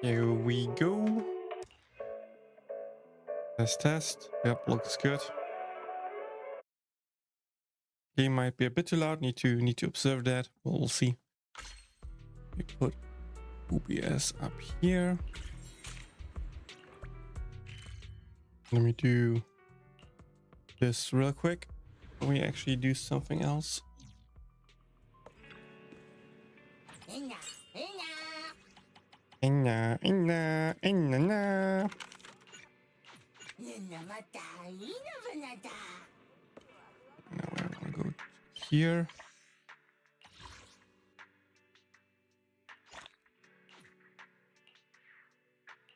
Here we go. Test. Yep, looks good. Game might be a bit too loud. Need to observe that. We'll see. We put OBS up here. Let me do this real quick. Can we actually do something else? Inna. Now I want to go here.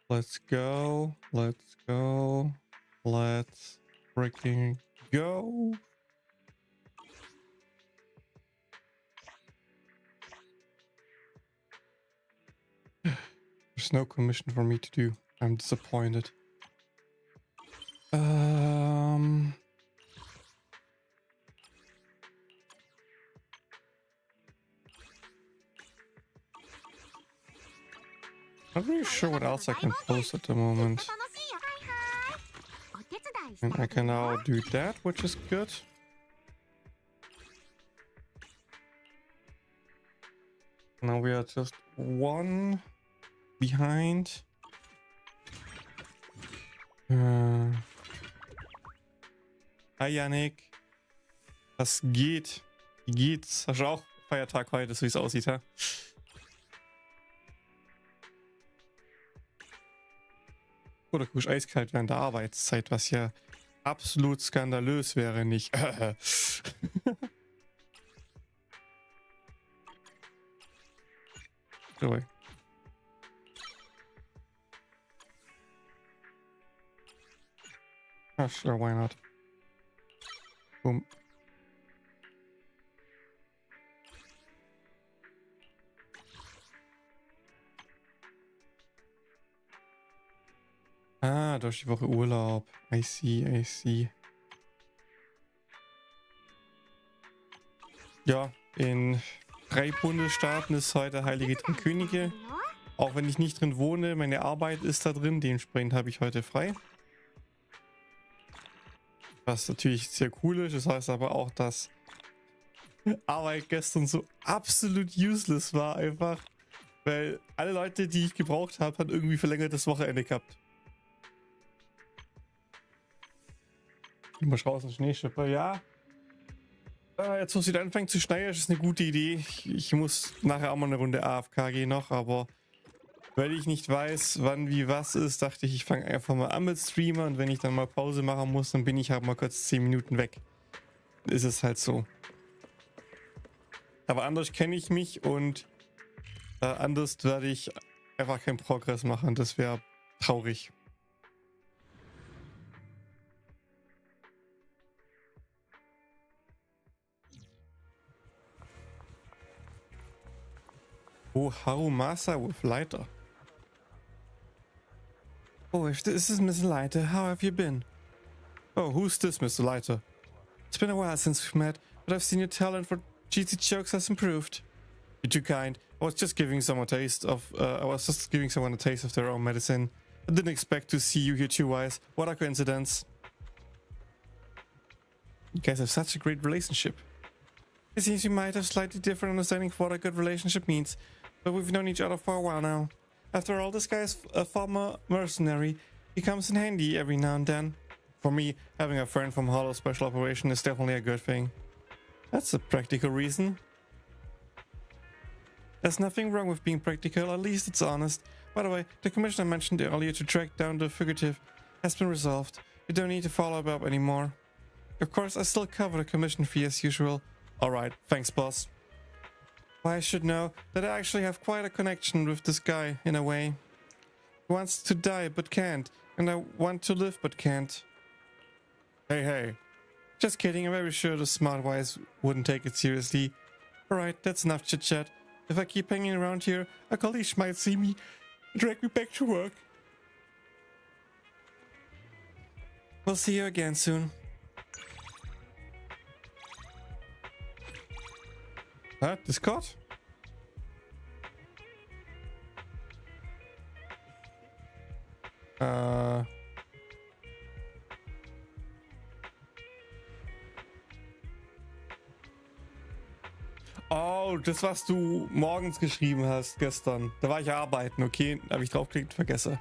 Let's go. Let's go. Let's freaking go. There's no commission for me to do. I'm disappointed. Not really sure what else I can post at the moment. And I can now do that, which is good. Now we are just one behind. Hi Yannick. Was geht? Wie geht's? Hast du auch Feiertag heute, so wie es aussieht, ha? Oder guck, eiskalt während der Arbeitszeit, was ja absolut skandalös wäre, nicht? Sorry. Oh, sure, why not? Boom. Ah, durch die Woche Urlaub. I see, I see. Ja, in 3 Bundesstaaten ist heute Heilige Drei Könige. Auch wenn ich nicht drin wohne, meine Arbeit ist da drin. Dementsprechend habe ich heute frei. Was natürlich sehr cool ist. Das heißt aber auch, dass Arbeit gestern so absolut useless war einfach. Weil alle Leute, die ich gebraucht habe, haben irgendwie verlängertes Wochenende gehabt. Mal draußen Schneeschipper, ja. Jetzt, wo es wieder anfängt zu schneien, ist eine gute Idee. Ich muss nachher auch mal eine Runde AFK gehen noch, aber weil ich nicht weiß, wann wie was ist, dachte ich, ich fange einfach mal an mit Streamer und wenn ich dann mal Pause machen muss, dann bin ich halt mal kurz 10 Minuten weg. Ist es halt so. Aber anders kenne ich mich und anders werde ich einfach keinen Progress machen. Das wäre traurig. Oh, Harumasa with Leiter. Oh, if this is Mr. Leiter, how have you been? Oh, who's this, Mr. Leiter? It's been a while since we've met, but I've seen your talent for cheesy jokes has improved. You're too kind. I was just giving someone a taste of their own medicine. I didn't expect to see you here too, Wise. What a coincidence. You guys have such a great relationship. It seems you might have slightly different understanding of what a good relationship means, but we've known each other for a while now. After all, this guy is a former mercenary. He comes in handy every now and then. For me, having a friend from Hollow Special Operation is definitely a good thing. That's a practical reason. There's nothing wrong with being practical, at least it's honest. By the way, the commission I mentioned earlier to track down the fugitive has been resolved. You don't need to follow up anymore. Of course, I still cover the commission fee as usual. Alright, thanks boss. Well, I should know that I actually have quite a connection with this guy, in a way. He wants to die but can't, and I want to live but can't. Hey. Just kidding, I'm very sure the smart Wise wouldn't take it seriously. Alright, that's enough chit-chat. If I keep hanging around here, a colleague might see me and drag me back to work. We'll see you again soon. Discord? Oh, das, was du morgens geschrieben hast gestern. Da war ich arbeiten, okay? Da habe ich draufgeklickt, vergesse.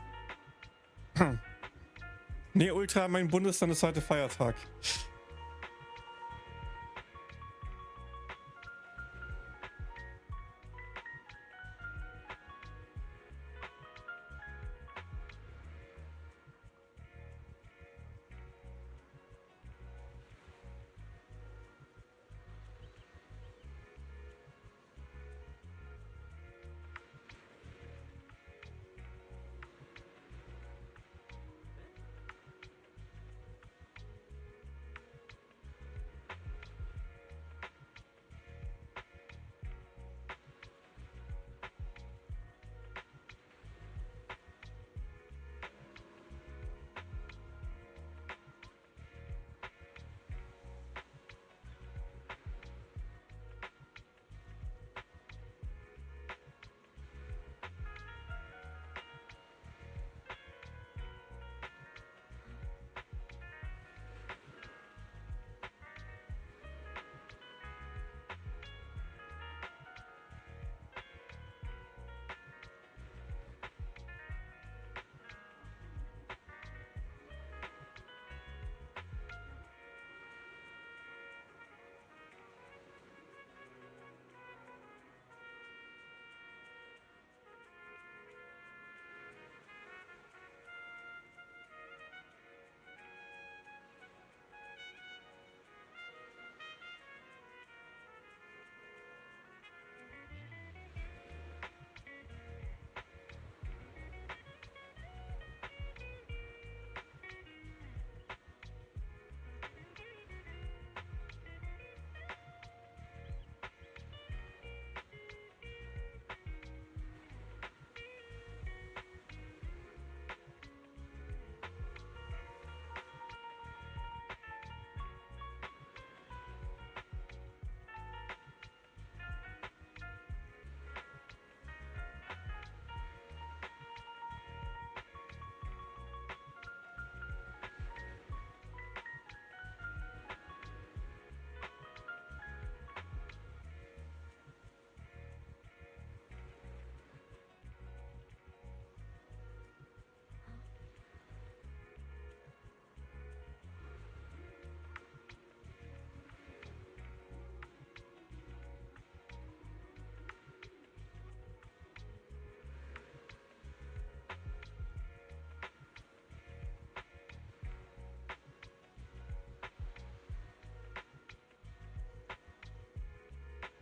Nee, Ultra, mein Bundesland ist heute Feiertag.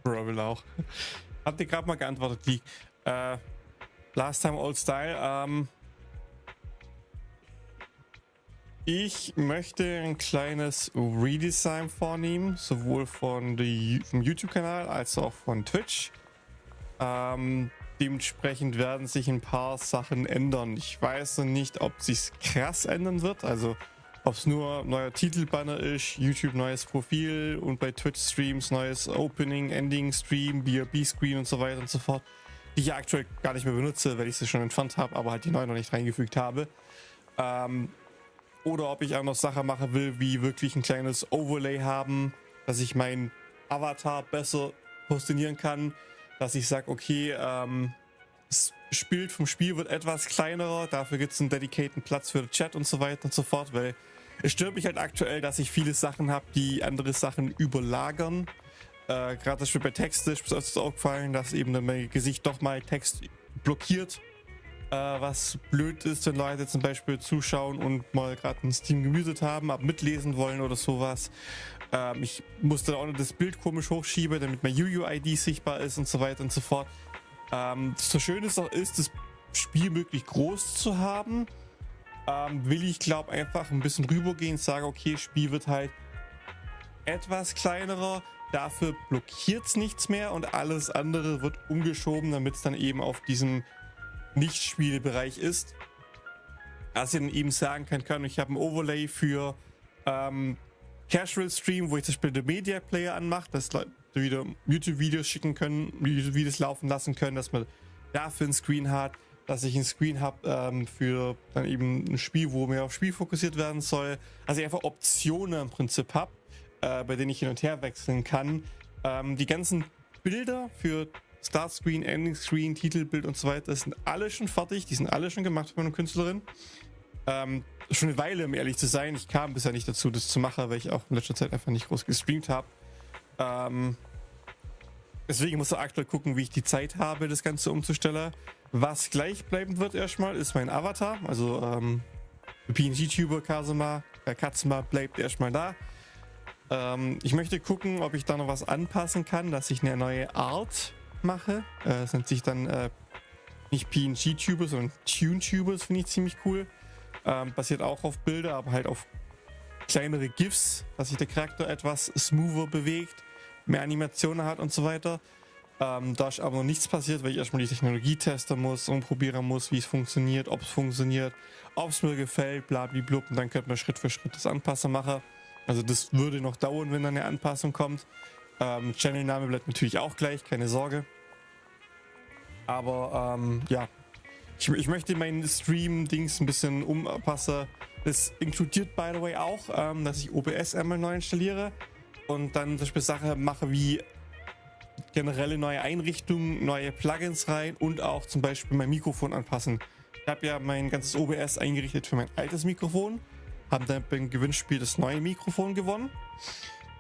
Will auch. Habt ihr gerade mal geantwortet, die Last Time Old Style. Ich möchte ein kleines Redesign vornehmen, sowohl vom YouTube-Kanal als auch von Twitch. Dementsprechend werden sich ein paar Sachen ändern. Ich weiß noch nicht, ob sich's krass ändern wird, also ob es nur neuer Titelbanner ist, YouTube neues Profil und bei Twitch Streams neues Opening, Ending Stream, BRB Screen und so weiter und so fort, die ich aktuell gar nicht mehr benutze, weil ich sie schon entfernt habe, aber halt die neuen noch nicht reingefügt habe. Oder ob ich auch noch Sachen machen will, wie wirklich ein kleines Overlay haben, dass ich meinen Avatar besser positionieren kann, dass ich sage, okay, das Bild vom Spiel wird etwas kleinerer, dafür gibt es einen dedicierten Platz für den Chat und so weiter und so fort, weil es stört mich halt aktuell, dass ich viele Sachen habe, die andere Sachen überlagern. Gerade das Spiel bei Text ist mir öfters aufgefallen, dass eben mein Gesicht doch mal Text blockiert, was blöd ist, wenn Leute zum Beispiel zuschauen und mal gerade ein Steam gemutet haben, aber mitlesen wollen oder sowas. Ich musste auch noch das Bild komisch hochschieben, damit mein UUID sichtbar ist und so weiter und so fort. So schön es auch ist, das Spiel möglich groß zu haben, will ich glaube einfach ein bisschen rübergehen, sage okay, Spiel wird halt etwas kleinerer, dafür blockiert es nichts mehr und alles andere wird umgeschoben, damit es dann eben auf diesem Nicht-Spielebereich ist. Dass ich dann eben sagen kann, ich habe ein Overlay für Casual Stream, wo ich das Spiel der Media Player anmache, dass Leute wieder YouTube-Videos schicken können, YouTube-Videos laufen lassen können, dass man dafür ein Screen hat. dass ich einen Screen habe für dann eben ein Spiel, wo mehr auf Spiel fokussiert werden soll. Also ich einfach Optionen im Prinzip habe, bei denen ich hin und her wechseln kann. Die ganzen Bilder für Startscreen, Ending Screen, Titelbild und so weiter sind alle schon fertig. Die sind alle schon gemacht von einer Künstlerin. Schon eine Weile, um ehrlich zu sein. Ich kam bisher nicht dazu, das zu machen, weil ich auch in letzter Zeit einfach nicht groß gestreamt habe. Deswegen muss ich aktuell gucken, wie ich die Zeit habe, das Ganze umzustellen. Was gleich bleiben wird erstmal, ist mein Avatar. Also der PNG-Tuber Katzma bleibt erstmal da. Ich möchte gucken, ob ich da noch was anpassen kann, dass ich eine neue Art mache. Das nennt sich dann nicht PNG-Tuber, sondern Tune-Tuber. Das finde ich ziemlich cool. Basiert auch auf Bilder, aber halt auf kleinere GIFs, dass sich der Charakter etwas smoother bewegt, mehr Animationen hat und so weiter. Da ist aber noch nichts passiert, weil ich erstmal die Technologie testen muss, umprobieren muss, wie es funktioniert, ob es mir gefällt, blablabla. Und dann könnte man Schritt für Schritt das Anpassen machen. Also das würde noch dauern, wenn dann eine Anpassung kommt. Channelname bleibt natürlich auch gleich, keine Sorge. Aber ja, ich möchte meinen Stream-Dings ein bisschen umpassen. Das inkludiert, by the way, auch, dass ich OBS einmal neu installiere und dann zum Beispiel Sachen mache wie generelle neue Einrichtungen, neue Plugins rein und auch zum Beispiel mein Mikrofon anpassen. Ich habe ja mein ganzes OBS eingerichtet für mein altes Mikrofon, habe dann beim Gewinnspiel das neue Mikrofon gewonnen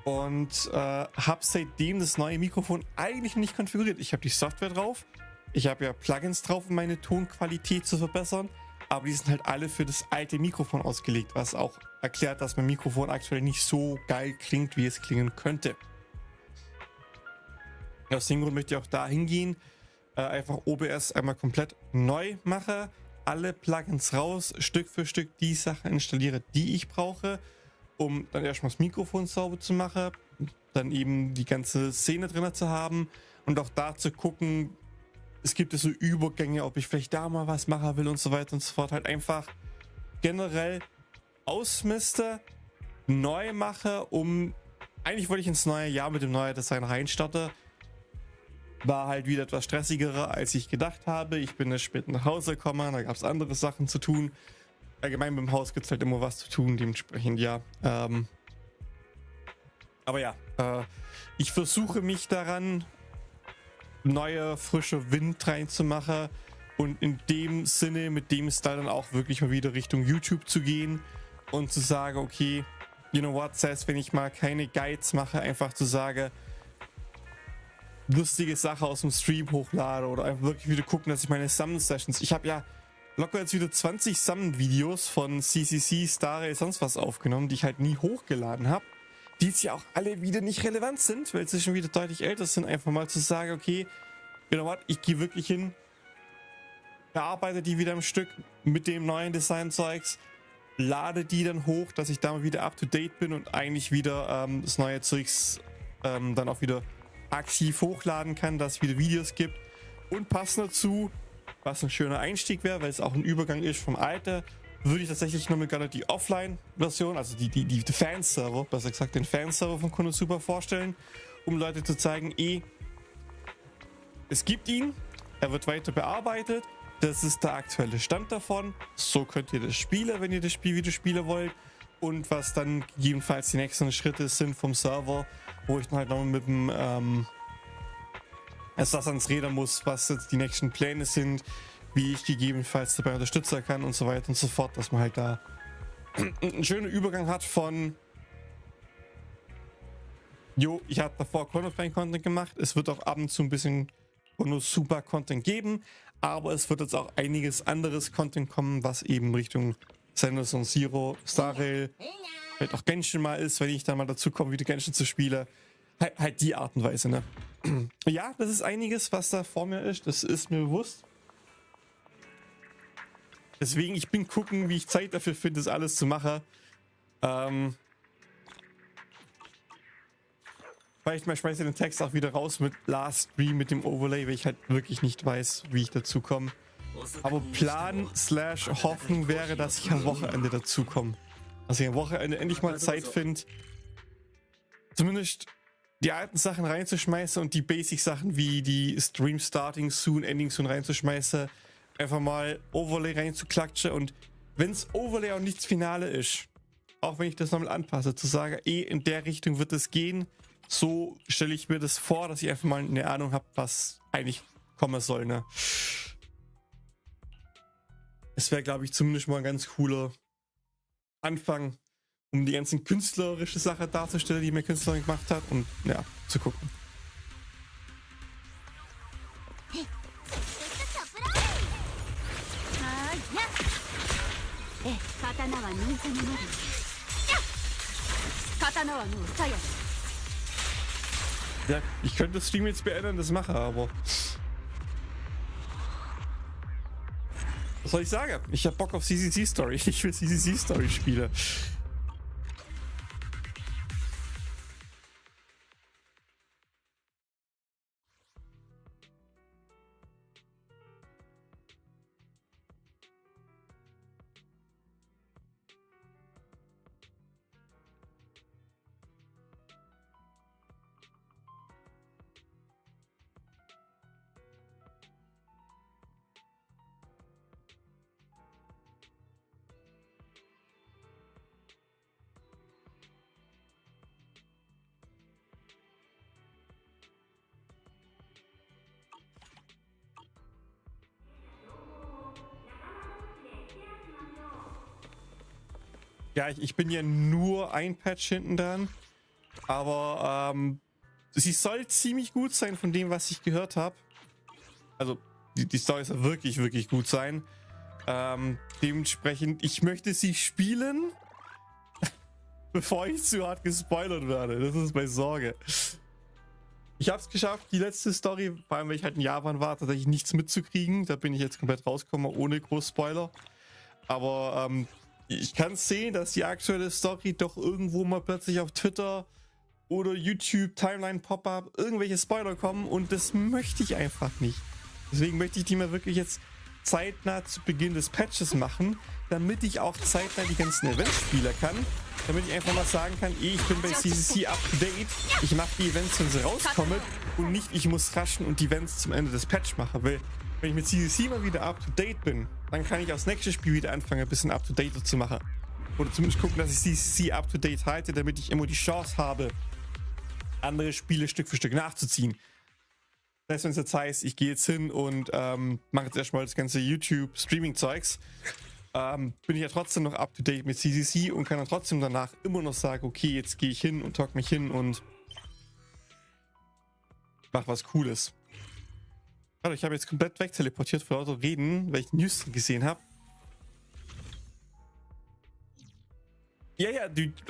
und habe seitdem das neue Mikrofon eigentlich nicht konfiguriert. Ich habe die Software drauf, ich habe ja Plugins drauf, um meine Tonqualität zu verbessern, aber die sind halt alle für das alte Mikrofon ausgelegt, was auch erklärt, dass mein Mikrofon aktuell nicht so geil klingt, wie es klingen könnte. Aus dem Grund möchte ich auch da hingehen, einfach OBS einmal komplett neu mache, alle Plugins raus, Stück für Stück die Sachen installiere, die ich brauche, um dann erstmal das Mikrofon sauber zu machen, dann eben die ganze Szene drin zu haben und auch da zu gucken, es gibt so Übergänge, ob ich vielleicht da mal was machen will und so weiter und so fort. Halt einfach generell ausmiste, neu mache, eigentlich wollte ich ins neue Jahr mit dem neuen Design reinstarten. War halt wieder etwas stressigerer, als ich gedacht habe. Ich bin spät nach Hause gekommen, da gab es andere Sachen zu tun. Allgemein beim Haus gibt es halt immer was zu tun, dementsprechend ja. Aber ja, ich versuche mich daran, neue, frische Wind reinzumachen und in dem Sinne, mit dem Style dann auch wirklich mal wieder Richtung YouTube zu gehen und zu sagen, okay, you know what, selbst wenn ich mal keine Guides mache, einfach zu sagen, lustige Sache aus dem Stream hochlade oder einfach wirklich wieder gucken, dass ich meine Summon-Sessions, ich habe ja locker jetzt wieder 20 Summon-Videos von CCC, Starray, sonst was aufgenommen, die ich halt nie hochgeladen habe, die jetzt ja auch alle wieder nicht relevant sind, weil sie schon wieder deutlich älter sind, einfach mal zu sagen, okay, you know what, ich gehe wirklich hin, bearbeite die wieder im Stück mit dem neuen Design-Zeugs, lade die dann hoch, dass ich da mal wieder up-to-date bin und eigentlich wieder das neue Zeugs dann auch wieder aktiv hochladen kann, dass es wieder Videos gibt und passend dazu, was ein schöner Einstieg wäre, weil es auch ein Übergang ist vom Alter, würde ich tatsächlich nur gerne die Offline-Version, also die Fanserver, besser gesagt den Fanserver von Konosuba vorstellen, um Leute zu zeigen, es gibt ihn, er wird weiter bearbeitet, das ist der aktuelle Stand davon, so könnt ihr das spielen, wenn ihr das Spiel wieder spielen wollt und was dann gegebenenfalls die nächsten Schritte sind vom Server, wo ich dann halt noch mit dem Ersatz ans Räder muss, was jetzt die nächsten Pläne sind, wie ich gegebenenfalls dabei unterstützen kann und so weiter und so fort, dass man halt da einen schönen Übergang hat von ich habe davor Content gemacht, es wird auch ab und zu ein bisschen super Content geben, aber es wird jetzt auch einiges anderes Content kommen, was eben Richtung Sanderson Zero, Starrail, vielleicht auch Genshin mal ist, wenn ich dann mal dazu komme, wieder Genshin zu spielen. Halt die Art und Weise, ne? Ja, das ist einiges, was da vor mir ist, das ist mir bewusst. Deswegen, ich bin gucken, wie ich Zeit dafür finde, das alles zu machen. Vielleicht mal schmeiße ich den Text auch wieder raus mit Last Stream, mit dem Overlay, weil ich halt wirklich nicht weiß, wie ich dazu komme. Aber Plan / Hoffnung wäre, dass ich am Wochenende dazu komme. Dass ich am Wochenende endlich mal Zeit finde, zumindest die alten Sachen reinzuschmeißen und die Basic-Sachen wie die Stream Starting Soon, Ending Soon reinzuschmeißen. einfach mal Overlay reinzuklatschen und wenn es Overlay auch nichts Finale ist, auch wenn ich das nochmal anpasse, zu sagen, in der Richtung wird es gehen, so stelle ich mir das vor, dass ich einfach mal eine Ahnung habe, was eigentlich kommen soll, ne? Es wäre, glaube ich, zumindest mal ein ganz cooler Anfang, um die ganzen künstlerische Sache darzustellen, die mir Künstlerin gemacht hat und ja, zu gucken. Ja, ich könnte das Stream jetzt beenden, das mache, aber was soll ich sagen? Ich habe Bock auf CCC Story. Ich will CCC Story spielen. Ja, ich bin ja nur ein Patch hinten dran, aber sie soll ziemlich gut sein von dem, was ich gehört habe. Also die Story soll wirklich, wirklich gut sein. Dementsprechend, ich möchte sie spielen, bevor ich zu hart gespoilert werde. Das ist meine Sorge. Ich habe es geschafft, die letzte Story, vor allem weil ich halt in Japan war, tatsächlich nichts mitzukriegen. Da bin ich jetzt komplett rausgekommen, ohne Groß-Spoiler. Aber ich kann sehen, dass die aktuelle Story doch irgendwo mal plötzlich auf Twitter oder YouTube, Timeline, Pop-Up, irgendwelche Spoiler kommen und das möchte ich einfach nicht. Deswegen möchte ich die mal wirklich jetzt zeitnah zu Beginn des Patches machen, damit ich auch zeitnah die ganzen Events spielen kann, damit ich einfach mal sagen kann, ich bin bei CCC up to date, ich mache die Events, wenn sie rauskommen und nicht, ich muss raschen und die Events zum Ende des Patch machen, weil wenn ich mit CCC mal wieder up to date bin, dann kann ich aufs nächste Spiel wieder anfangen, ein bisschen up to date zu machen. Oder zumindest gucken, dass ich CCC up to date halte, damit ich immer die Chance habe, andere Spiele Stück für Stück nachzuziehen. Das heißt, wenn es jetzt heißt, ich gehe jetzt hin und mache jetzt erstmal das ganze YouTube-Streaming-Zeugs, bin ich ja trotzdem noch up to date mit CCC und kann dann trotzdem danach immer noch sagen, okay, jetzt gehe ich hin und talk mich hin und mach was Cooles. Also ich habe jetzt komplett wegteleportiert vor lauter Reden, weil ich den News gesehen habe. Ja,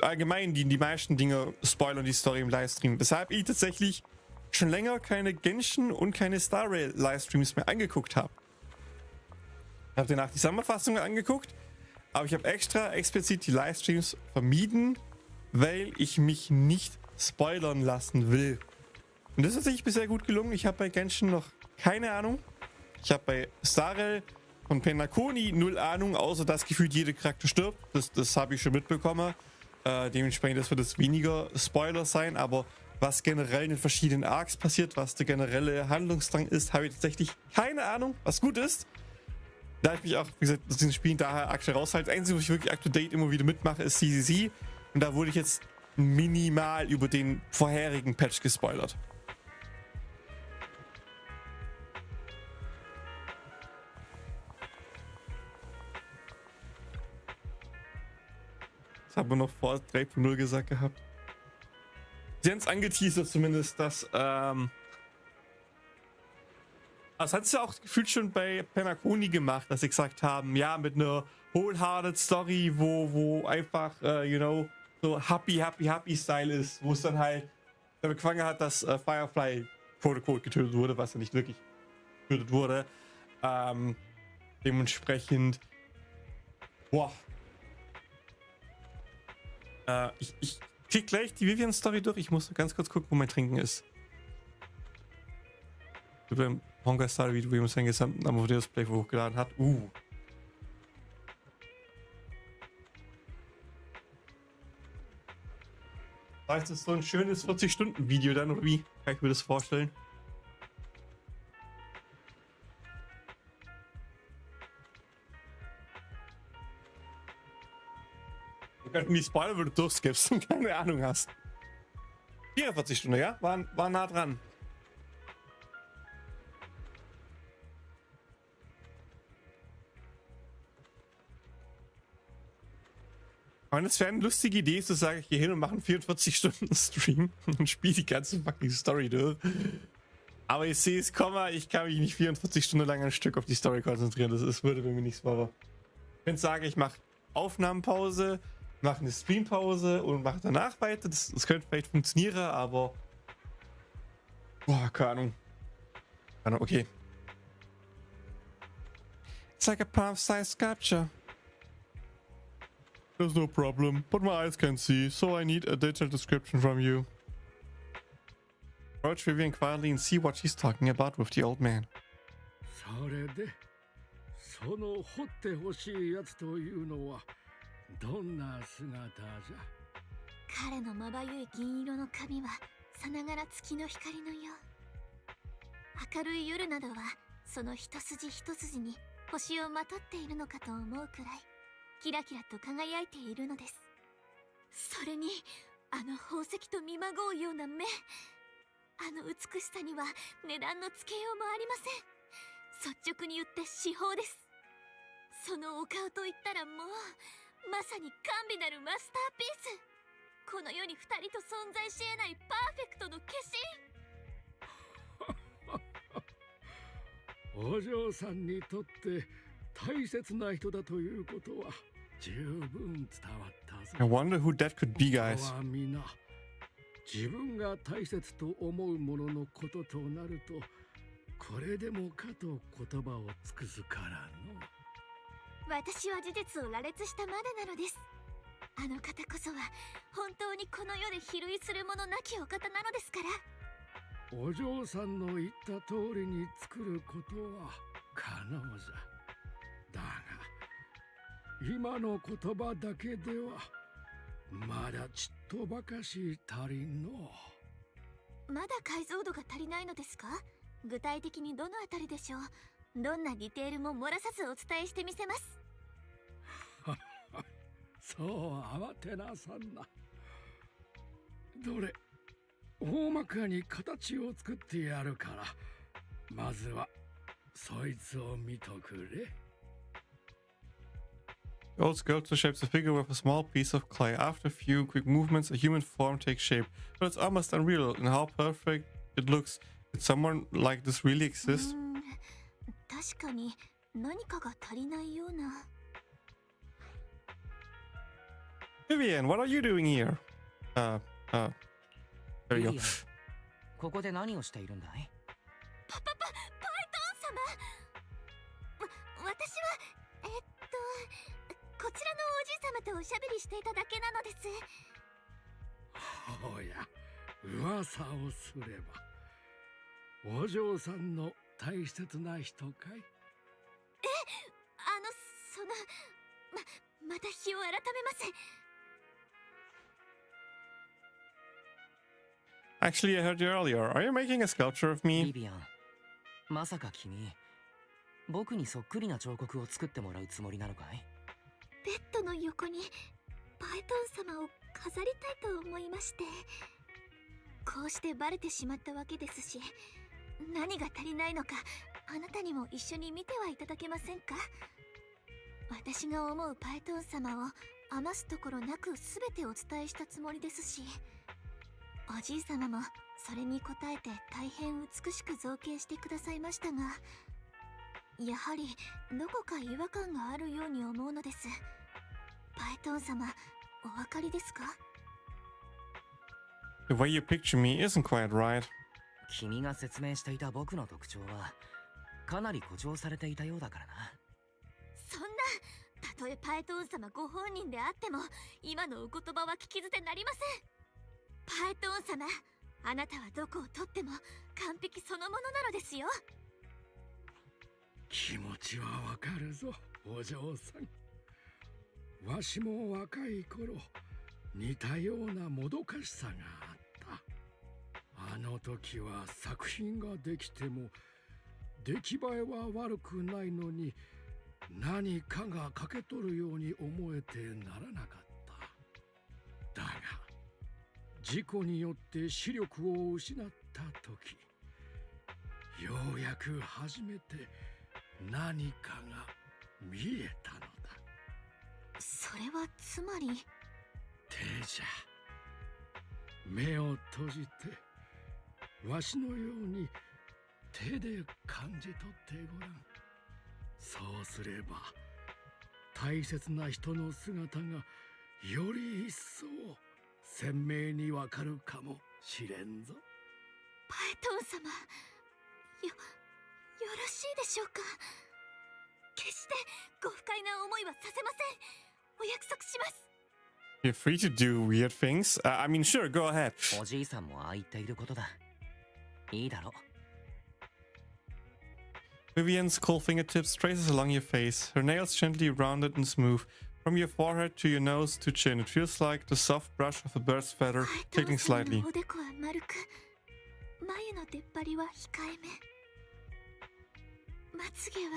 allgemein die meisten Dinge spoilern die Story im Livestream. Weshalb ich tatsächlich schon länger keine Genshin und keine Star Rail Livestreams mehr angeguckt habe. Ich habe danach die Zusammenfassung angeguckt, aber ich habe explizit die Livestreams vermieden, weil ich mich nicht spoilern lassen will. Und das ist tatsächlich bisher gut gelungen. Ich habe bei Genshin noch keine Ahnung. Ich habe bei Star Rail von Penaconi null Ahnung, außer dass gefühlt jeder Charakter stirbt. Das habe ich schon mitbekommen. Dementsprechend wird es weniger Spoiler sein, aber was generell in den verschiedenen Arcs passiert, was der generelle Handlungsdrang ist, habe ich tatsächlich keine Ahnung, was gut ist. Da ich mich auch, wie gesagt, aus diesen Spielen daher aktuell raushalte. Das Einzige, was ich wirklich up to date immer wieder mitmache, ist CCC. Und da wurde ich jetzt minimal über den vorherigen Patch gespoilert. Das haben wir noch vor 3.0 gesagt gehabt. Sie haben es angeteasert zumindest, dass das hat es ja auch gefühlt schon bei Penaconi gemacht, dass sie gesagt haben, ja, mit einer wholehearted Story, wo einfach, so happy Style ist, wo es dann halt damit gefangen hat, dass Firefly quote-unquote getötet wurde, was ja nicht wirklich getötet wurde. Dementsprechend, boah. Ich krieg gleich die Vivian-Story durch. Ich muss ganz kurz gucken, wo mein Trinken ist. Über dem Honka-Style-Video, wie man sein gesamten Amadeus-Play hochgeladen hat. Das heißt, das ist so ein schönes 40-Stunden-Video dann, oder wie? Kann ich mir das vorstellen? Wenn du die Spoiler, wenn du durchskippst und keine Ahnung hast. 44 Stunden, ja? War nah dran. Und es wäre eine lustige Idee zu sagen, ich gehe hin und mache einen 44 Stunden Stream und spiele die ganze fucking Story durch. Aber ich sehe es, ich kann mich nicht 44 Stunden lang ein Stück auf die Story konzentrieren. Das würde bei mir nichts machen. Ich könnte sagen, ich mache Aufnahmenpause, mache eine Streampause und mache danach weiter. Das könnte vielleicht funktionieren, aber... Boah, keine Ahnung. Okay. It's like a palm-sized sculpture. There's no problem, but my eyes can't see, so I need a detailed description from you. Approach Vivian quietly and see what she's talking about with the old man. それで、その掘ってほしいやつというのはどんな姿じゃ。彼のまばゆい銀色の髪はさながら月の光のよう。明るい夜などはその一筋一筋に星をまとっているのかと思うくらいキラキラと輝いているのです。それにあの宝石と見まごうような目、あの美しさには値段のつけようもありません。率直に言って至宝です。そのお顔といったらもうまさに甘美なるマスターピース。この世に二人と存在し得ないパーフェクトの化身。お嬢さんにとって大切な人だということは十分伝わったぞ。 I wonder who that could be, guys. は皆自分が大切と思うもののこととなるとこれでもかと言葉を尽くすからの。私は事実を羅列したまでなのです。あの方こそは本当にこの世で比類するものなきお方なのですから。お嬢さんの言った通りに作ることは可能じゃ。だが今の言葉だけではまだちっとばかし足りんの。まだ解像度が足りないのですか？具体的にどのあたりでしょう？どんなディテールも漏らさずお伝えしてみせます。そう慌てなさんな。どれ大まかに形を作ってやるからまずはそいつを見とくれ。The old sculptor shapes a figure with a small piece of clay. After a few quick movements, a human form takes shape, but it's almost unreal in how perfect it looks. Did someone like this really exist? 確かに何かが足りないような。Vivian, what are you doing here? There you go. ここで何をしているんだい？パイトン様。私はこちらのおじい様とおしゃべりしていただけなのです。おや噂をすればお嬢さんの大切な人かい？また日を改めます。Actually, I heard you earlier. Are you making a sculpture of ビ me? ビアン、まさか君、僕にそっくりな彫刻を作ってもらうつもりなのかい？ベッドの横にパイトン様を飾りたいと思いまして。こうしてバレてしまったわけですし、何が足りないのかあなたにも一緒に見てはいただけませんか？私が思うパイトン様を余すところなく全てお伝えしたつもりですし、おじい様もそれに応えて大変美しく造形してくださいましたが、やはりどこか違和感があるように思うのです。パイトン様、お分かりですか？ The way you picture me isn't quite right. 君が説明していた僕の特徴はかなり誇張されていたようだからな。そんな、たとえパイトン様ご本人であっても今のお言葉は聞き捨てなりません。パイトン様、あなたはどこをとっても完璧そのものなのですよ。気持ちはわかるぞお嬢さん。わしも若い頃似たようなもどかしさがあった。あの時は作品ができても出来栄えは悪くないのに何かが欠けとるように思えてならなかった。事故によって視力を失った時、ようやく初めて何かが見えたのだ。それはつまり。手じゃ。目を閉じてわしのように手で感じ取ってごらん。そうすれば大切な人の姿がより一層鮮明にわかるかもしれんぞ。パエトン様、よろしいでしょうか。決してご不快な思いはさせません。お約束します。You're free to do weird things. I mean, sure, go ahead. おじいさんもああ言っていることだ。いいだろう。Vivian's cold fingertips traces along your face, her nails gently rounded and smooth. From your forehead to your nose to chin, it feels like the soft brush of a bird's feather, パエト tickling ン様 slightly. のおでこは丸く、眉の出っ張りは控えめ、まつげは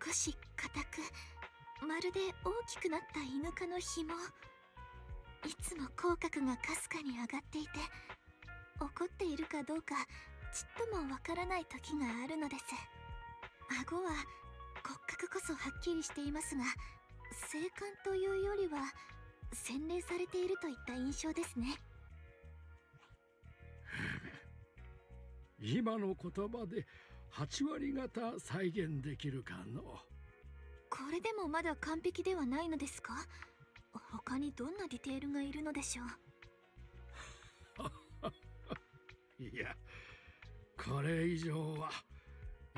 少し硬く、まるで大きくなったイヌ科の紐。いつも口角がかすかに上がっていて、怒っているかどうかちっともわからない時があるのです。顎は骨格こそはっきりしていますが、精悍というよりは洗練されているといった印象ですね。今の言葉で8割方再現できるかの。これでもまだ完璧ではないのですか？他にどんなディテールがいるのでしょう？いや、これ以上は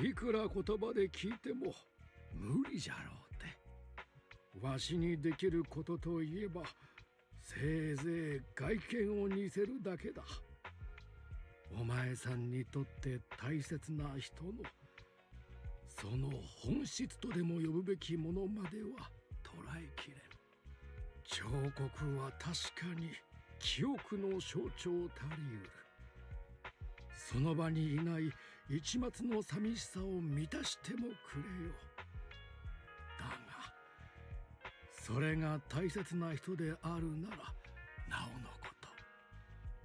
いくら言葉で聞いても無理じゃろうて。わしにできることといえば、せいぜい外見を似せるだけだ。お前さんにとって大切な人のその本質とでも呼ぶべきものまでは捉えきれん。彫刻は確かに記憶の象徴たりうる。その場にいない一抹の寂しさを満たしてもくれよ。だがそれが大切な人であるならなおのこと、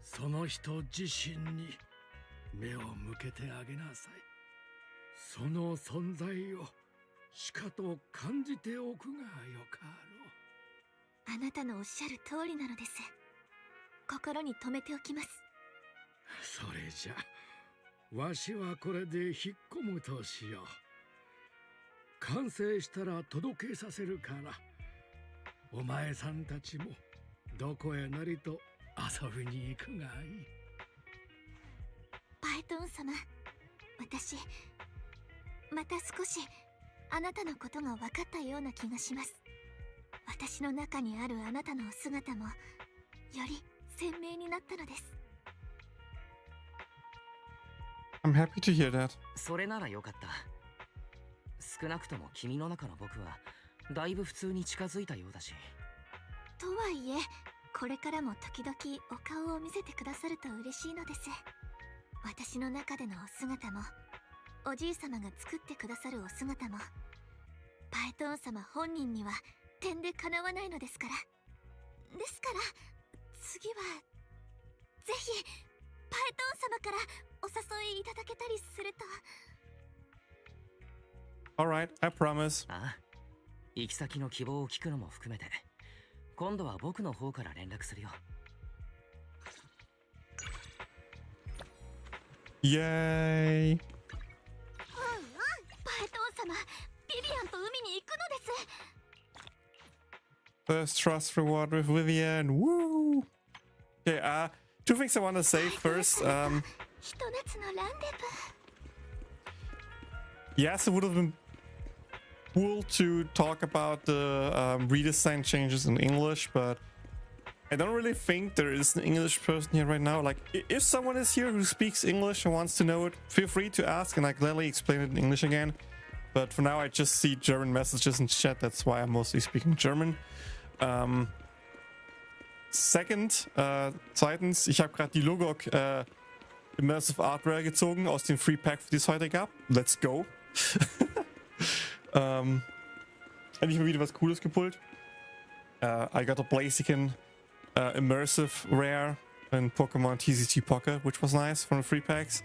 その人自身に目を向けてあげなさい。その存在をしかと感じておくがよかろう。あなたのおっしゃる通りなのです。心に留めておきます。それじゃわしはこれで引っ込むとしよう。完成したら届けさせるから、お前さんたちもどこへなりと遊びに行くがいい。パエトン様、私また少しあなたのことが分かったような気がします。私の中にあるあなたのお姿もより鮮明になったのです。I'm happy to hear that. それならよかった。少なくとも君の中の僕はだいぶ普通に近づいたようだし。とはいえ、これからも時々お顔を見せてくださると嬉しいのです。私の中でのお姿も、おじい様が作ってくださるお姿も、パエトン様本人には点でかなわないのですから。ですから次はぜひパエトン様からお誘いいただけたりすると。 Alright, I promise. ああ、行き先の希望を聞くのも含めて今度は僕の方から連絡するよ。イエーイ。パエトン様、ビビアンと海に行くのです。First trust reward with Vivian. Woo! Okay, two things I want to say first. ひと夏のランデブー。 Yes, it would have been cool to talk about the redesign changes in English, but I don't really think there is an English person here right now. Like, if someone is here who speaks English and wants to know it, feel free to ask and I gladly explain it in English again. But for now, I just see German messages in chat. That's why I'm mostly speaking German. Zweitens, ich habe gerade die Logok Immersive Artware gezogen aus dem Free Pack, die es heute gab. Let's go. Endlich mal wieder was Cooles gepult. I got a Blaziken Immersive Rare in Pokemon TCG Pocket, which was nice from the free packs.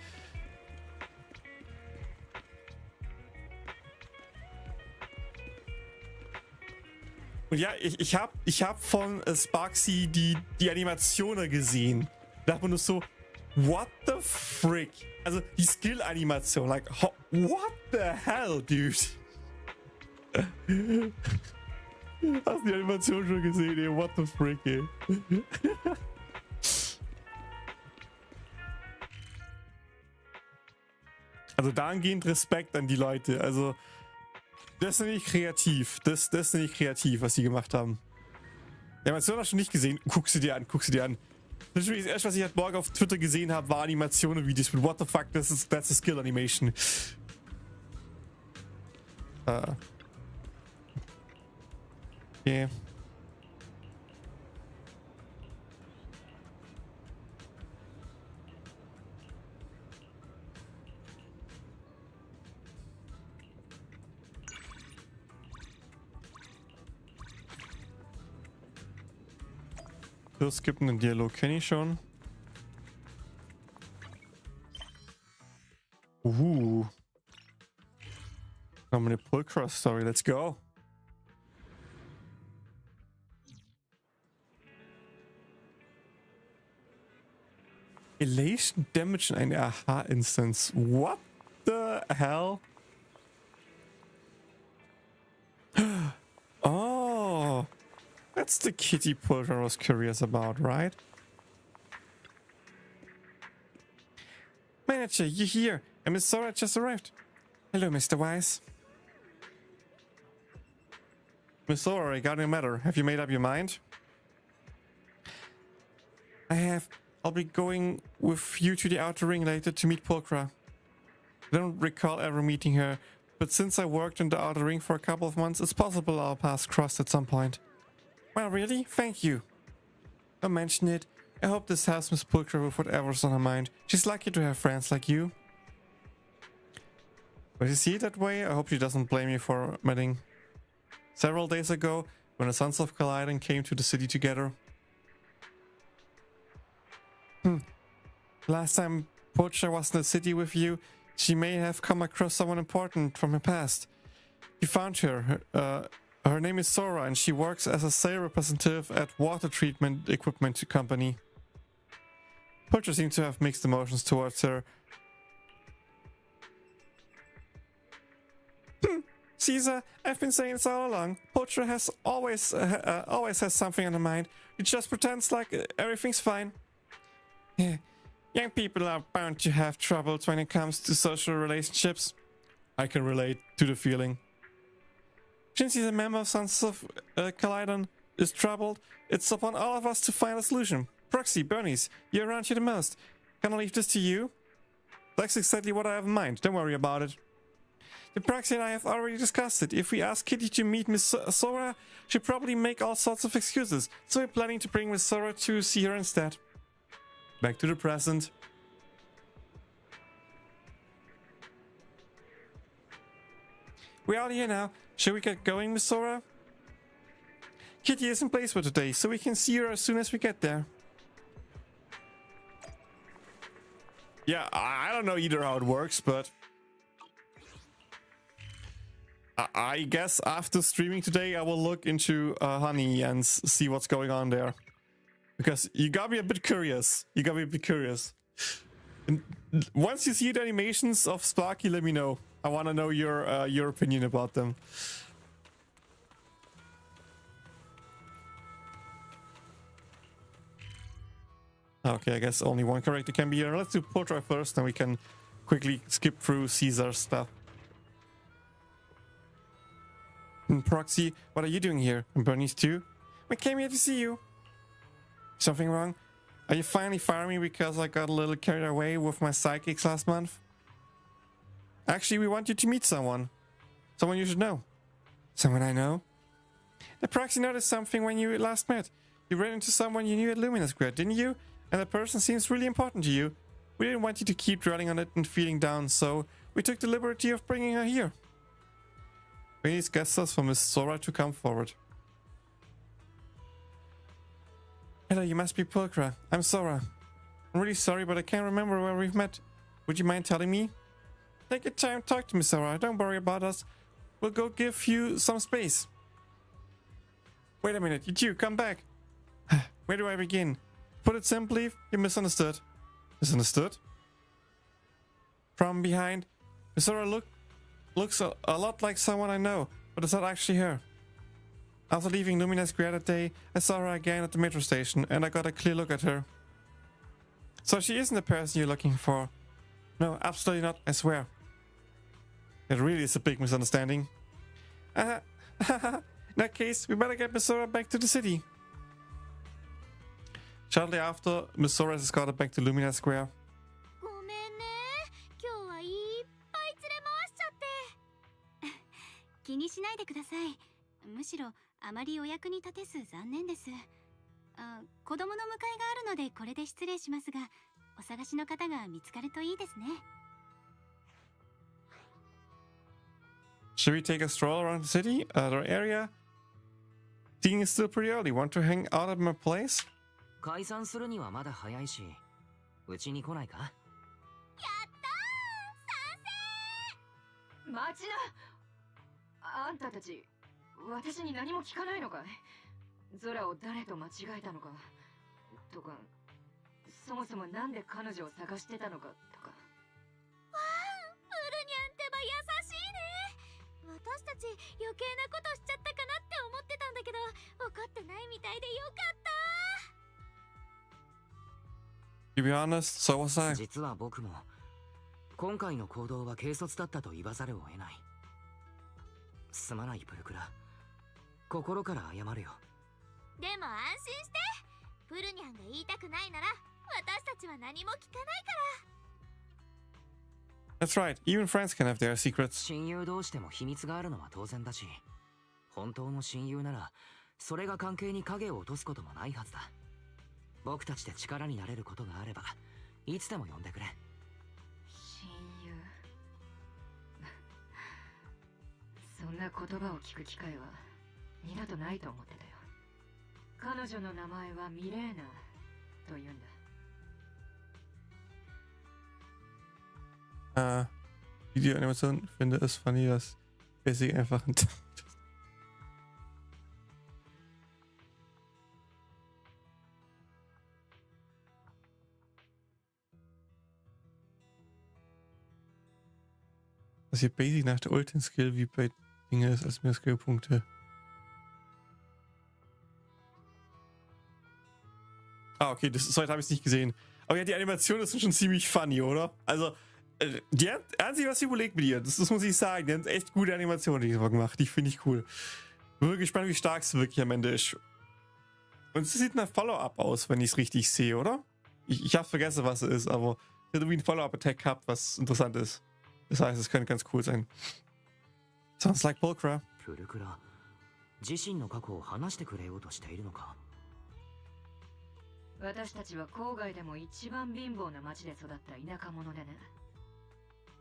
Und ja, ich hab von Sparksy die Animationen gesehen. Da dachte man nur so, what the frick? Also die Skill-Animation, like, what the hell, dude? Hast du die Animation schon gesehen, ey? What the frick, ey? Also dahingehend Respekt an die Leute. Also das ist nicht kreativ. Das ist nicht kreativ, was die gemacht haben. Ja, man hat es schon nicht gesehen. Guck sie dir an, guck sie dir an. Das erste, was ich heute Morgen auf Twitter gesehen habe, war Animationen-Videos mit What the fuck, that's a skill animation. Okay. Das gibt einen Dialog, kenne ich schon. Haben wir eine Pull-Cross-Story, let's go. Elation Damage in eine Aha-Instance. What the hell? Oh, that's the kitty Pulcher I was curious about, right? Manager, you here? And Miss Sora just arrived. Hello, Mr. Wise. Miss Sora, regarding a matter, have you made up your mind? I have. I'll be going with you to the outer ring later to meet Pulchra. I don't recall ever meeting her, but since I worked in the outer ring for a couple of months, it's possible our paths crossed at some point. Well, really? Thank you. Don't mention it. I hope this helps Miss Pulchra with whatever's on her mind. She's lucky to have friends like you. But you see it that way? I hope she doesn't blame you for meeting. Several days ago, when the Sons of Kaliden came to the city together. Last time Pulchra was in the city with you, she may have come across someone important from her past. You found her. Her name is Sora, and she works as a sales representative at water treatment equipment company. Pulchra seems to have mixed emotions towards her. Caesar, I've been saying this all along. Pulchra has always has something on her mind. He just pretends like everything's fine. Yeah. Young people are bound to have troubles when it comes to social relationships. I can relate to the feeling. Since he's a member of Sons of Kaliden is troubled, it's upon all of us to find a solution. Proxy, Bernice, you're around here the most. Can I leave this to you? That's exactly what I have in mind. Don't worry about it. The Proxy and I have already discussed it. If we ask Kitty to meet Miss Sora, she'll probably make all sorts of excuses. So we're planning to bring Miss Sora to see her instead. Back to the present. We're all here now. Shall we get going, Miss Sora? Kitty is in place for today, so we can see her as soon as we get there. Yeah, I don't know either how it works, but I guess after streaming today, I will look into Honey and see what's going on there. Because you got me a bit curious. And once you see the animations of Sparky, let me know. I want to know your opinion about them. Okay, I guess only one character can be here. Let's do Pulchra first, then we can quickly skip through Caesar's stuff. And Proxy, what are you doing here? And Bernice too? We came here to see you. Something wrong? Are you finally firing me because I got a little carried away with my psychics last month? Actually, we want you to meet someone. Someone you should know. Someone I know? The Proxy noticed something when you last met. You ran into someone you knew at Luminous Grid, didn't you? And that person seems really important to you. We didn't want you to keep dwelling on it and feeling down, so we took the liberty of bringing her here. We need gestures for Miss Sora to come forward. Hello, you must be Pulchra. I'm Sora. I'm really sorry, but I can't remember where we've met. Would you mind telling me? Take your time, talk to me, Sora. Don't worry about us. We'll go give you some space. Wait a minute, you two, come back. Where do I begin? Put it simply, you misunderstood. Misunderstood? From behind, Sora looks a lot like someone I know, but it's not actually her. After leaving Lumina Square that day, I saw her again at the metro station, and I got a clear look at her. So she isn't the person you're looking for. No, absolutely not, I swear. It really is a big misunderstanding. In that case, we better get Miss Sora back to the city. Shortly after, Miss Sora is escorted back to Lumina Square. ごめんね。今日はいっぱい連れ回しちゃって。気にしないでください。むしろあまりお役に立てず残念です。子供の迎えがあるのでこれで失礼しますが、お探しの方が見つかるといいですね。Should we take a stroll around the city, the area? Seeing is still pretty early. Want to hang out at my place? 解散するにはまだ早いし、うちに来ないか？やったー！賛成！待ちな！あんたたち、私に何も聞かないのかい？ゾラを誰と間違えたのかとか、そもそもなんで彼女を探してたのかとか。わあ、プルニャンってば優しいね。私たち余計なことしちゃったかなって思ってたんだけど、怒ってないみたいでよかった。To be honest, so was I. 実は僕も今回の行動は軽率だったと言わざるを得ない。すまないプルクラ、心から謝るよ。でも安心して、プルニャンが言いたくないなら私たちは何も聞かないから。 That's right, even friends can have their secrets. 親友同士でも秘密があるのは当然だし、本当の親友ならそれが関係に影を落とすこともないはずだ。僕たちで力になれることがあればいつでも呼んでくれ。親友。そんな言葉を聞く機会は二度とないと思ってたよ。彼女の名前はミレーナと言うんだ。Videoanimation finde es funny, dass Basic einfach ein dass hier Basic nach der Ultimate-Skill wie bei Dinge ist als mehr Skillpunkte. Ah, okay, soweit habe ich es nicht gesehen. Aber ja, die Animationen sind schon ziemlich funny, oder? Also, die haben sich was überlegt mit ihr. Das muss ich sagen. Die haben echt gute Animationen diesmal gemacht. Die finde ich cool. Bin wirklich gespannt, wie stark es wirklich am Ende ist. Und es sieht nach Follow-up aus, wenn ich es richtig sehe, oder? Ich habe vergessen, was es ist, aber es hat irgendwie einen Follow-up-Attack gehabt, was interessant ist. Das heißt, es könnte ganz cool sein. Sounds like Pulcra. プルクラ、自身の過去を話してくれようとしているのか？私たちは郊外でも一番貧乏な町で育った田舎者でね。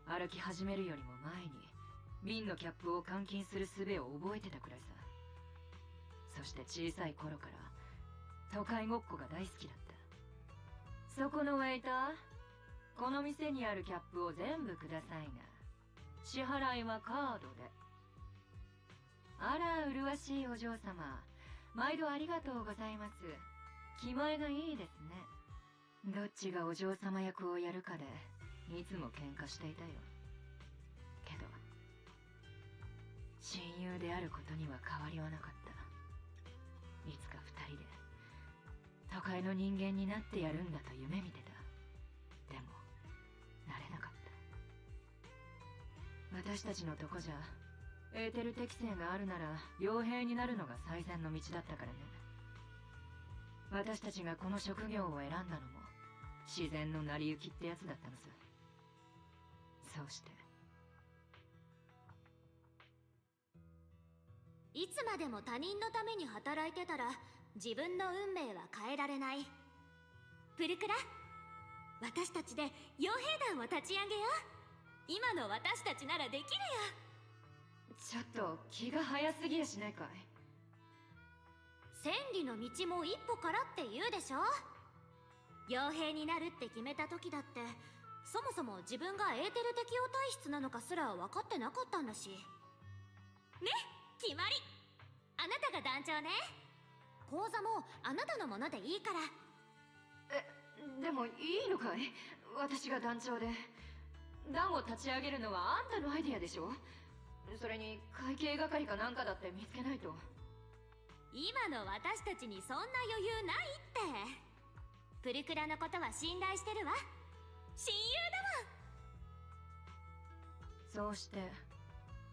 歩き始めるよりも前に瓶のキャップを換金する術を覚えてたくらいさ。そして小さい頃から都会ごっこが大好きだった。そこのウェイター、この店にあるキャップを全部くださいな。支払いはカードで。あら、麗しいお嬢様、毎度ありがとうございます。気前がいいですね。どっちがお嬢様役をやるかでいつも喧嘩していたよ。けど親友であることには変わりはなかった。いつか二人で都会の人間になってやるんだと夢見てた。でもなれなかった。私たちのとこじゃエーテル適性があるなら傭兵になるのが最善の道だったからね。私たちがこの職業を選んだのも自然の成り行きってやつだったのさ。そうしていつまでも他人のために働いてたら自分の運命は変えられない。プルクラ、私たちで傭兵団を立ち上げよう。今の私たちならできるよ。ちょっと気が早すぎやしないかい。千里の道も一歩からって言うでしょ。傭兵になるって決めた時だって、そもそも自分がエーテル適応体質なのかすら分かってなかったんだし。ね、決まり。あなたが団長ね。講座もあなたのものでいいから。でもいいのかい？私が団長で。団を立ち上げるのはあんたのアイディアでしょ。それに会計係かなんかだって見つけないと。今の私たちにそんな余裕ないって。プルクラのことは信頼してるわ。親友だもん。そうして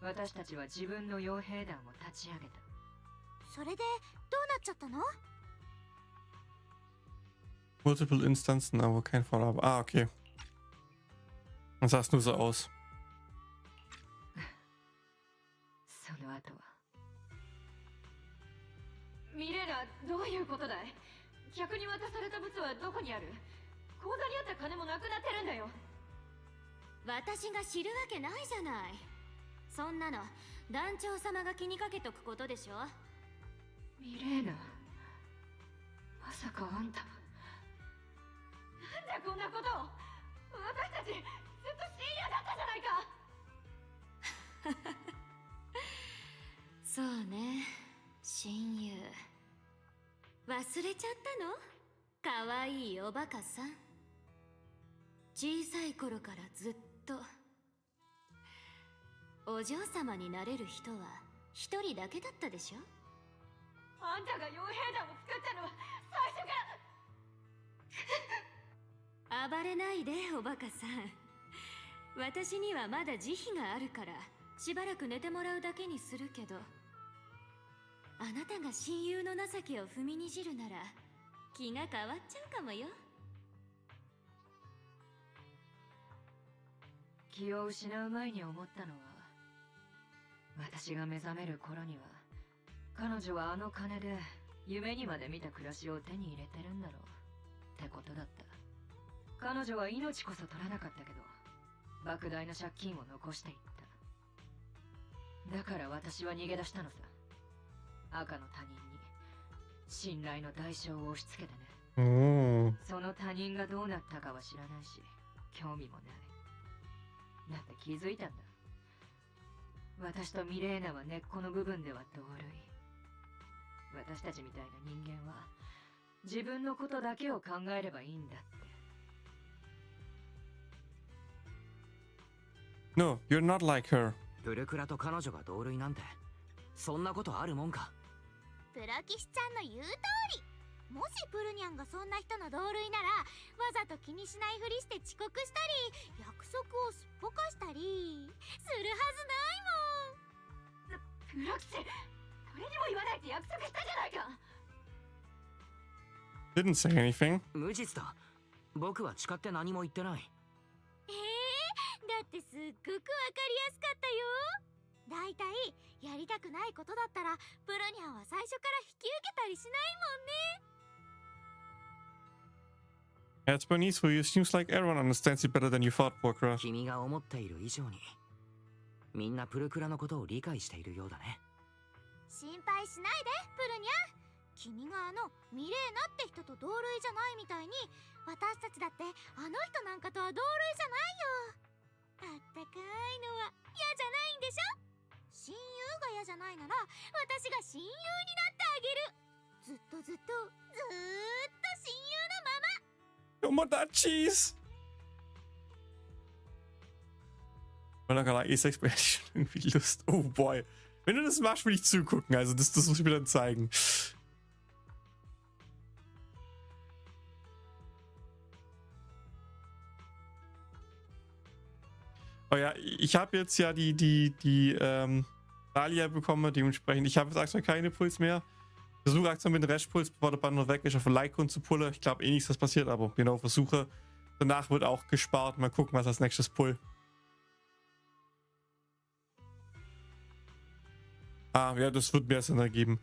私たちは自分の傭兵団を立ち上げた。それでどうなっちゃったの？ Multiple Instanzen, aber kein Follow-up. Ah, okay. Dann sah es nur so aus. その後は。ミレーナ、どういうことだい？客に渡された物はどこにある？口座にあった金もなくなってるんだよ。私が知るわけないじゃない。そんなの団長様が気にかけとくことでしょ。ミレーナ、まさかあんたなんでこんなことを。私たちずっと親友だったじゃないか。そうね、親友。忘れちゃったの？かわいいおバカさん。小さい頃からずっと。お嬢様になれる人は一人だけだったでしょ。あんたが傭兵団を作ったのは最初から。暴れないでおバカさん。私にはまだ慈悲があるからしばらく寝てもらうだけにするけど、あなたが親友の情けを踏みにじるなら気が変わっちゃうかもよ。気を失う前に思ったのは、私が目覚める頃には彼女はあの金で夢にまで見た暮らしを手に入れてるんだろうってことだった。彼女は命こそ取らなかったけど莫大な借金を残していった。だから私は逃げ出したのさ。赤の他人に信頼の代償を押し付けてね。Oh. その他人がどうなったかは知らないし興味もない。だって気づいたんだ。私とミレーナは根っこの部分では同類。私たちみたいな人間は自分のことだけを考えればいいんだって。 No, you're not like her. プルクラと彼女が同類なんてそんなことあるもんか。プロキシちゃんの言う通り。もしプルニャンがそんな人の同類ならわざと気にしないふりして遅刻したり約束をすっぽかしたりするはずないもん。プロキシ、誰にも言わないって約束したじゃないか。 Didn't say anything. 無実だ。僕は誓って何も言ってない。だってすっごくわかりやすかったよ。だいたいやりたくないことだったらプルニャンは最初から引き受けたりしないもんね。 It's beneath for you. Seems like everyone understands you better than you thought, Walker. 君が思っている以上にみんなプルクラのことを理解しているようだね。心配しないでプルニャン。君があのミレーナって人と同類じゃないみたいに私たちだってあの人なんかとは同類じゃないよ。あったかいのは嫌じゃないんでしょ。親友が嫌じゃないなら私が親友になってあげる。ずっとずっとずーっと親友のまま。 Tomodachi's! Oder E6 hätte ich schon irgendwie Lust. Oh boy. Wenn du das machst, will ich zugucken. Also das muss ich mir dann zeigen. Oh ja, ich habe jetzt ja die Dahlia bekommen, dementsprechend. Ich habe jetzt aktuell keine Puls mehr. Versuche aktuell mit dem Restpuls, bevor der Band noch weg ist, auf den Like-Grund zu pullen. Ich glaube eh nichts, was passiert, aber genau, versuche. Danach wird auch gespart. Mal gucken, was als nächstes pull. Ah, ja, das wird mehr Sinn ergeben.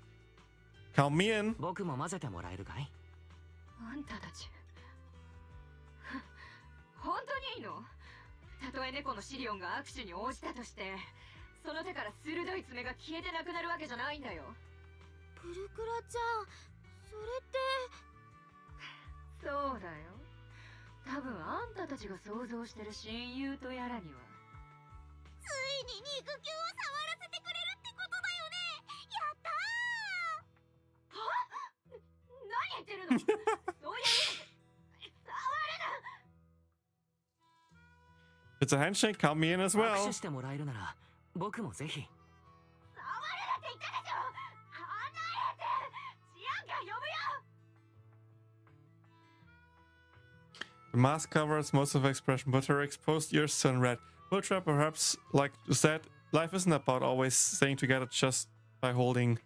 Carmen! 僕も混ぜてもらえるかい？あんたたち本当にいいの？たとえ猫のシリオンが握手に応じたとしてその手から鋭い爪が消えてなくなるわけじゃないんだよ。プルクラちゃん、それって。そうだよ。多分あんたたちが想像してる親友とやらには。ついに肉球を触らせてくれるってことだよね。やったー。何言ってるの？そういう触るな。 It's a handshake, count me in as 握 well. 手してもらえるなら僕もぜひ。触るなって言ったでしょ。離れて。治安官呼ぶよ。 The mask covers most of her expression, but her exposed ears turn red. Ultra, perhaps, like said, life isn't about always staying together just by holding.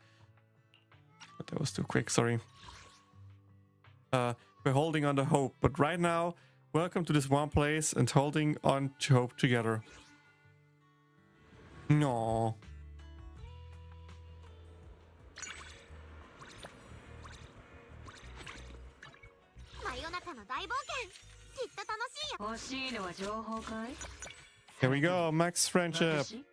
But that was too quick, sorry. By holding on to hope. But right now, welcome to this one place and holding on to hope together. No. 真夜中の大冒険、きっと楽しいよ。欲しいのは情報かい？ Here we go, Max friendship. 私？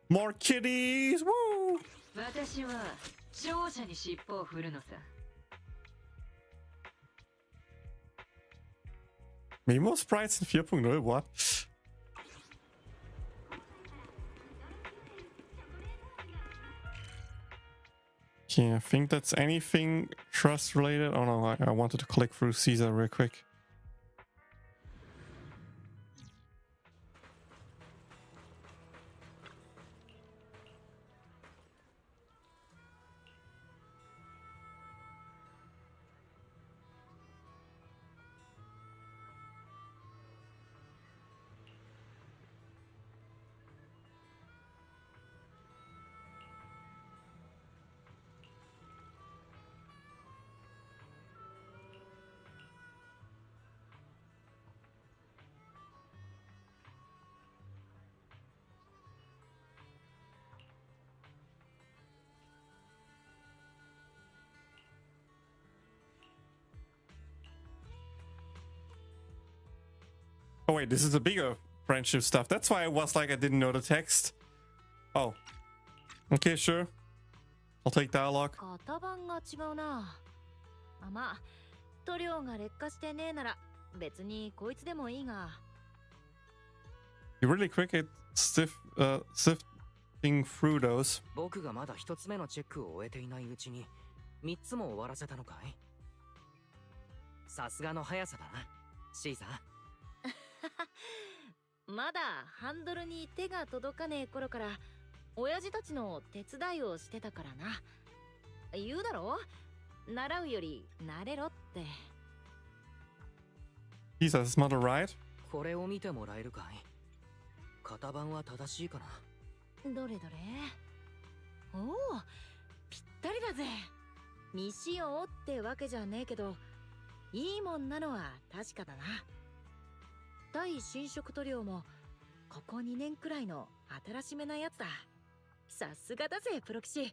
More kitties! Woo! 私は勝者に尻尾を振るのさ。 Memo sprites in 4.0, what? Yeah, I think that's anything trust related. Oh no, I wanted to click through Caesar real quick. Oh wait, this is the bigger friendship stuff. That's why I was like, I didn't know the text. Oh. Okay, sure. I'll take dialogue. 型番が違うな。あ、まあ塗料が劣化してねえなら別にこいつでもいいが。 You're really quick at sifting through those. 僕がまだ一つ目のチェックを終えていないうちに三つも終わらせたのかい？さすがの速さだな、シーザー。まだハンドルに手が届かねえ頃から親父たちの手伝いをしてたからな。言うだろ、習うより慣れろって。 Caesar, is mother right? これを見てもらえるかい？型番は正しいかな？どれどれ。おお、ぴったりだぜ。未使用ってわけじゃねえけどいいもんなのは確かだな。対侵食塗料もここ2年くらいの新しめなやつだ。さすがだぜプロ騎士。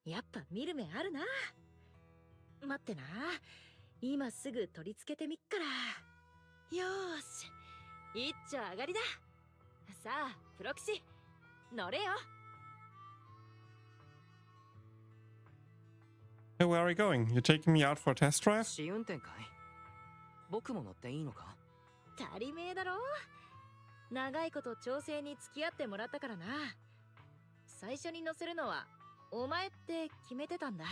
やっぱ見る目あるな。待ってな、今すぐ取り付けてみっから。よーし、一丁上がりだ。さあプロ騎士乗れよ。 Hey, where are we going? You're taking me out for a test drive? 試運転かい？僕も乗っていいのか？足りめえだろ。長いこと調整に付き合ってもらったからな。最初に乗せるのはお前って決めてたんだ。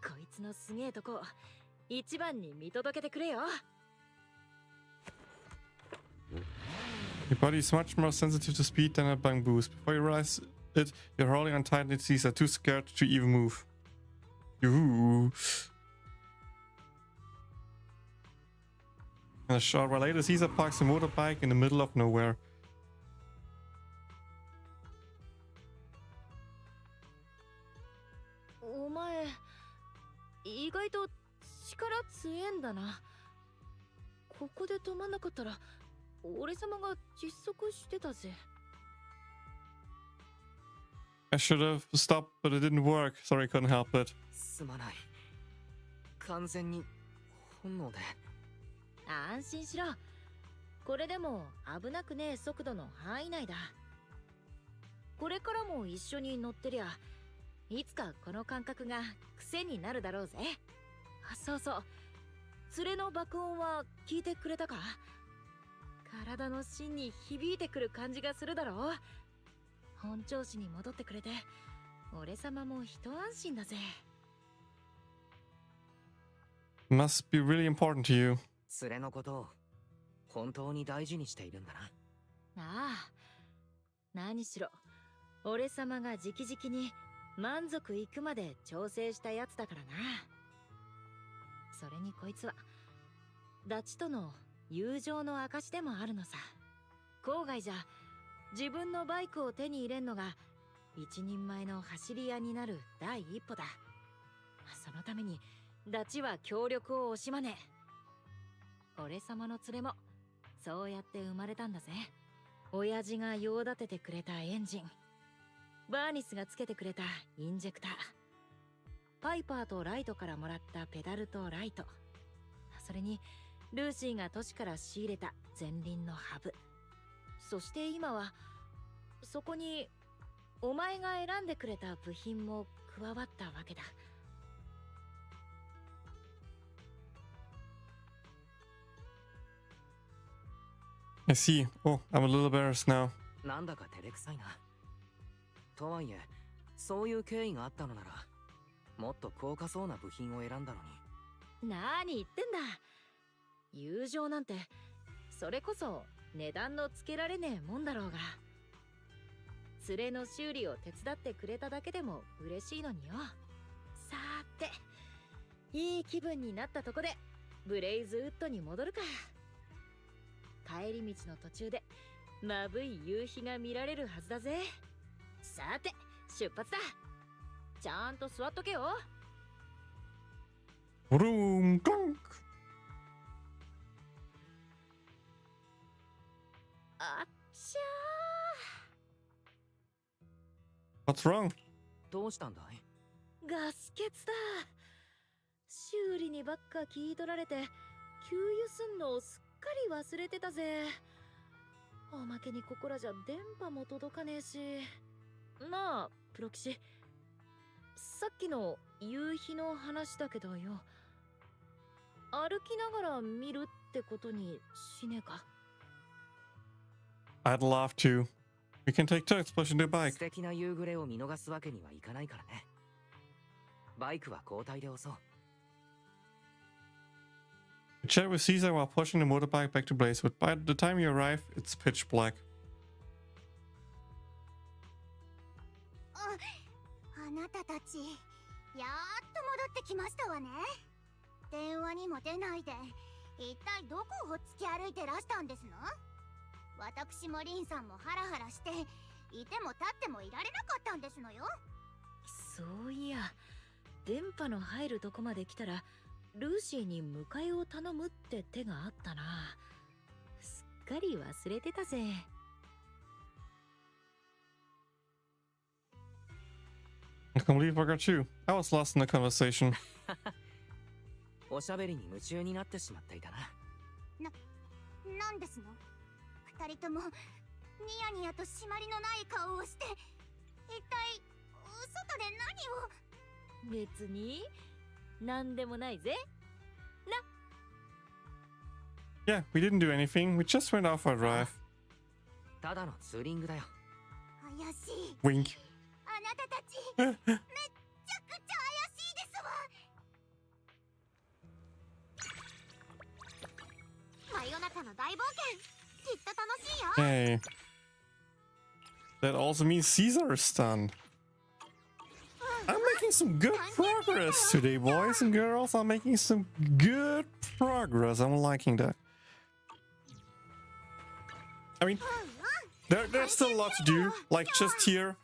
こいつのすげえとこ一番に見届けてくれよ。 Your body is much more sensitive to speed than a bang boost. Before you realize it, you're holding on tight and Caesar, too scared to even move. Ooh. And a short while later, Caesar parks a motorbike in the middle of nowhere. お前意外と力強えんだな。ここで止まんなかったら俺様が窒息してたぜ。 I should have stopped, but it didn't work. Sorry, couldn't help it. すまない。完全に本能で。安心しろ。これでも危なくねえ速度の範囲内だ。これからも一緒に乗ってりゃ、いつかこの感覚が癖になるだろうぜ。あ、そうそう。連れの爆音は聞いてくれたか？体の芯に響いてくる感じがするだろう。本調子に戻ってくれて、俺様も一安心だぜ。Must be really important to you. 連れのことを本当に大事にしているんだな。ああ、何しろ俺様が直々に満足いくまで調整したやつだからな。それにこいつはダチとの友情の証でもあるのさ。郊外じゃ自分のバイクを手に入れんのが一人前の走り屋になる第一歩だ。そのためにダチは協力を惜しまねえ。俺様の連れもそうやって生まれたんだぜ。親父が用立ててくれたエンジン、バーニスがつけてくれたインジェクター、パイパーとライトからもらったペダルとライト、それにルーシーが都市から仕入れた前輪のハブ、そして今はそこにお前が選んでくれた部品も加わったわけだ。I see. Oh, I'm a little embarrassed now. なんだか照れくさいな。とはいえ、そういう経緯があったのなら、もっと高価そうな部品を選んだのに。何言ってんだ。友情なんてそれこそ値段のつけられねえもんだろうが。連れの修理を手伝ってくれただけでも嬉しいのによ。さーて、いい気分になったとこでブレイズウッドに戻るか。帰り道の途中でまぶい夕日が見られるはずだぜ。さて出発だ。ちゃんと座っとけよ。Vroom, clunk. あっちゃー。 What's wrong? どうしたんだい？ガス欠だ。修理にばっか聞い取られて給油すんのをすっかり忘れてたぜ。おまけにここらじゃ電波も届かねえし。なあプロ騎士、さっきの夕日の話だけどよ、歩きながら見るってことにしねえか？ I'd love to. We can take turns pushing the bike. 素敵な夕暮れを見逃すわけにはいかないからね。バイクは交代で押そう。We chat with Caesar while pushing the motorbike back to Blaze, but by the time you arrive, it's pitch black. あなたたち、やっと戻ってきましたわね。電話にも出ないで、一体どこを突き歩いてらしたんですの？私もリンさんもハラハラして、いても立ってもいられなかったんですのよ。そういや、電波の入るとこまで来たらルーシーに迎えを頼むって手があったな。すっかり忘れてたぜ。I can't believe I got you. I was lost in the conversation. おしゃべりに夢中になってしまっていたな。なんですの？二人ともニヤニヤと締まりのない顔をして、一体外で何を？別になんでもないぜ。 Yeah, we didn't do anything. We just went out for a drive. ただのツーリングだよ。怪しい。 Wink. あなたたちめっちゃくちゃ怪しいですわ。真夜中の大冒険、きっと楽しいよ。 Hey. That also means Caesar is done. I'm making some good progress today, boys and girls. I'm making some good progress. I'm liking that. I mean, there's still a lot to do. Like just here,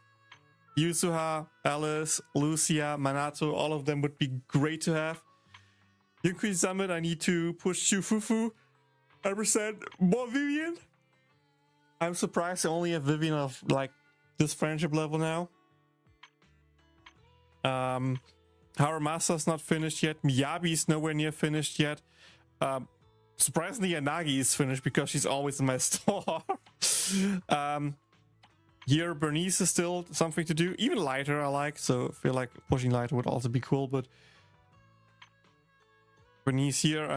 Yusuha, Alice, Lucia, Manato, all of them would be great to have. Yunkui Summit, I need to push Shufufu. I represent more Vivian. I'm surprised I only have Vivian of like this friendship level now. Haramasa's not finished yet. Miyabi's nowhere near finished yet. Surprisingly, Yanagi is finished because she's always in my store. Here, Bernice is still something to do. Even Lighter I like, so I feel like pushing Lighter would also be cool, but Bernice here.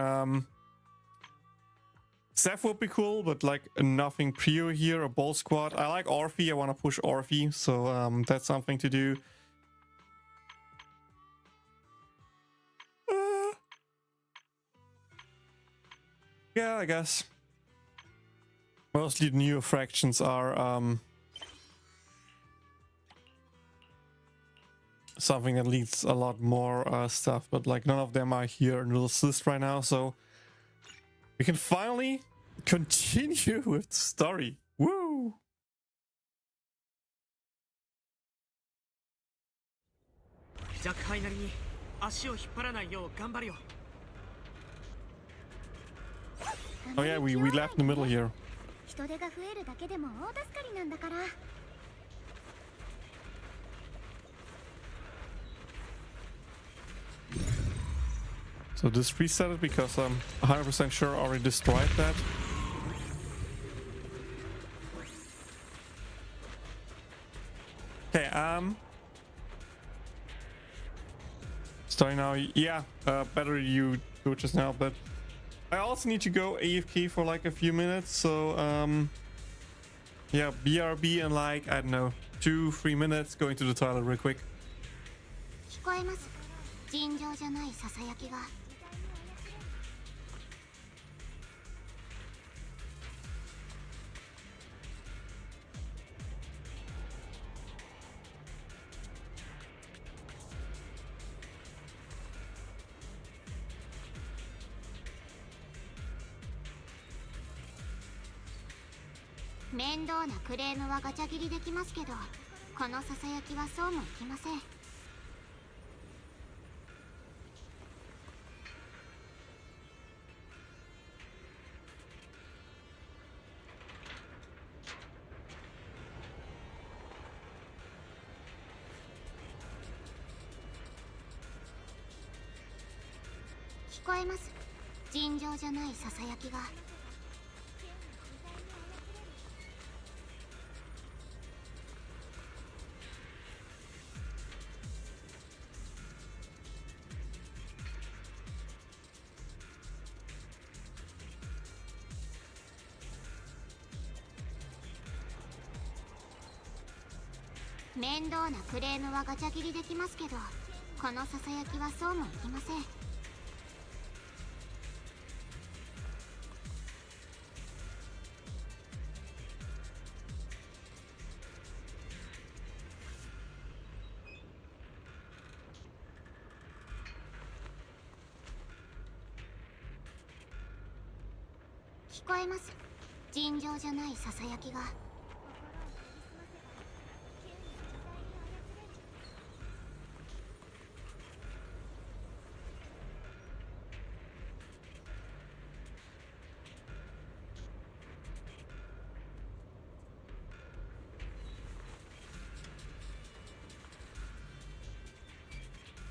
Seth would be cool, but like nothing pure here. A Bull Squad. I like Orphe. I want to push Orphe, so that's something to do. Yeah, I guess. Mostly the newer fractions are something that leads a lot more stuff, but like none of them are here in this list right now, so we can finally continue with the story. Woo! 若輩なりに足を引っ張らないよう頑張るよ。 Oh yeah, we left in the middle here. 人手が増えるだけでも大助かりなんだから。 So this reset it because I'm 100% sure I already destroyed that. Okay, starting now. Yeah, better you do it just now, but I also need to go AFK for like a few minutes, so yeah, BRB in like, I don't know, 2-3 minutes, going to the toilet real quick. 聞こえます。尋常じゃないささやきが。 面倒なクレームはガチャ切りできますけど、このささやきはそうもいきません。聞こえます。尋常じゃないささやきが。 面倒なクレームはガチャ切りできますけど、このささやきはそうもいきません。聞こえます。尋常じゃないささやきが。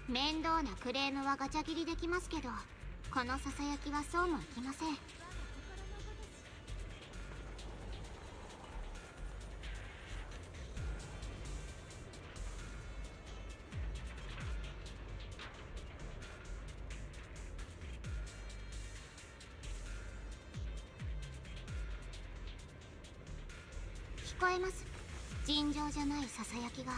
面倒なクレームはガチャ切りできますけど、このささやきはそうもいきません。聞こえます。尋常じゃないささやきが。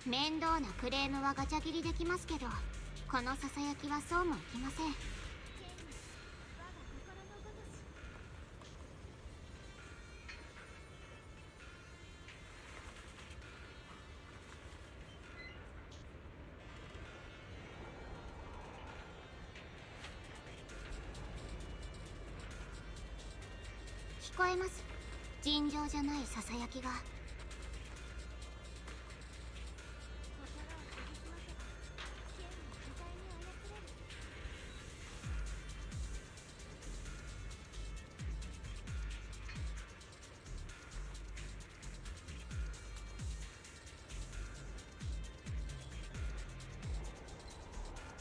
面倒なクレームはガチャ切りできますけど、このささやきはそうもいきません。聞こえます。尋常じゃないささやきが。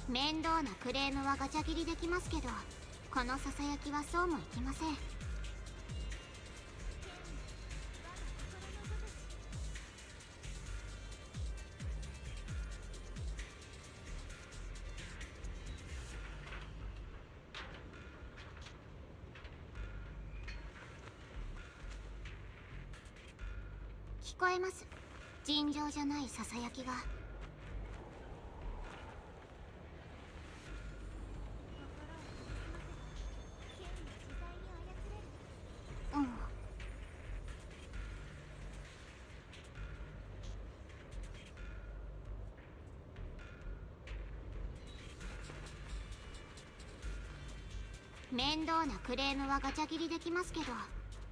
面倒なクレームはガチャ切りできますけど、このささやきはそうもいきません。聞こえます。尋常じゃないささやきが。うん。面倒なクレームはガチャ切りできますけど、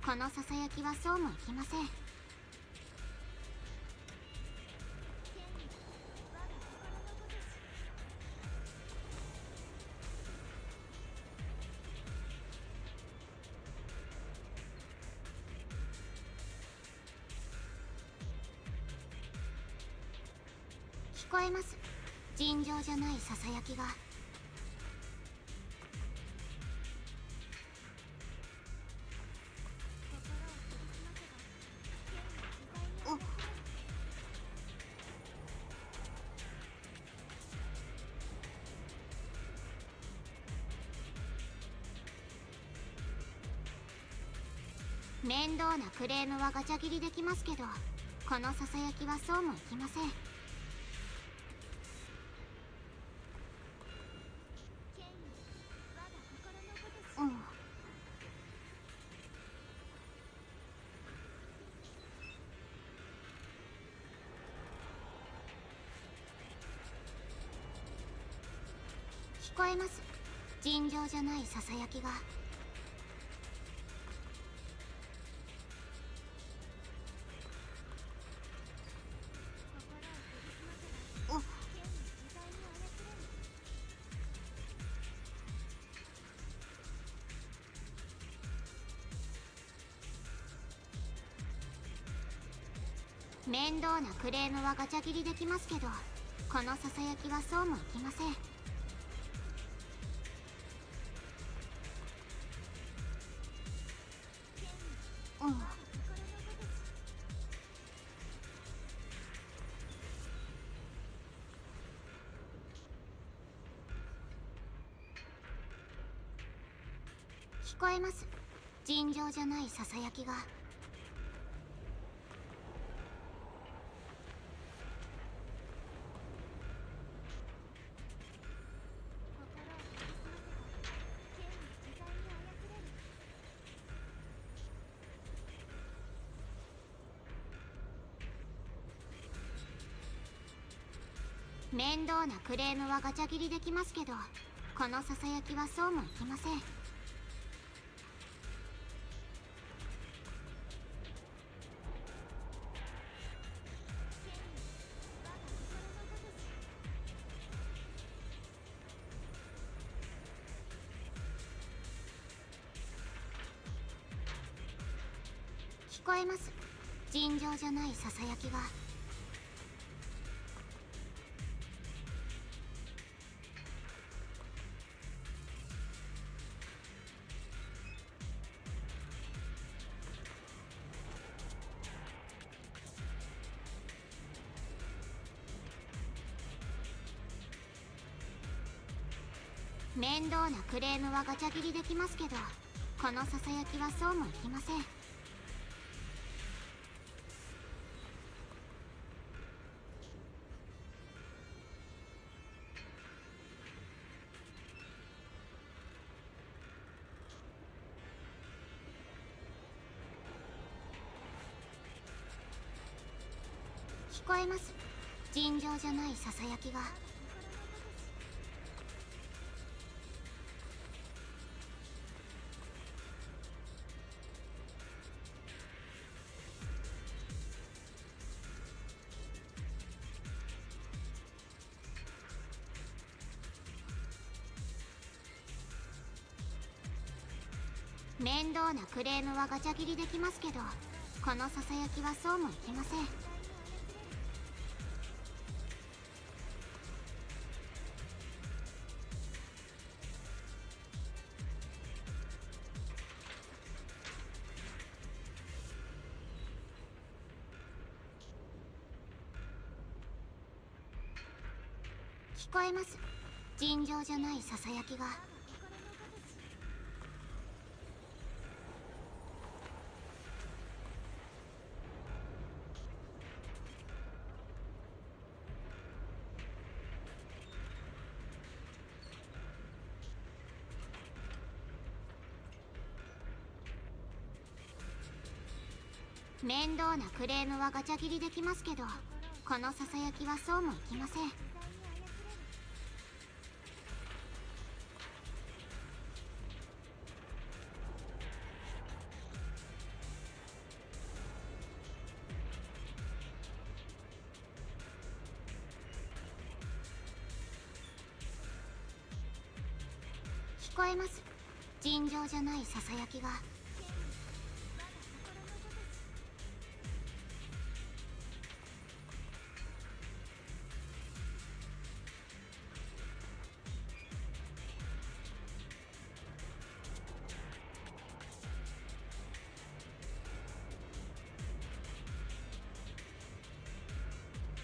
このささやきはそうもいきません。聞こえます。尋常じゃないささやきが。面倒なクレームはガチャ切りできますけど、このささやきはそうもいきません。うん。聞こえます。尋常じゃないささやきが。面倒なクレームはガチャ切りできますけど、このささやきはそうもいきません。うん。聞こえます。尋常じゃないささやきが。面倒なクレームはガチャ切りできますけど、このささやきはそうもいきません。聞こえます。尋常じゃないささやきが。面倒なクレームはガチャ切りできますけど、このささやきはそうもいきません。聞こえます。尋常じゃないささやきが。面倒なクレームはガチャ切りできますけど、このささやきはそうもいきません。聞こえます。尋常じゃないささやきが。面倒なクレームはガチャ切りできますけど、このささやきはそうもいきません。聞こえます。尋常じゃないささやきが。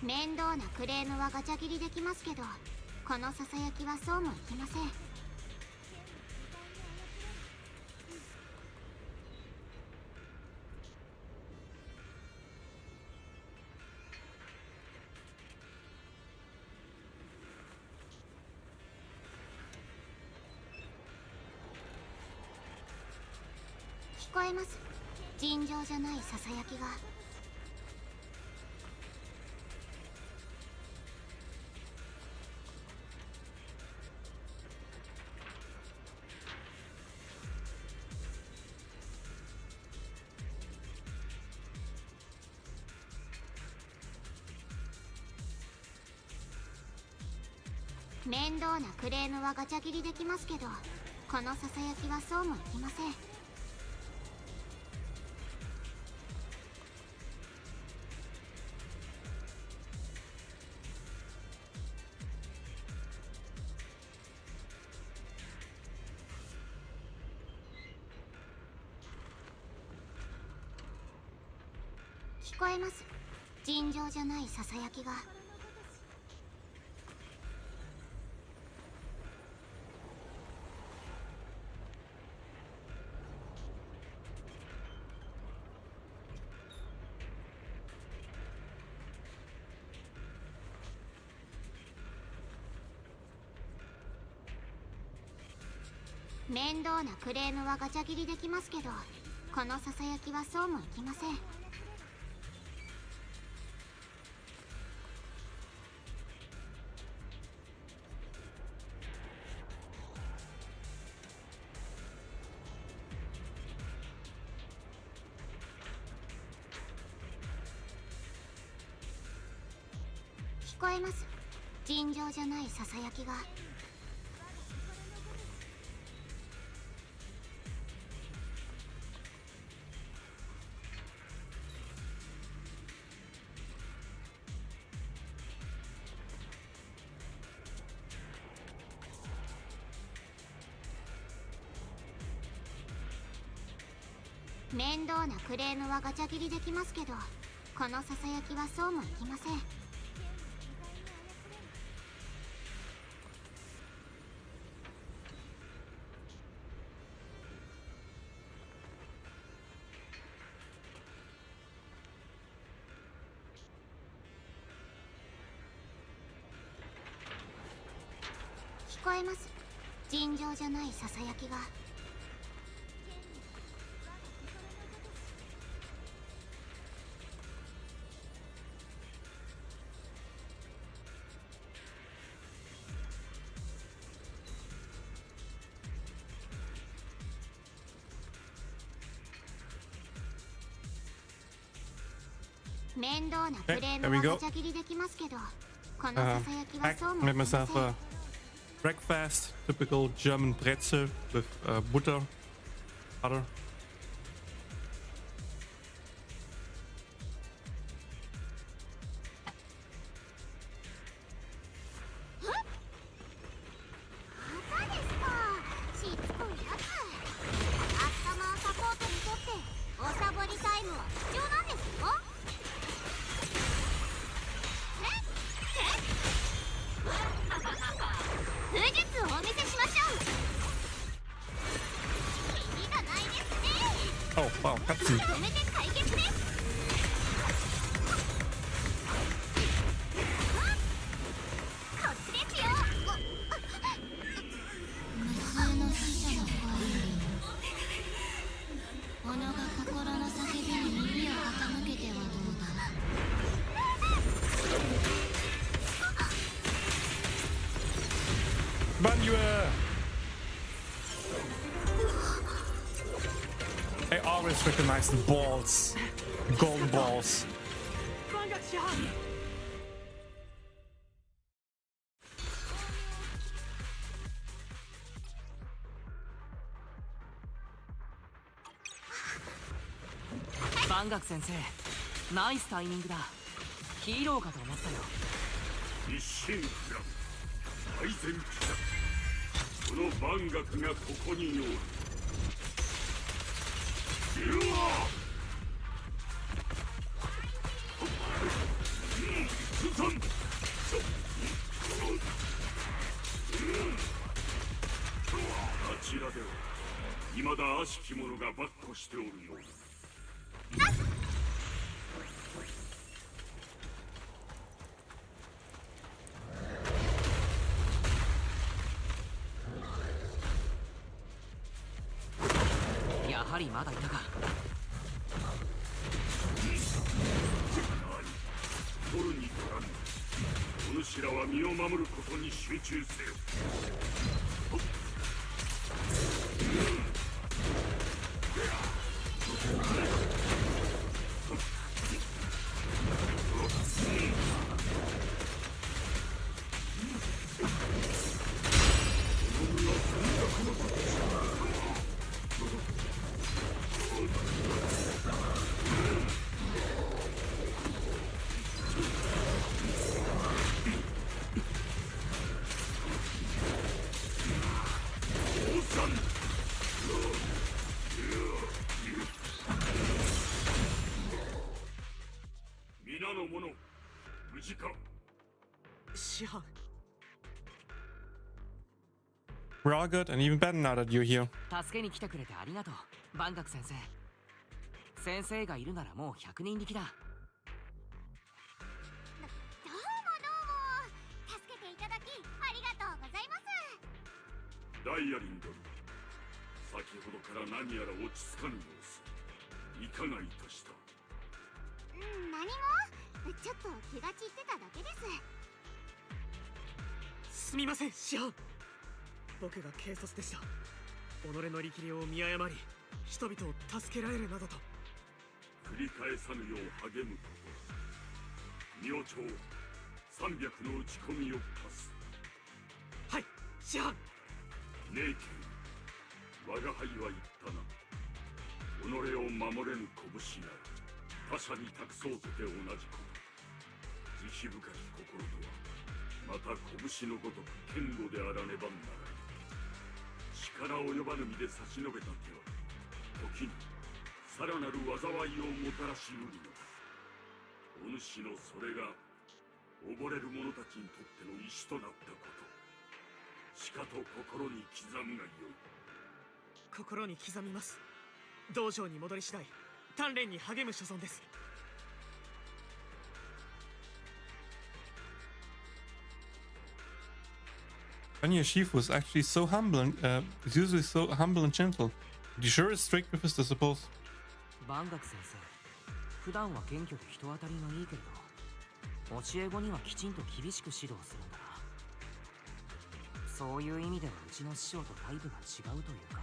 面倒なクレームはガチャ切りできますけど、このささやきはそうもいきません。聞こえます。尋常じゃないささやきが。面倒なクレームはガチャ切りできますけど、このささやきはそうもいきません。聞こえます。尋常じゃないささやきが。面倒なクレームはガチャ切りできますけど、このささやきはそうもいきません。聞こえます。尋常じゃないささやきが。面倒なクレームはガチャ切りできますけど、このささやきはそうもいきません。聞こえます。尋常じゃないささやきが。面倒なクレームはガチャ切りできますけど、このささやきはそうもい Made きません。 myself a breakfast, typical German pretzel with butter. Wow, cutscene. 止めて解決ね。こっちですよ。無数の死者の声に己が心の叫びに耳を傾けてはどうだ。 Banua! I always recognize the balls. Golden balls. 万学師範。万学先生、ナイスタイミングだ。ヒーローかと思ったよ。一心不乱大前期だ。この万学がここにおる。うわ進んあちらでは未だ悪しき者が跋扈しておるようだ。やはりまだいたか。取るに取らぬ。お主らは身を守ることに集中せよ。皆の者、無事か。師範。 We're all good and even better now that you're here. 助けに来てくれてありがとう、万学先生。先生がいるならもう100人力だ。どうも助けていただきありがとうございます。ダイヤリン殿、先ほどから何やら落ち着かぬ様子。いかがいたした。何もちょっと気が散ってただけです。すみません師範。僕が軽率でした。己の力量を見誤り人々を助けられるなどと。繰り返さぬよう励むこと。明朝300の打ち込みを課す。はい師範。姉貴、我が輩は言ったな。己を守れぬ拳なら他者に託そうとて同じこと。慈悲深き心とはまた拳のごとく堅固であらねばならない。力及ばぬ身で差し伸べた手は時にさらなる災いをもたらしうるのだ。お主のそれが溺れる者たちにとっての石となったこと、しかと心に刻むがよい。心に刻みます。道場に戻り次第鍛錬に励む所存です。 Anya Shifu is actually so humble and is usually so humble and gentle. But he sure is strict with his disciples. 万学先生、普段は謙虚で人当たりがいいけれど、教え子にはきちんと厳しく指導するんだな。そういう意味ではうちの師匠とタイプが違うというか。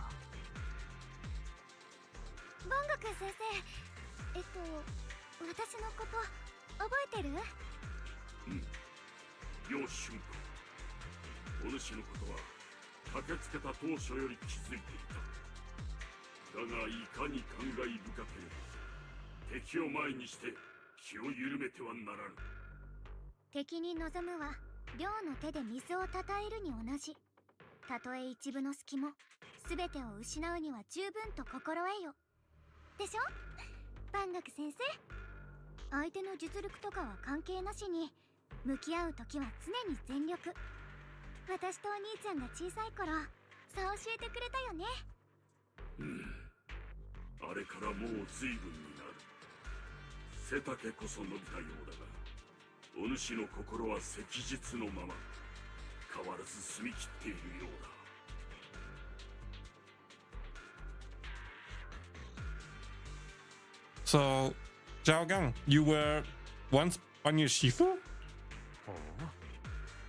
万学先生、私のこと覚えてる？楊春子、お主のことは駆けつけた当初より気づいていた。だがいかに感慨深ければ敵を前にして気を緩めてはならぬ。敵に望むは両の手で水をたたえるに同じ。たとえ一分の隙も全てを失うには十分と心得よ。でしょ万学先生。相手の実力とかは関係なしに向き合う時は常に全力。私とお兄ちゃんが小さい頃そう教えてくれたよね。あれからもう随分になる。背丈こそ伸びたようだが、お主の心は赤日のまま変わらず澄み切っているようだ。So, Zhao Gang, you were once on your Shifu? ほ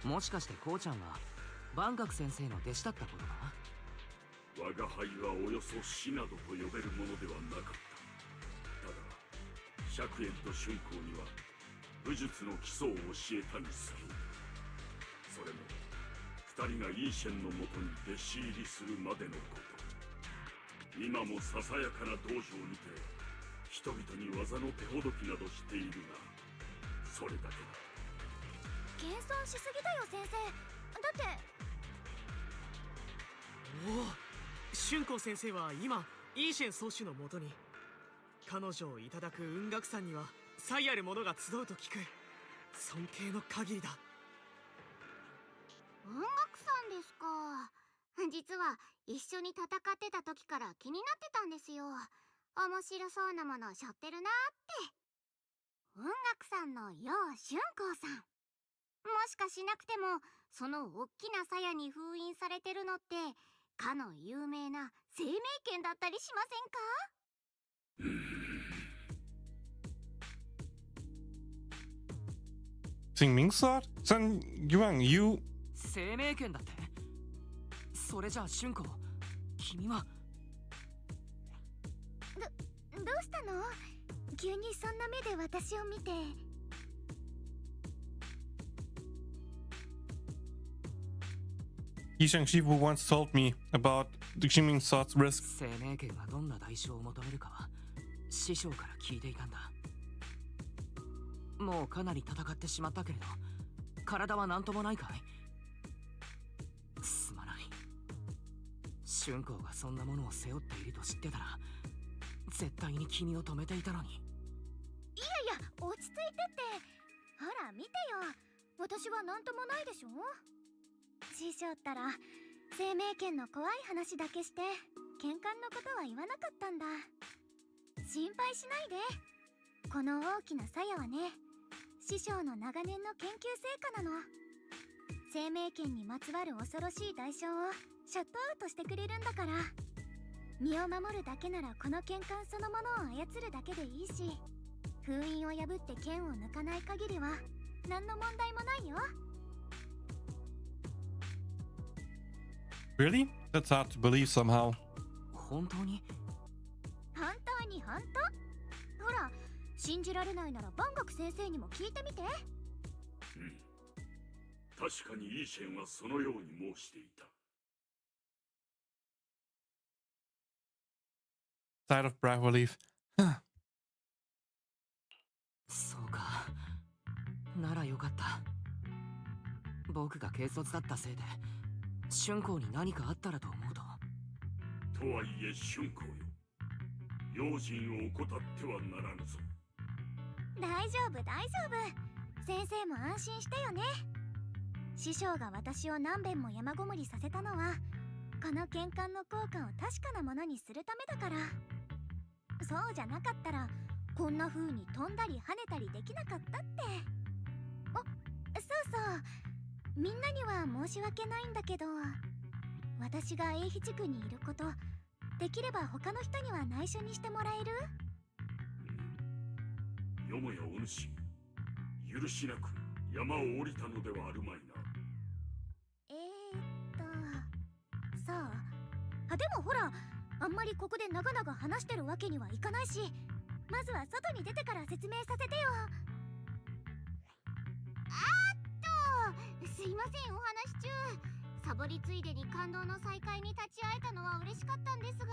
う、もしかしてこうちゃんは万学先生の弟子だったことか？我が輩はおよそ死などと呼べるものではなかった。ただ釈炎と春光には武術の基礎を教えたに過ぎん。それも二人がイーシェンのもとに弟子入りするまでのこと。今もささやかな道場にて人々に技の手ほどきなどしているが、それだけだ。謙遜しすぎだよ先生。だっておお、春光先生は今イーシェン宗主のもとに。彼女をいただく雲岳山には才ある者が集うと聞く。尊敬の限りだ。音楽さんですか。実は一緒に戦ってた時から気になってたんですよ。面白そうなものを背負ってるなって。音楽さんの楊春光さん。もしかしなくてもその大きな鞘に封印されてるのってかの有名な生命剣だったりしませんか？ Xingming sword? Sun Yuang, you... 生命剣だって？それじゃあ春光、君は。どうしたの？急にそんな目で私を見て。Yisheng Shifu once told me about the Xingming sword's risk. 生命剣がどんな代償を求めるかは師匠から聞いていたんだ。もうかなり戦ってしまったけれど体は何ともないかい？すまない。春光がそんなものを背負っていると知ってたら絶対に君を止めていたのに。いやいや、落ち着いてって。ほら見てよ、私は何ともないでしょ。師匠ったら生命剣の怖い話だけして喧嘩のことは言わなかったんだ。心配しないで。この大きな鞘はね、師匠の長年の研究成果なの。生命剣にまつわる恐ろしい代償をシャットアウトしてくれるんだから。身を守るだけならこの剣冠そのものを操るだけでいいし、封印を破って剣を抜かない限りは何の問題もないよ。 Really? That's hard to believe somehow. 本当に？本当に本当。ほら、信じられないなら万学先生にも聞いてみて。うん、確かにイーシェンはそのように申していた。Side of brow relief. そうか。ならよかった。僕が軽率だったせいで春光に何かあったらと思うと。とはいえ春光よ、用心を怠ってはならぬぞ。大丈夫大丈夫。先生も安心してよね。師匠が私を何遍も山ごもりさせたのはこの剣冠の効果を確かなものにするためだから。そうじゃなかったらこんな風に飛んだり跳ねたりできなかったって。あ、そうそう、みんなには申し訳ないんだけど、私が永飛地区にいること、できれば他の人には内緒にしてもらえる？よもやお主、許しなく山を降りたのではあるまいな。さあ、あ、でもほら、あんまりここで長々話してるわけにはいかないし、まずは外に出てから説明させてよ。すいません、お話中。サボりついでに感動の再会に立ち会えたのは嬉しかったんですが、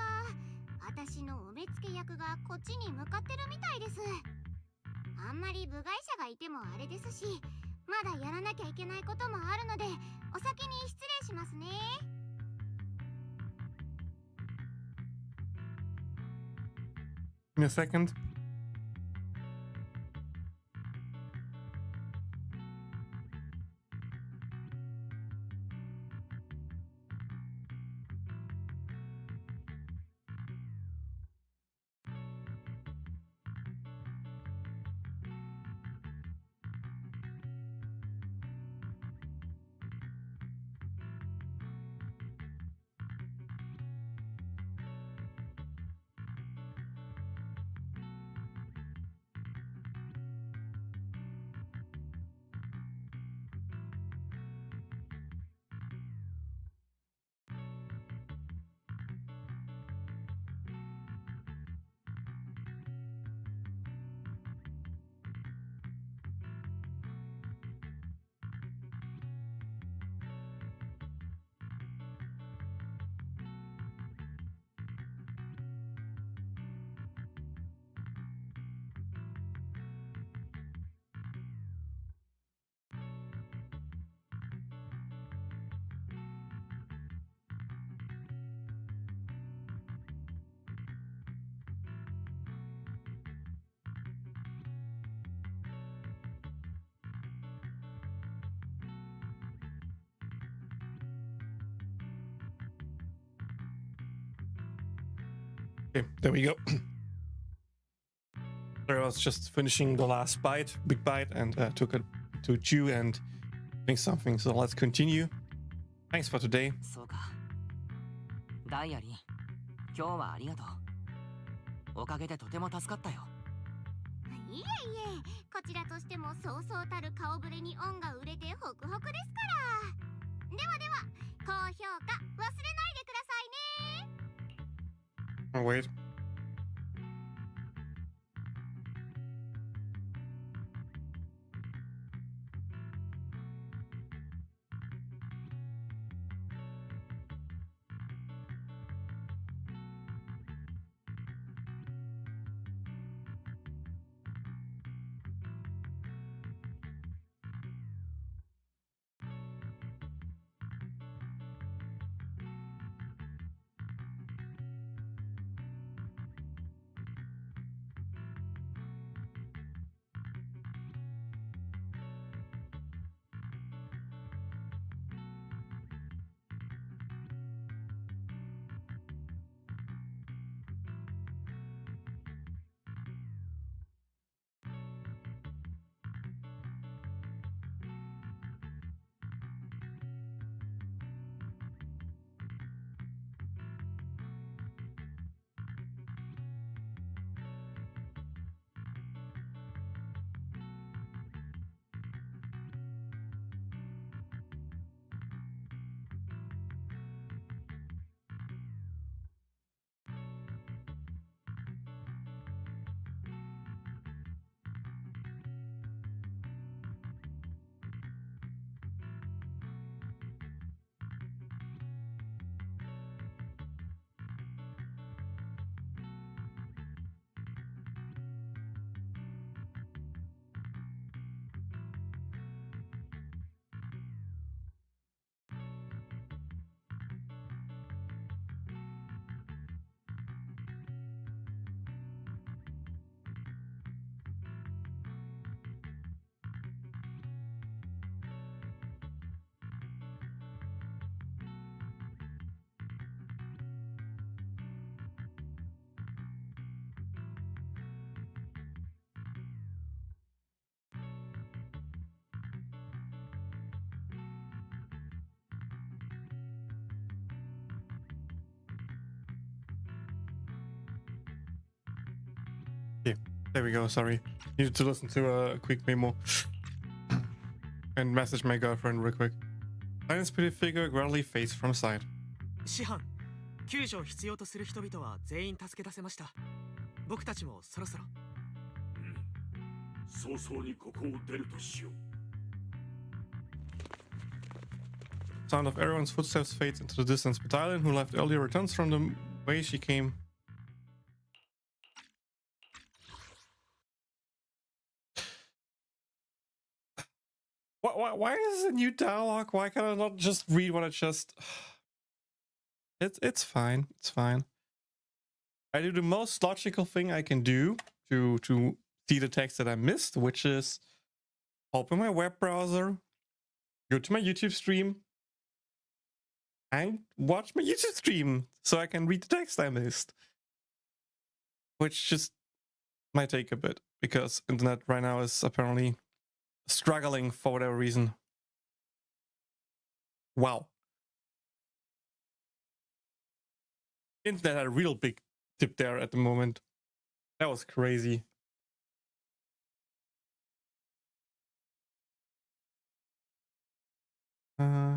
私のお目付け役がこっちに向かってるみたいです。あんまり部外者がいてもあれですし、まだやらなきゃいけないこともあるので、お先に失礼しますね。In a second. Okay, there we go. There I was just finishing the last bite, big bite, and took it to chew and drink something. So let's continue. Thanks for today. そうか。ダイアリー、今日はありがとう。おかげでとても助かったよ。いえいえ、こちらとしてもそうそうたる顔ぶれに恩が売れてホクホクですから。ではでは、高評価忘れないでくださいね。 Oh, wait. Yeah, there we go. Sorry. Needed to listen to a quick memo and message my girlfriend real quick. Silence pretty figure gradually fades from sight. 師範、救助を必要とする人々は全員助け出せました。僕たちもそろそろ。早々にここを出るとしよう。 Sound of everyone's footsteps fades into the distance. Battalion who left earlier returns from the way she came. Why is it a new dialogue? Why can I not just read what I just... It's fine. It's fine. I do the most logical thing I can do to see the text that I missed, which is open my web browser, go to my YouTube stream, and watch my YouTube stream so I can read the text I missed. Which just might take a bit, because internet right now is apparently struggling for whatever reason. Wow. Internet had a real big tip there at the moment. That was crazy. My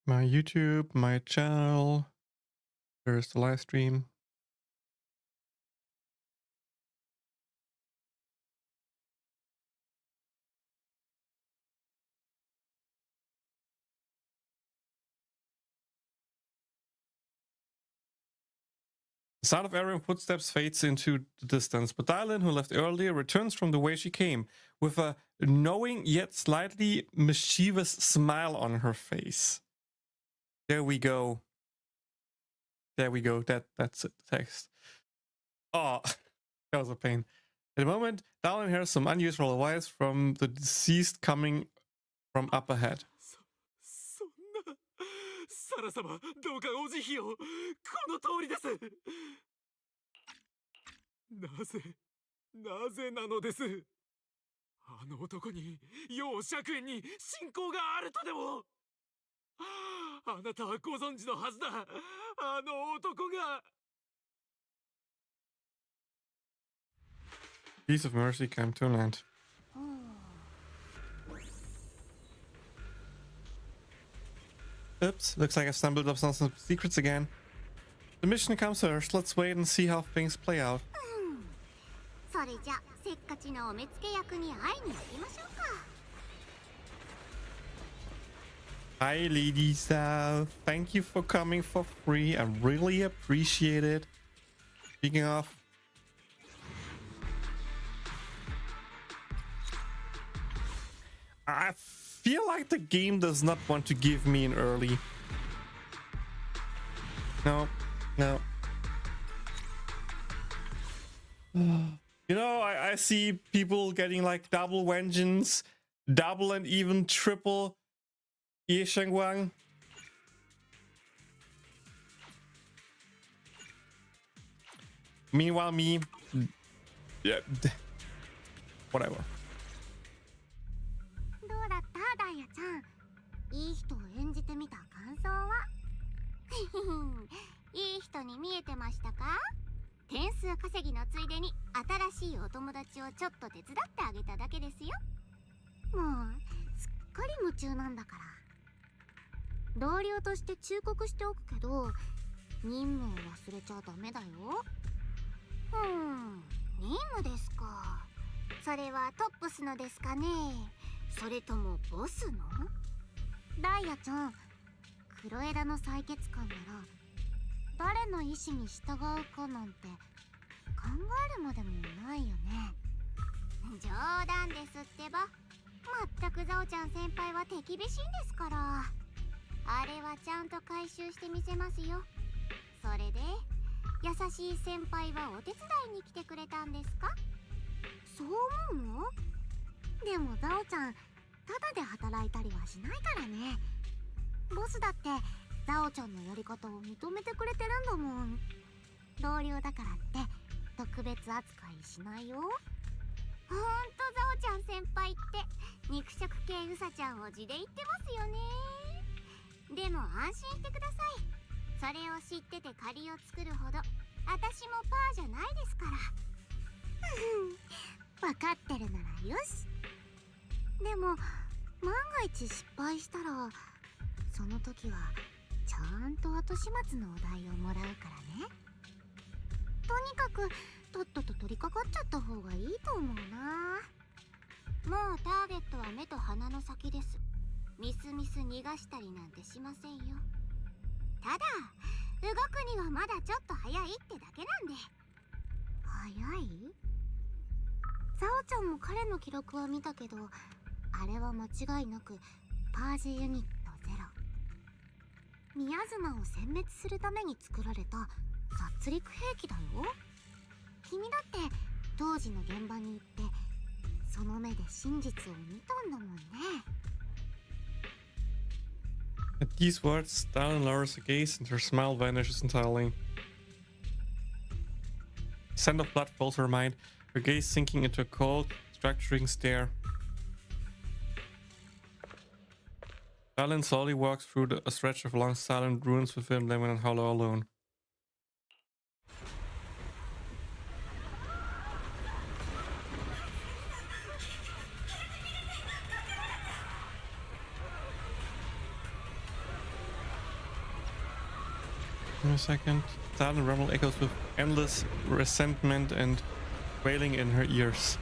YouTube, my channel. There's the live stream. The sound of Aryan footsteps fades into the distance, but Dylan, who left earlier, returns from the way she came, with a knowing yet slightly mischievous smile on her face. There we go. There we go. That's it. The text. Oh, that was a pain. At the moment, Dylan hears some unusual voice from the deceased coming from up ahead. そんな。サラ様、どうかお慈悲を。この通りです。なぜなのです。あの男に、楊釈園に信仰があるとでも。あなたはご存知のはずだ。あの男が。 Piece of mercy came to an end. Oops, looks like I stumbled upon some secrets again. The mission comes first. Let's wait and see how things play out. それじゃせっかちのお目付け役に会いに行きましょうか。 Hi, Lisa. Thank you for coming for free. I really appreciate it. Speaking of, I feel like the game does not want to give me an early. No. You know, I see people getting like double vengeance, double and even triple Ye Shengwang. Meanwhile, me, yeah, whatever. どうだったダイヤちゃん。いい人を演じてみた感想は？いい人に見えてましたか？点数稼ぎのついでに新しいお友達をちょっと手伝ってあげただけですよ。もうすっかり夢中なんだから。同僚として忠告しておくけど、任務を忘れちゃダメだよ。任務ですか。それはトップスのですかね。それともボスの？ダイヤちゃん、黒枝の採血官なら誰の意思に従うかなんて考えるまでもないよね。冗談ですってば。まったくザオちゃん先輩は手厳しいんですから。あれはちゃんと回収してみせますよ。それで優しい先輩はお手伝いに来てくれたんですか？そう思うの？でもザオちゃんただで働いたりはしないからね。ボスだってザオちゃんのやり方を認めてくれてるんだもん。同僚だからって特別扱いしないよ。ほんとザオちゃん先輩って肉食系ウサちゃんを地で言ってますよね。でも安心してください。それを知ってて借りを作るほど私もパーじゃないですから。分かってるならよし。でも万が一失敗したらその時はちゃんと後始末のお題をもらうからね。とにかくとっとと取り掛かっちゃった方がいいと思うな。もうターゲットは目と鼻の先です。みすみす逃がしたりなんてしませんよ。ただ動くにはまだちょっと早いってだけなんで。早い？ザオちゃんも彼の記録は見たけど、あれは間違いなくパージユニット0。宮綱を殲滅するために作られた殺戮兵器だよ。君だって当時の現場に行ってその目で真実を見たんだもんね。 At these words, Stalin lowers her gaze and her smile vanishes entirely. The scent of blood fills her mind, her gaze sinking into a cold, structuring stare. Stalin slowly walks through a stretch of long silent ruins with him, Lemon and Hollow alone. In a second, Stalin rumble echoes with endless resentment and wailing in her ears.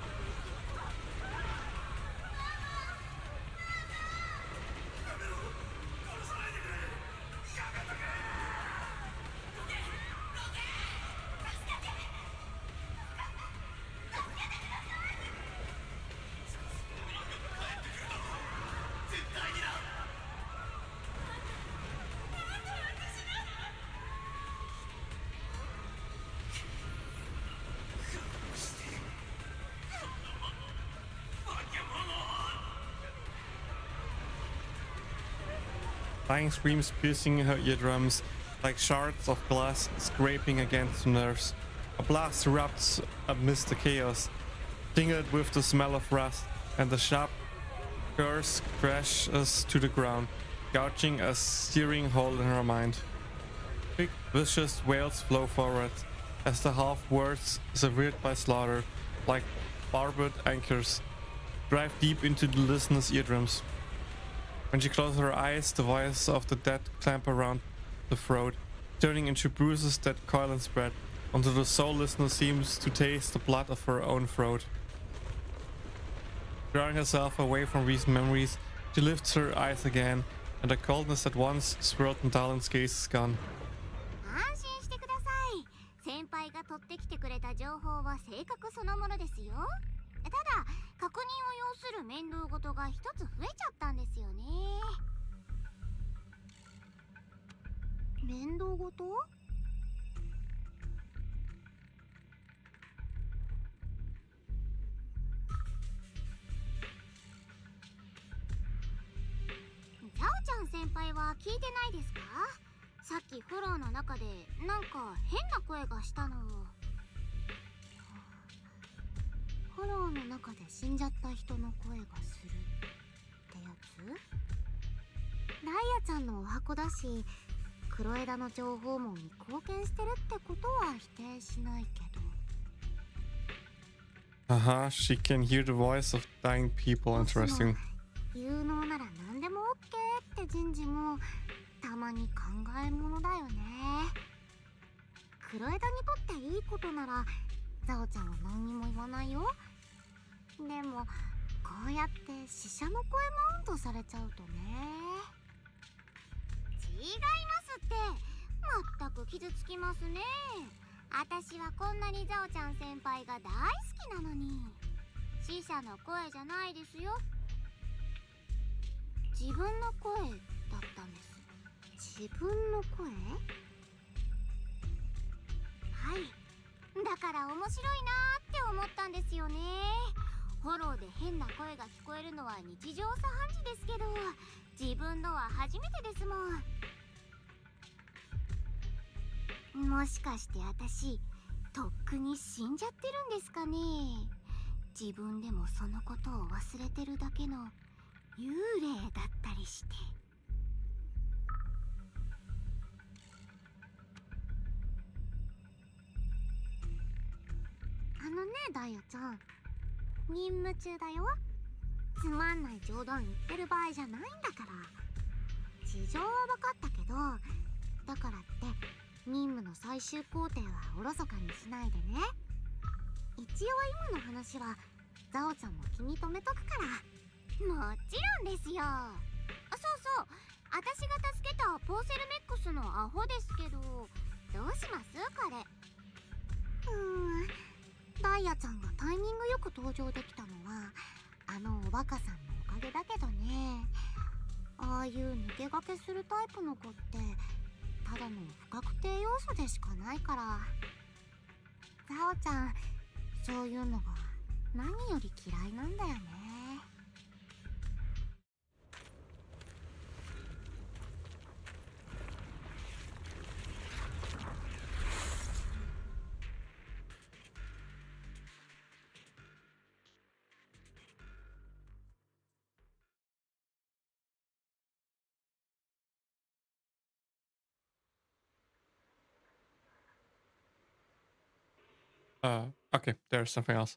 Dying screams piercing her eardrums like shards of glass scraping against the nerves. A blast erupts amidst the chaos, tingled with the smell of rust, and the sharp curse crashes to the ground, gouging a searing hole in her mind. Quick, vicious wails flow forward as the half-words, severed by slaughter, like barbed anchors, drive deep into the listener's eardrums. When she closes her eyes, the voice of the dead clamp around the throat, turning into bruises that coil and spread, until the soul listener seems to taste the blood of her own throat. Drawing herself away from recent memories, she lifts her eyes again, and the coldness that once swirled in Dalin's gaze is gone. 安心してください。先輩が取ってきてくれた情報は正確そのものですよ。ただ確認を要する面倒事が一つ増えちゃったんですよね。面倒事？ザオちゃん先輩は聞いてないですか？さっきフォローの中でなんか変な声がしたのを。フォローの中で死んじゃった人の声がするってやつ？ダイヤちゃんのお箱だし、黒枝の情報網に貢献してるってことは否定しないけど。She can hear the voice of dying people. Interesting. 有能なら何でも OK って人事もたまに考えものだよね。黒枝にとっていいことならザオちゃんは何にも言わないよ。でもこうやって死者の声マウントされちゃうとね。違いますって。まったく傷つきますね。私はこんなにザオちゃん先輩が大好きなのに。死者の声じゃないですよ。自分の声だったんです。自分の声？はい。だから面白いなーって思ったんですよね。フォローで変な声が聞こえるのは日常茶飯事ですけど、自分のは初めてですもん。もしかして私とっくに死んじゃってるんですかね。自分でもそのことを忘れてるだけの幽霊だったりして。ダイヤちゃん、任務中だよ。つまんない冗談言ってる場合じゃないんだから。事情は分かったけど、だからって任務の最終工程はおろそかにしないでね。一応今の話はザオちゃんも気に留めとくから。もちろんですよ。そうそう、私が助けたポーセルメックスのアホですけど、どうします彼？ダイヤちゃんがタイミングよく登場できたのはあのおバカさんのおかげだけどね。ああいう抜け駆けするタイプの子ってただの不確定要素でしかないから。ザオちゃん、そういうのが何より嫌いなんだよね。Okay, there's something else.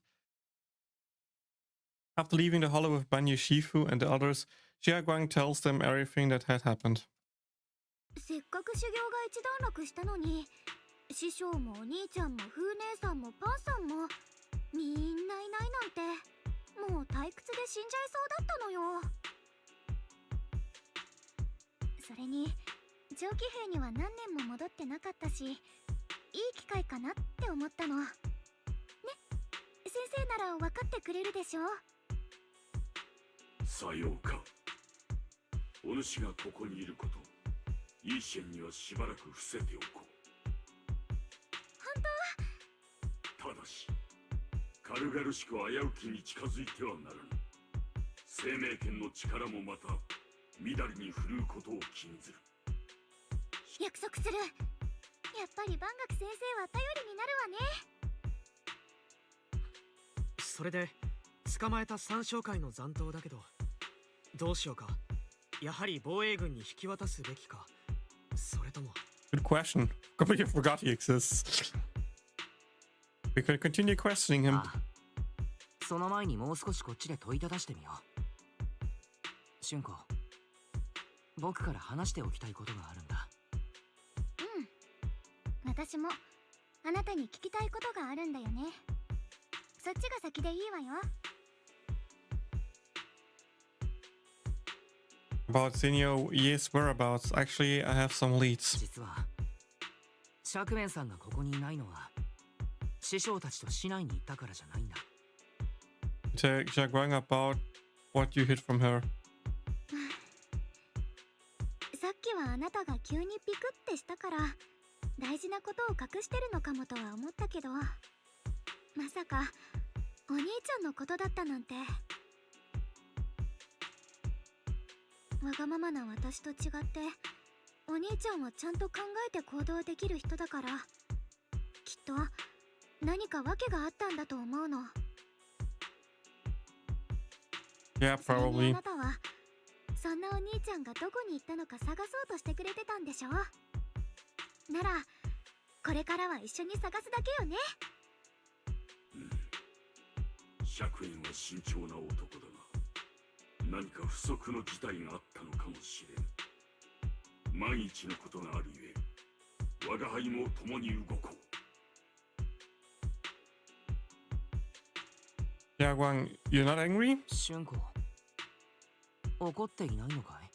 After leaving the hollow with Banyu Shifu and the others, Jiaguang tells them everything that had happened. せっかく修行が一段落したのに、師匠もお兄ちゃんも風姉さんもパンさんもみんないないなんて、もう退屈で死んじゃいそうだったのよ。それに長期兵には何年も戻ってなかったし、いい機会かなって思ったのね。先生なら分かってくれるでしょ。さようか。お主がここにいること、イーシェンにはしばらく伏せておこう。本ただし軽々しく危うきに近づいてはならぬ。生命圏の力もまたみだりに振るうことを禁ずる。約束する。やっぱり万学先生は頼りになるわね。それで捕まえた三将会の残党だけど、どうしようか。やはり防衛軍に引き渡すべきか、それとも。 Good question. Completely forgot he exists. We could continue questioning him. ああ、その前にもう少しこっちで問いただしてみよう。俊子、僕から話しておきたいことがあるんだ。うん、私もあなたに聞きたいことがあるんだよね。そっちが先でいいわよ。About Zenio Ye's whereabouts. Actually, I have some leads. 実は釈面さんがここにいないのは師匠たちと市内に行ったからじゃないんだ。Jaguang about what you hid from her. さっきはあなたが急にピクってしたから大事なことを隠してるのかもとは思ったけど、まさかお兄ちゃんのことだったなんて。わがままな私と違ってお兄ちゃんはちゃんと考えて行動できる人だから、きっと何か訳があったんだと思うの。 Yeah, それに probably. あなたはそんなお兄ちゃんがどこに行ったのか探そうとしてくれてたんでしょ。ならこれからは一緒に探すだけよね。100円は慎重な男だが、何か不測の事態があったのかもしれぬ。万一のことがあるゆえ、我が輩も共に動こう。 Jaguang, you're not angry? 俊子、怒っていないのかい？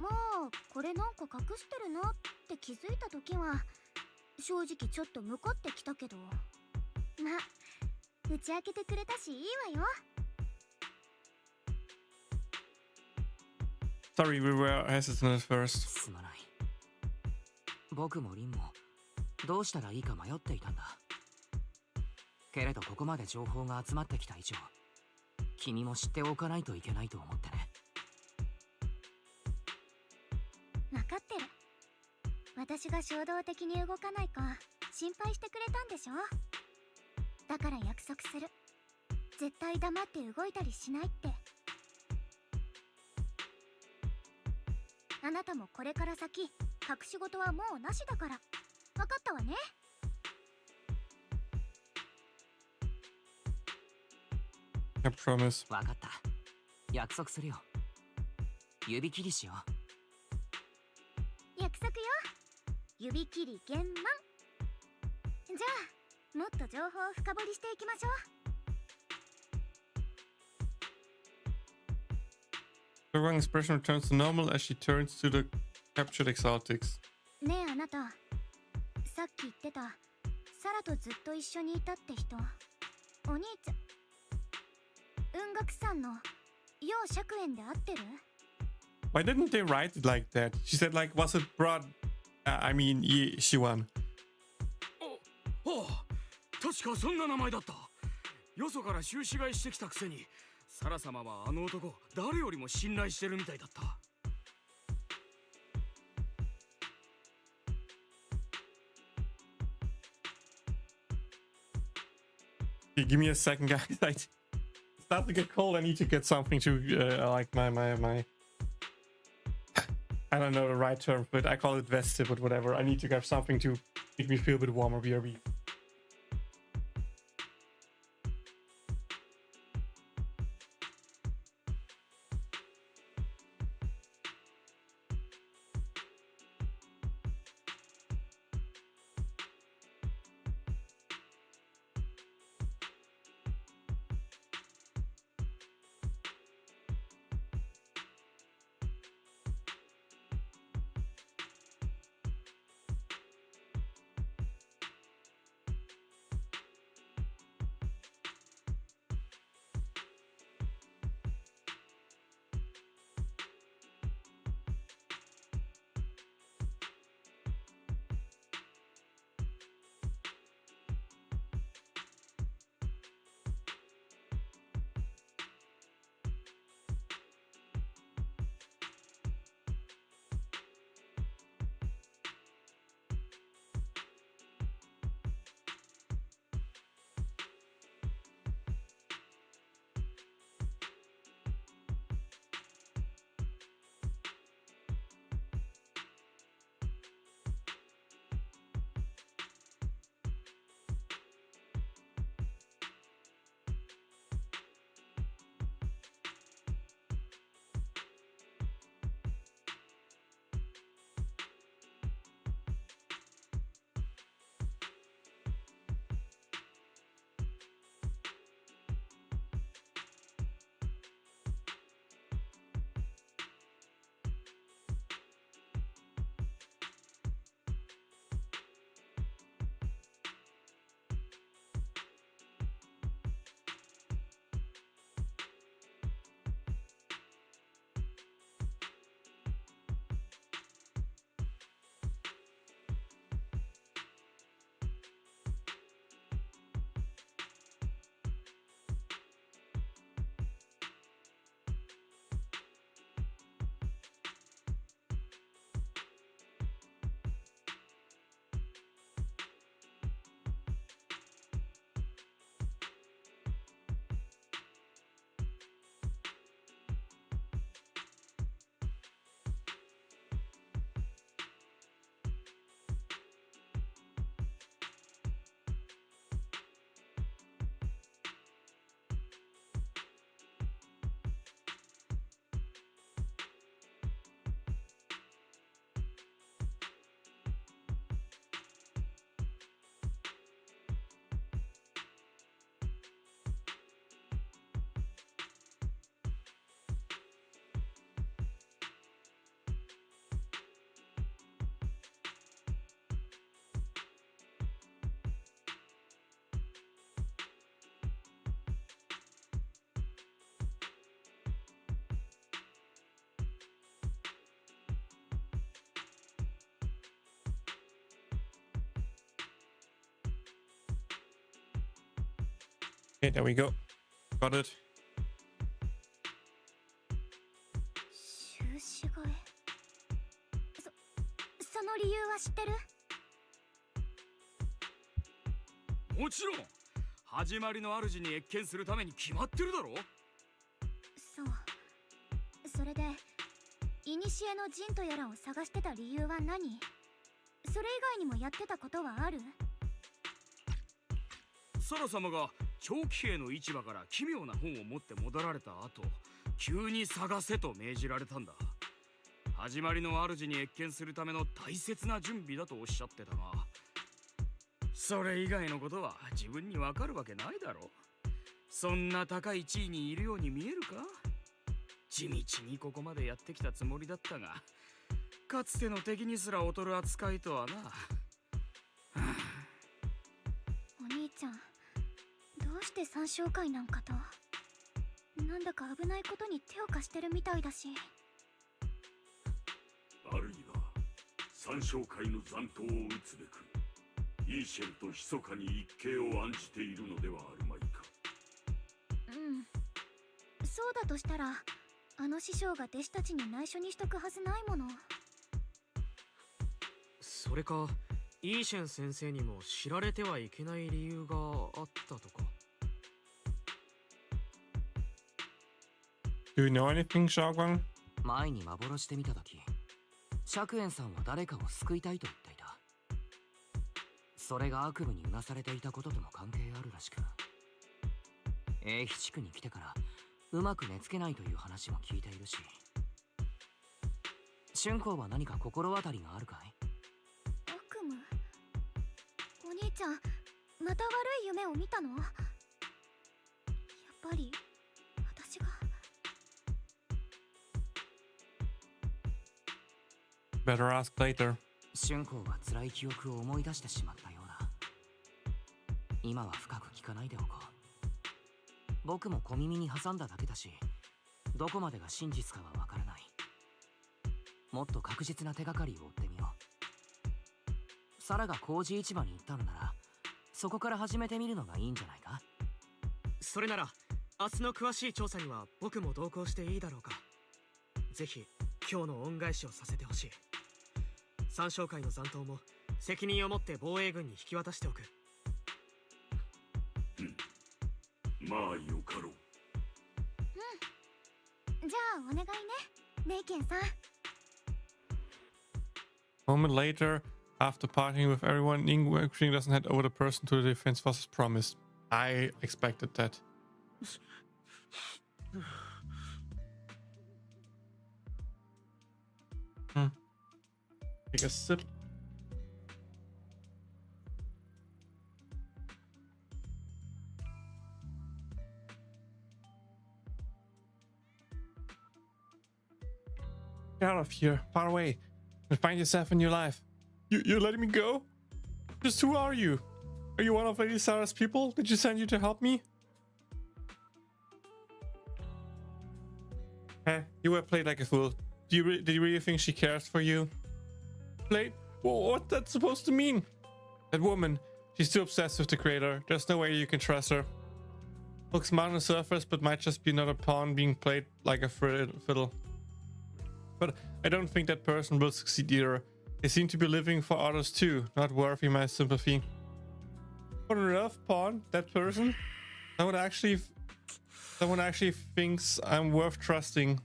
もうこれなんか隠してるなって気づいた時は正直ちょっとムカってきたけど、ま打ち明けてくれたしいいわよ。 Sorry, we were hesitant at first. すまない。僕もリンもどうしたらいいか迷っていたんだ。けれどここまで情報が集まってきた以上、君も知っておかないといけないと思ってね。分かってる。私が衝動的に動かないか心配してくれたんでしょ。だから約束する。絶対黙って動いたりしないって。あなたもこれから先隠し事はもうなしだから。分かったわね。I promise. わかった。約束するよ。指切りしよう。約束よ。指切り厳満。じゃあもっと情報を深掘りしていきましょう。 Jaguang's expression returns to normal as she turns to the captured exotics. ねえあなた、さっき言ってたサラとずっと一緒にいたって人、お兄ちゃん雲岳山の楊釈園で会ってる？ Why didn't they write it like that? She said, like, was it brought? I mean, she won. ああ、確かそんな名前だった。よそから収支買いしてきたくせに、サラ様はあの男誰よりも信頼してるみたいだった。Give me a second, guys. I start to get cold. I need to get something to like my. I don't know the right term, but I call it veste, but whatever. I need to get something to make me feel a bit warmer. BRB. Okay, there we go. Got it. 収支替え。その理由は知ってる？もちろん始まりの主に謁見するために決まってるだろ。そう。それで古の陣とやらを探してた理由は何？それ以外にもやってたことはある？サラ様が長期兵の市場から奇妙な本を持って戻られた後、急に探せと命じられたんだ。始まりの主に謁見するための大切な準備だとおっしゃってたが、それ以外のことは自分にわかるわけないだろ。そんな高い地位にいるように見えるか？地道にここまでやってきたつもりだったが、かつての敵にすら劣る扱いとはな。お兄ちゃん、どうして三将会なんかと？なんだか危ないことに手を貸してるみたいだし。あるいは三将会の残党を討つべくイーシェンと密かに一計を案じているのではあるまいか。うん、そうだとしたらあの師匠が弟子たちに内緒にしとくはずないもの。それかイーシェン先生にも知られてはいけない理由があったとか。 Do you know anything, Xiaoguang? 前に幻で見た時、釈園さんは誰かを救いたいと言っていた。それが悪夢にうなされていたこととも関係あるらしく、英飛地区に来てからうまく寝つけないという話も聞いているし。春光は何か心当たりがあるかい？悪夢？お兄ちゃん、また悪い夢を見たの？やっぱり私が。Better ask later. 春光は辛い記憶を思い出してしまったようだ。今は深く聞かないでおこう。僕も小耳に挟んだだけだし、どこまでが真実かはわからない。もっと確実な手がかりを追ってみよう。サラが工事市場に行ったのなら、そこから始めてみるのがいいんじゃないか？それなら明日の詳しい調査には僕も同行していいだろうか。ぜひ今日の恩返しをさせてほしい。三将会の残党も責任を持って防衛軍に引き渡しておく。まあよかろう。じゃあお願いね、メイケンさん。Moment later, after partying with everyone, Ingwer doesn't head over the person to the defense force as promised. I expected that. Take a sip. Get out of here, far away, and find yourself a new life. You're letting me go? Just who are you? Are you one of Lady Sarah's people? Did she send you to help me? Hey, you were played like a fool. Did you really think she cares for you? Played? What's that supposed to mean? That woman, she's too obsessed with the creator. There's no way you can trust her. Looks smart on the surface, but might just be another pawn being played like a fiddle. But I don't think that person will succeed either. They seem to be living for others too, not worthy my sympathy. What on earth, pawn? That person? Someone actually thinks I'm worth trusting.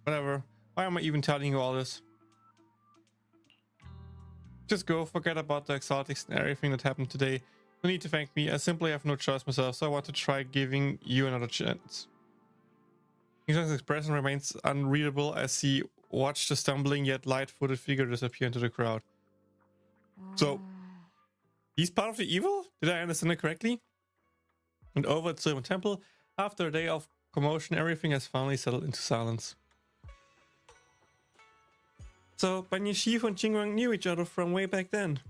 Whatever. Why am I even telling you all this? Just go, forget about the exotics and everything that happened today. No need to thank me, I simply have no choice myself, so I want to try giving you another chance. King's expression remains unreadable as he watched the stumbling yet light-footed figure disappear into the crowd. So, he's part of the evil? Did I understand it correctly? And over at Silver Temple, after a day of commotion, everything has finally settled into silence. So, Ban Yishifu and Jingwang knew each other from way back then.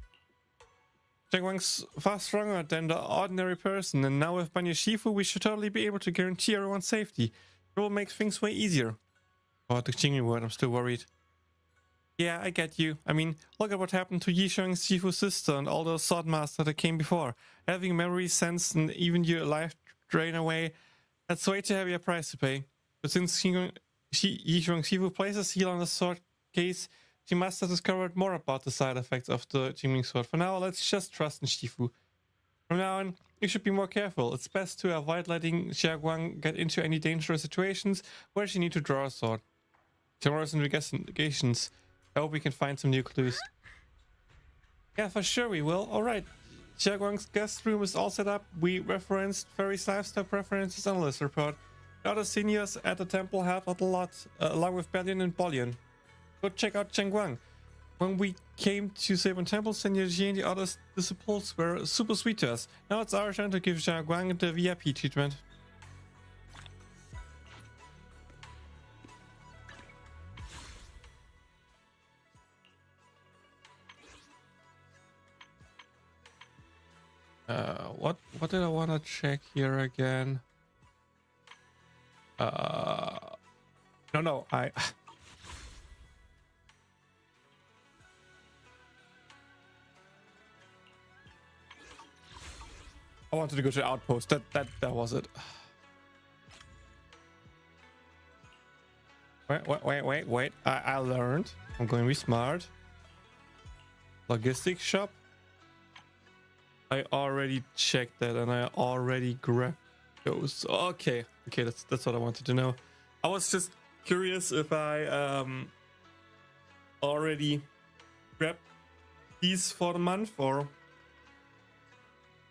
Jingwang's far stronger than the ordinary person, and now with Ban Yishifu, we should totally be able to guarantee everyone's safety. It will make things way easier. Oh, the Jingwang word, I'm still worried. Yeah, I get you. I mean, look at what happened to Yishang Shifu's sister and all those swordmasters that came before. Having memory, sense, and even your life drain away. That's way too heavy a price to pay. But since Yizhuang Shifu places a seal on the sword case, she must have discovered more about the side effects of the Jingling sword. For now, let's just trust in Shifu. From now on, you should be more careful. It's best to avoid letting Xiaoguang get into any dangerous situations where she needs to draw a sword. Tomorrow's investigations. I hope we can find some new clues. Yeah, for sure we will. Alright. Xiaoguang's guest room is all set up. We referenced Fairy's lifestyle preferences on the list report. The other seniors at the temple helped a lot, along with Belian and Bolian. Go check out Chengguang. When we came to Sabon Temple, Senior Ji and the other disciples were super sweet to us. Now it's our turn to give Xiaoguang the VIP treatment. What did I want to check here again? No, I wanted to go to the outpost. That was it. Wait. I learned. I'm going to be smart. Logistics shop. I already checked that and I already grabbed those. Okay, that's what I wanted to know. I was just curious if I already grabbed these for the month or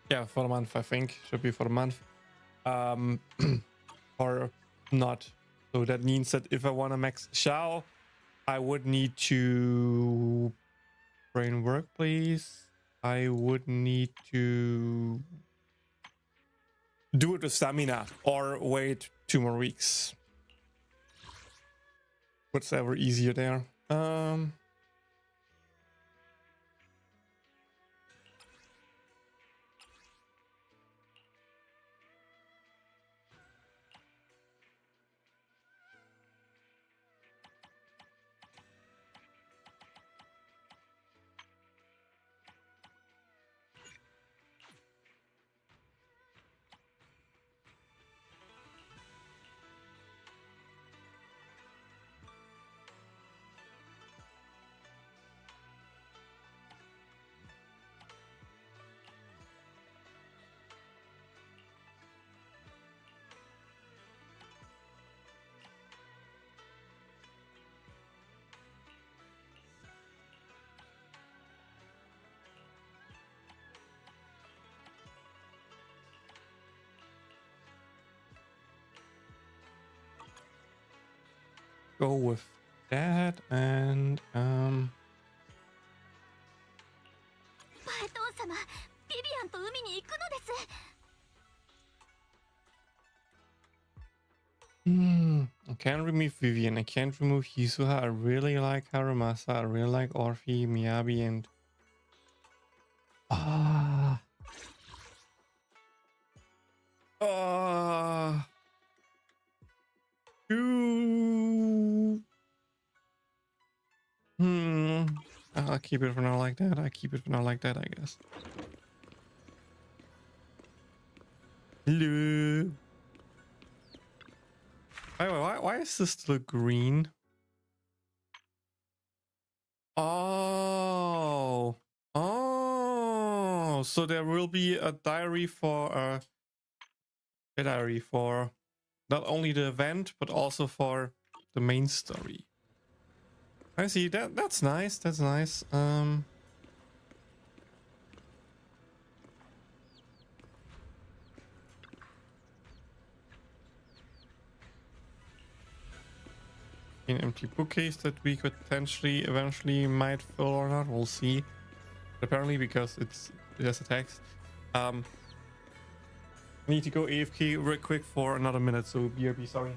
yeah, for the month. I think should be for the month or not. So that means that if I want to max Xiao, I would need to brain work, please. I would need to do it with stamina or wait 2 more weeks. Whatever easier there. Go with that and パエトン様、ビビアンと海に行くのです。I can't remove Vivian, I can't remove Yisuha, I really like Harumasa, I really like Orphe, Miyabi, and I'll keep it for now like that. I guess. Hello. Why is this still green? Oh, so there will be a diary for not only the event but also for the main story. I see. That's nice. That's nice. An empty bookcase that we could potentially eventually might fill or not. We'll see. But apparently, because it has a text. I need to go AFK real quick for another minute. So BRB, sorry.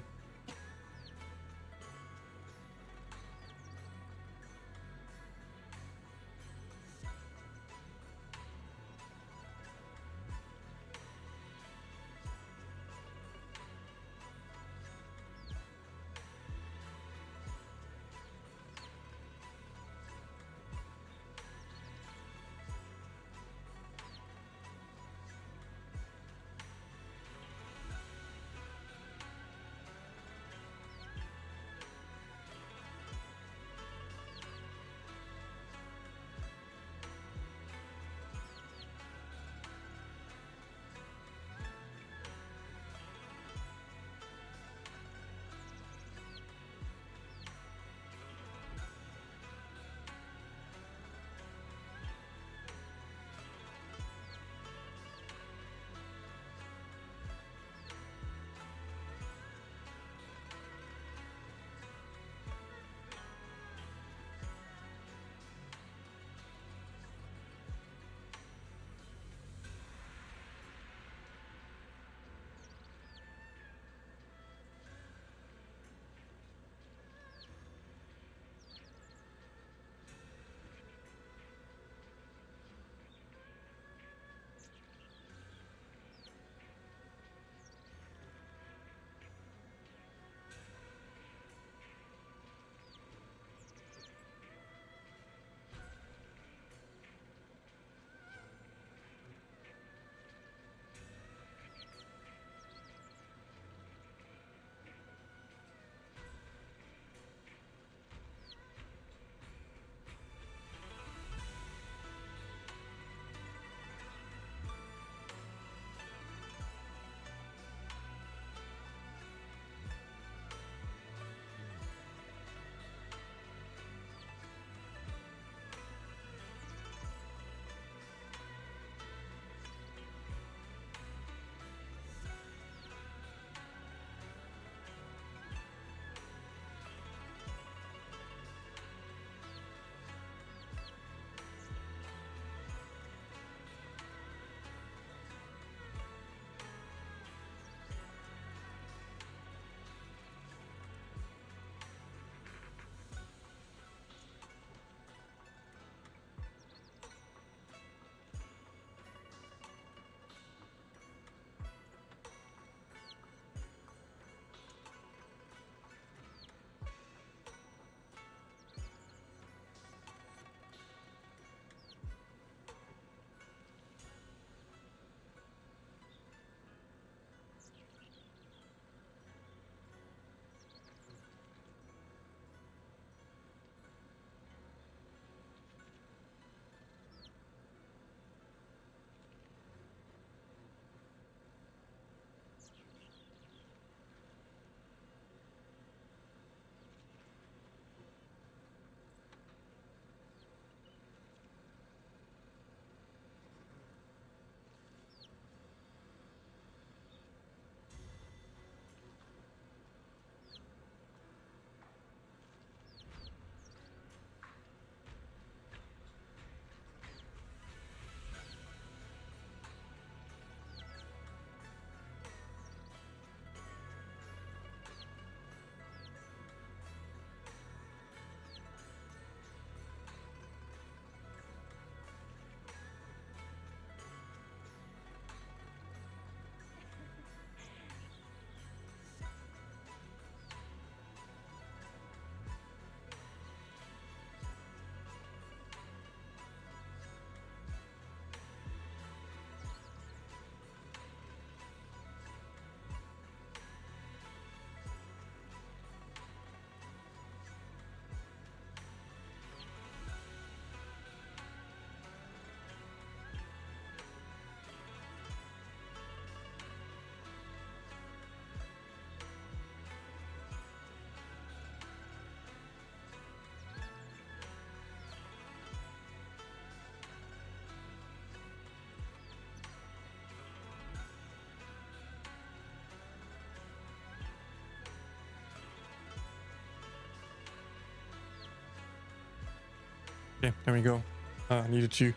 Okay, there we go. I needed to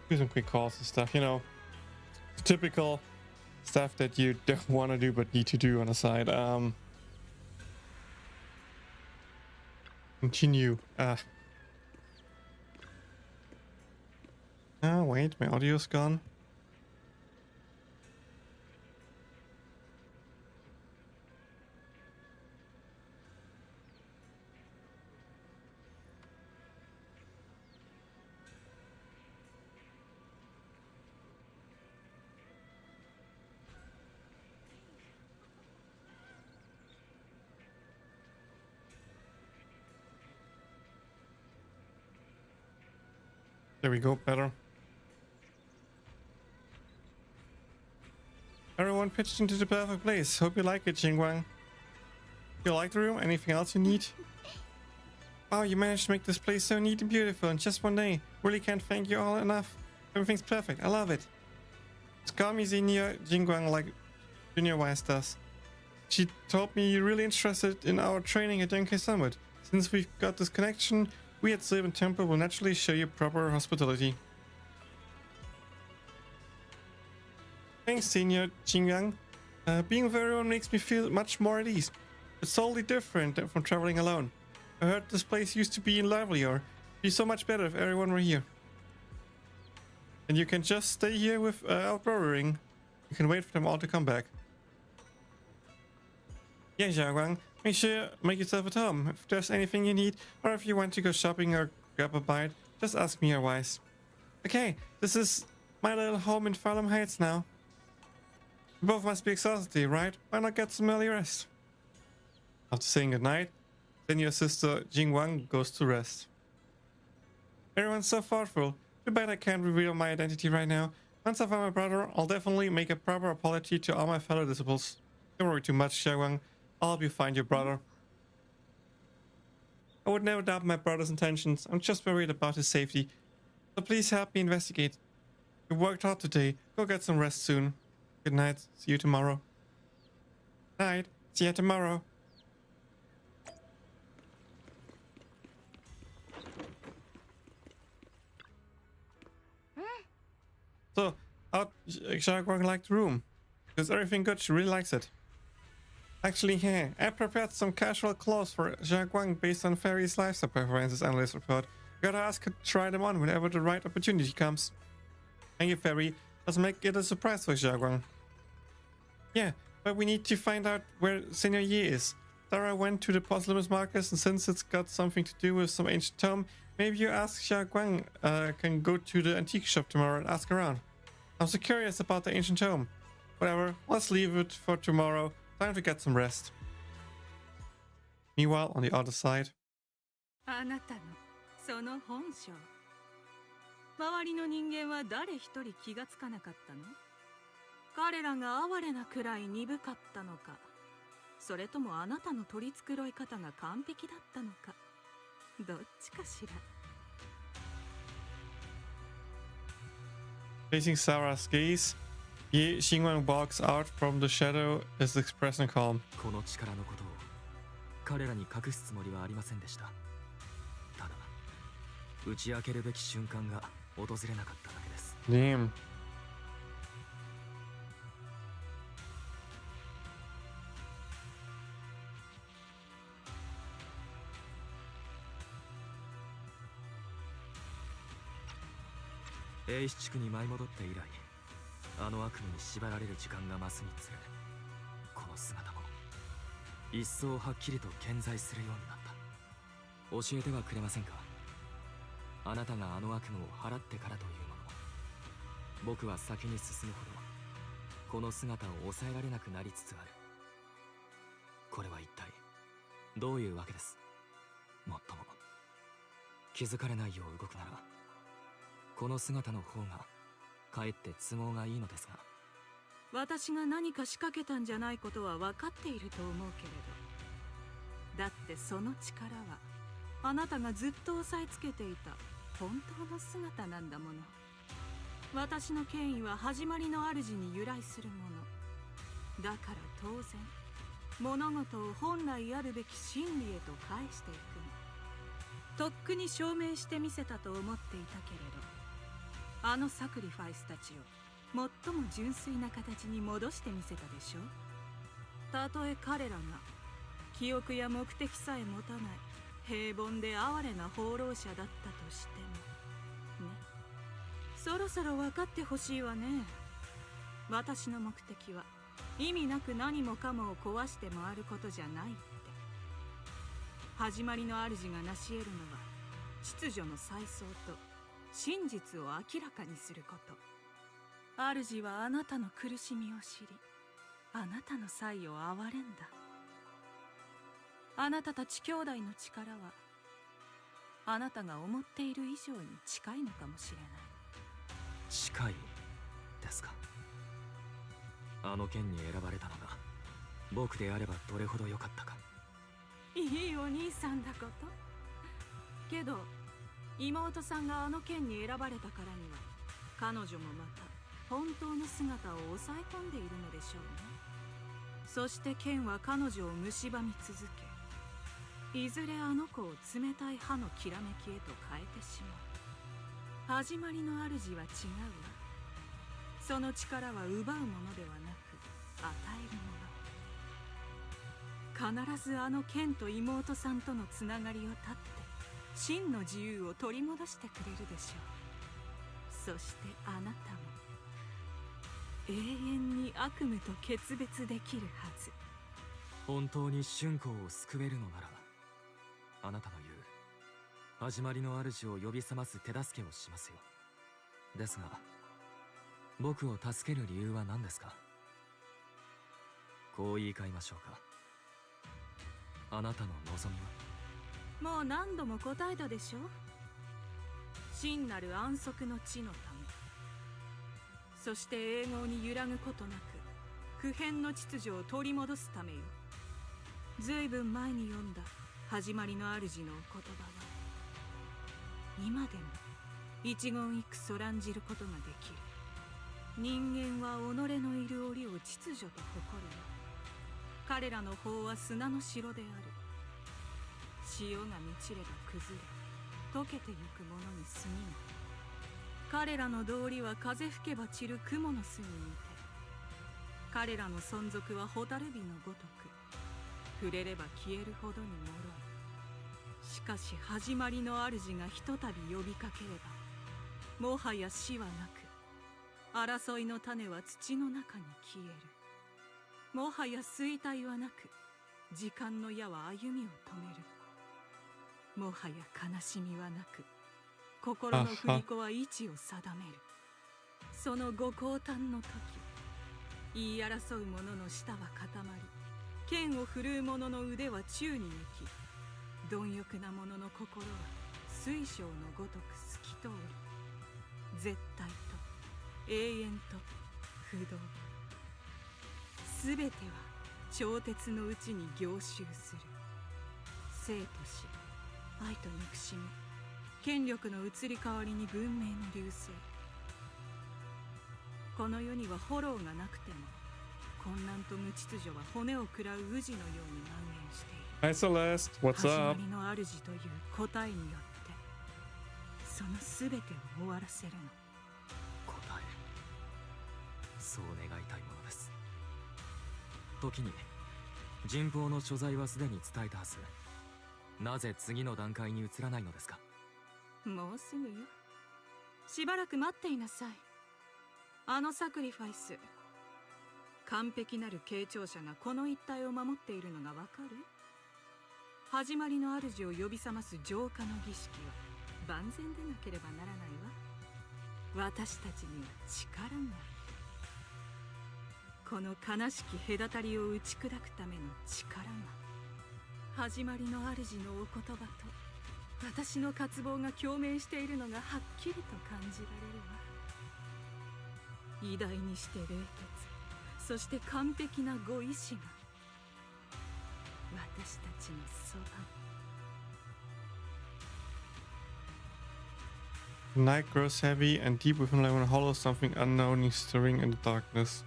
do some quick calls and stuff, you know. Typical stuff that you don't want to do but need to do on the side. Continue. Oh, wait, my audio's gone. There we go, better. Everyone pitched into the perfect place. Hope you like it, Jingguang. You like the room? Anything else you need? Wow, you managed to make this place so neat and beautiful in just one day. Really can't thank you all enough. Everything's perfect. I love it. Just call me Senior Jingguang like Junior Wise does. She told me you're really interested in our training at Yonkei Summit. Since we've got this connection, we at Sylvan Temple will naturally show you proper hospitality. Thanks, Senior Jingguang. Being with everyone makes me feel much more at ease. It's totally different from traveling alone. I heard this place used to be livelier. It'd be so much better if everyone were here. And you can just stay here without worrying. You can wait for them all to come back. Yeah, Xiaoguang, make yourself at home. If there's anything you need, or if you want to go shopping or grab a bite, just ask me otherwise. Okay, this is my little home in Farlam Heights now. You both must be exhausted, right? Why not get some early rest? After saying goodnight, then your sister Jingguang goes to rest. Everyone's so thoughtful. Too bad I can't reveal my identity right now. Once I find my brother, I'll definitely make a proper apology to all my fellow disciples. Don't worry too much, Xiaoguang. I'll help you find your brother. I would never doubt my brother's intentions. I'm just worried about his safety. So please help me investigate. You worked hard today. Go get some rest soon. Good night. See you tomorrow. Night. See you tomorrow. So, how'd Xiaoguang like the room? Is everything good? She really likes it. Actually, yeah, I prepared some casual clothes for Xiaoguang based on Fairy's lifestyle preferences, analyst report. Gotta ask her to try them on whenever the right opportunity comes. Thank you, Fairy. Let's make it a surprise for Xiaoguang. Yeah, but we need to find out where Senior Yi is. Sarah went to the Posthumous Markets, and since it's got something to do with some ancient tome, maybe you ask Xiaoguang can go to the antique shop tomorrow and ask around. I'm so curious about the ancient tome. Whatever, let's leave it for tomorrow. Time to get some rest. Meanwhile, on the other side. あなたのその本性。周りの人間は誰一人気がつかなかったの？彼らが哀れなくらい鈍かったのか、それともあなたの取り繕い方が完璧だったのか、どっちかしら。Facing Sarah's gaze, Ye Xingguang walks out from the shadow, his expression calm. この力のことを彼らに隠すつもりはありませんでした。ただ、打ち明けるべき瞬間が訪れなかっただけです。Damn. A 地区に舞い戻って以来、あの悪夢に縛られる時間が増すにつれ、この姿も一層はっきりと顕在するようになった。教えてはくれませんか？あなたがあの悪夢を払ってからというもの。僕は先に進むほど、この姿を抑えられなくなりつつある。これは一体どういうわけです？もっとも気づかれないよう動くなら、この姿の方がかえって都合がいいのですが。私が何か仕掛けたんじゃないことは分かっていると思うけれど、だってその力はあなたがずっと押さえつけていた本当の姿なんだもの。私の権威は始まりの主に由来するものだから、当然物事を本来あるべき真理へと返していくの。とっくに証明してみせたと思っていたけれど、あのサクリファイスたちを最も純粋な形に戻してみせたでしょ。たとえ彼らが記憶や目的さえ持たない平凡で哀れな放浪者だったとしてもね。そろそろ分かってほしいわね。私の目的は意味なく何もかもを壊して回ることじゃないって。始まりの主が成し得るのは秩序の再創と真実を明らかにすること。主はあなたの苦しみを知り、あなたの才を憐れんだ。あなたたち兄弟の力はあなたが思っている以上に近いのかもしれない。近いですか。あの剣に選ばれたのが僕であればどれほど良かったか。いいお兄さんだこと。けど妹さんがあの剣に選ばれたからには、彼女もまた本当の姿を抑え込んでいるのでしょうね。そして剣は彼女を蝕み続け、いずれあの子を冷たい刃のきらめきへと変えてしまう。始まりの主は違うわ。その力は奪うものではなく与えるもの。必ずあの剣と妹さんとのつながりを断って真の自由を取り戻してくれるでしょう。そしてあなたも永遠に悪夢と決別できるはず。本当に春光を救えるのなら、あなたの言う始まりの主を呼び覚ます手助けをしますよ。ですが僕を助ける理由は何ですか。こう言い換えましょうか。あなたの望みは。もう何度も答えたでしょ。真なる安息の地のため、そして永劫に揺らぐことなく不変の秩序を取り戻すためよ。ずいぶん前に読んだ始まりの主のお言葉は今でも一言一句そらんじることができる。人間は己のいる檻を秩序と誇るよ。彼らの法は砂の城である。潮が満ちれば崩れ溶けてゆくものに過ぎない。彼らの道理は風吹けば散る雲の巣に似て、彼らの存続は蛍火のごとく触れれば消えるほどに脆い。しかし始まりの主がひとたび呼びかければ、もはや死はなく争いの種は土の中に消える。もはや衰退はなく時間の矢は歩みを止める。もはや悲しみはなく心の振り子は位置を定める。そのご降誕の時、言い争う者の舌は固まり、剣を振るう者の腕は宙に行き、貪欲な者の心は水晶のごとく透き通る。絶対と永遠と不動、すべては超鉄のうちに凝集する。生と死、愛と憎しみ、権力の移り変わりに文明の隆盛。この世にはフォローがなくても混乱と無秩序は骨を食らう宇治のように蔓延している。Hi Celeste, what's 始ま up? りの主という答えによってその全てを終わらせるの。答え、そう願いたいものです。時に人望の所在はすでに伝えたはず。なぜ次の段階に移らないのですか。もうすぐよ。しばらく待っていなさい。あのサクリファイス、完璧なる継承者がこの一帯を守っているのがわかる？始まりの主を呼び覚ます浄化の儀式は万全でなければならないわ。私たちには力がある。この悲しき隔たりを打ち砕くための力が、始まりの主のお言葉と私の渇望が共鳴しているのがはっきりと感じられるわ。偉大にして冷徹、そして完璧なご意志が私たちのそばに。 The night grows heavy and deep within Lemon Hollow, something unknown is stirring in the darkness.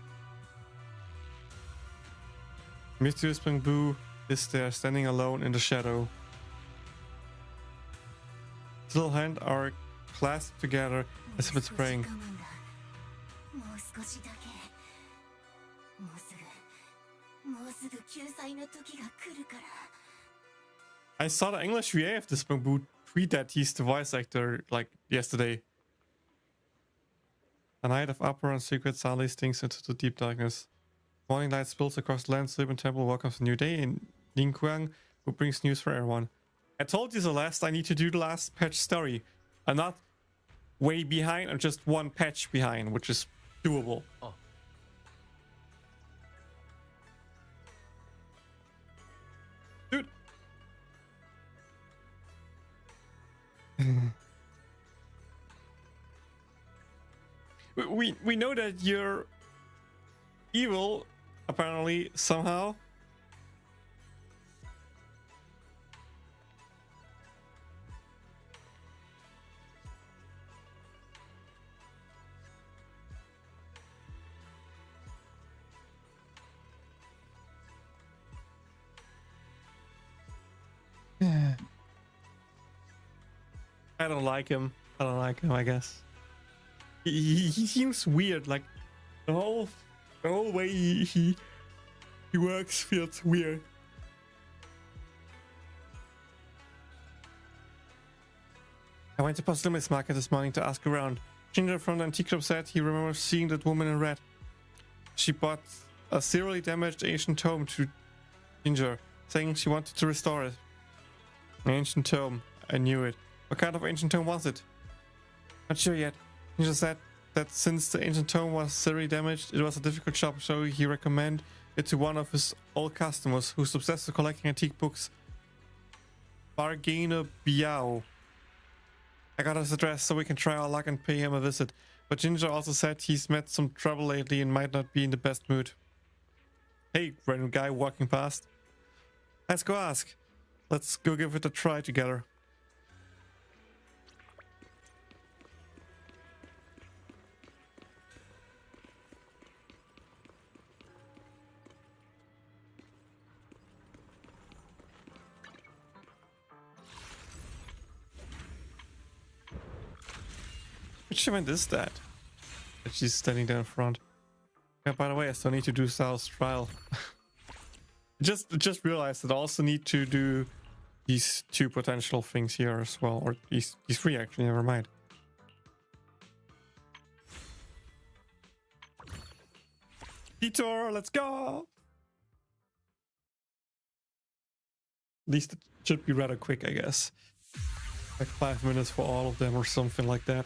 Misty whispering Boo is there, standing alone in the shadow. little hand are clasped together as if it's praying. もう少しだけ。もうすぐ救済の時が来るから。 I saw the English VA of this boot tweet that he's the voice actor like yesterday. A night of uproar and secret sadly stinks into the deep darkness. Morning light spills across the land, Sleeping Temple welcomes a new day in Ningguang, who brings news for everyone. I told you the last I need to do the last patch story. I'm not way behind, I'm just one patch behind, which is doable. Oh. Dude. we know that you're evil, apparently, somehow. I don't like him. I don't like him, I guess. He seems weird, like the whole way he works feels weird. I went to Postumus Market this morning to ask around. Ginger from the antique shop said he remembers seeing that woman in red. She bought a severely damaged ancient tome to Ginger, saying she wanted to restore it. An ancient tome. I knew it. What kind of ancient tome was it? Not sure yet. Ginger said that since the ancient tome was severely damaged, it was a difficult job, so he recommended it to one of his old customers who's obsessed with collecting antique books. Bargainer Biao. I got his address so we can try our luck and pay him a visit. But Ginger also said he's met some trouble lately and might not be in the best mood. Hey, random guy walking past. Let's go ask. Let's go give it a try together. Which event is that? That she's standing there in front. Yeah, by the way, I still need to do Sal's trial. just realized that I also need to do these two potential things here as well. Or these three actually, never mind. Detour, let's go! At least it should be rather quick, I guess. Like 5 minutes for all of them or something like that.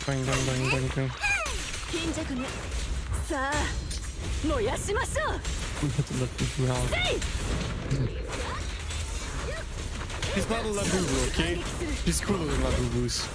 Bang, bang, bang, bang, bang. We have to let this round. He's not a Labubu, okay? He's cooler than Labubus.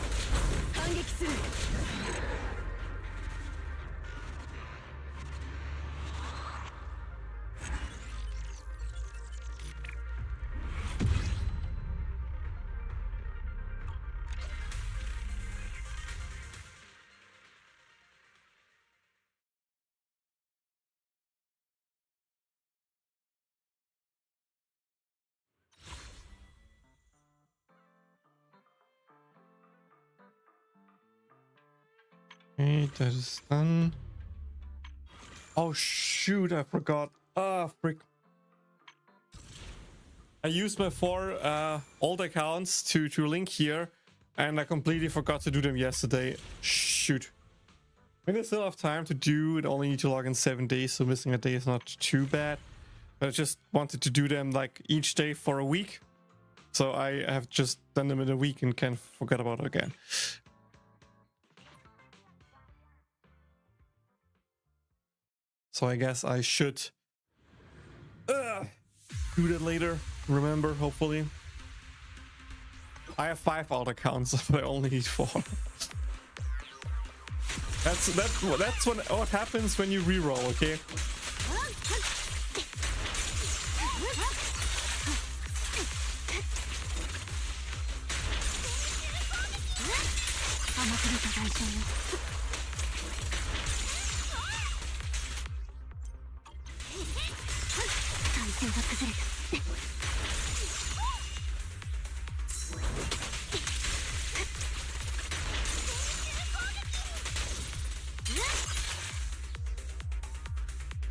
Okay, that is done. Oh shoot, I forgot. Ah, frick. I used my 4 old accounts to link here, And I completely forgot to do them yesterday. Shoot. I think I still have time to do it. Only need to log in 7 days, so missing a day is not too bad. But I just wanted to do them like each day for a week. So I have just done them in a week and can forget about it again. So I guess I should do that later. Remember, hopefully. I have 5 alt accounts, but I only need 4. That's what happens when you reroll, okay?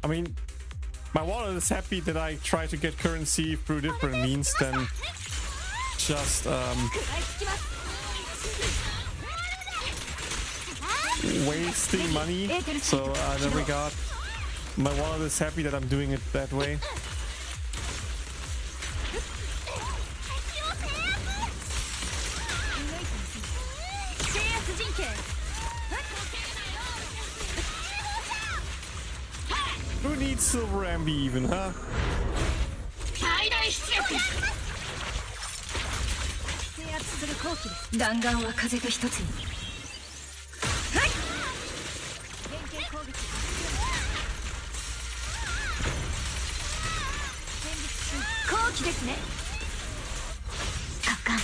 I mean, my wallet is happy that I try to get currency through different means than just wasting money. So in that regard, my wallet is happy that I'm doing it that way. Who needs silver MB even, huh? 弾丸は風と一つに。後期ですね。カカン。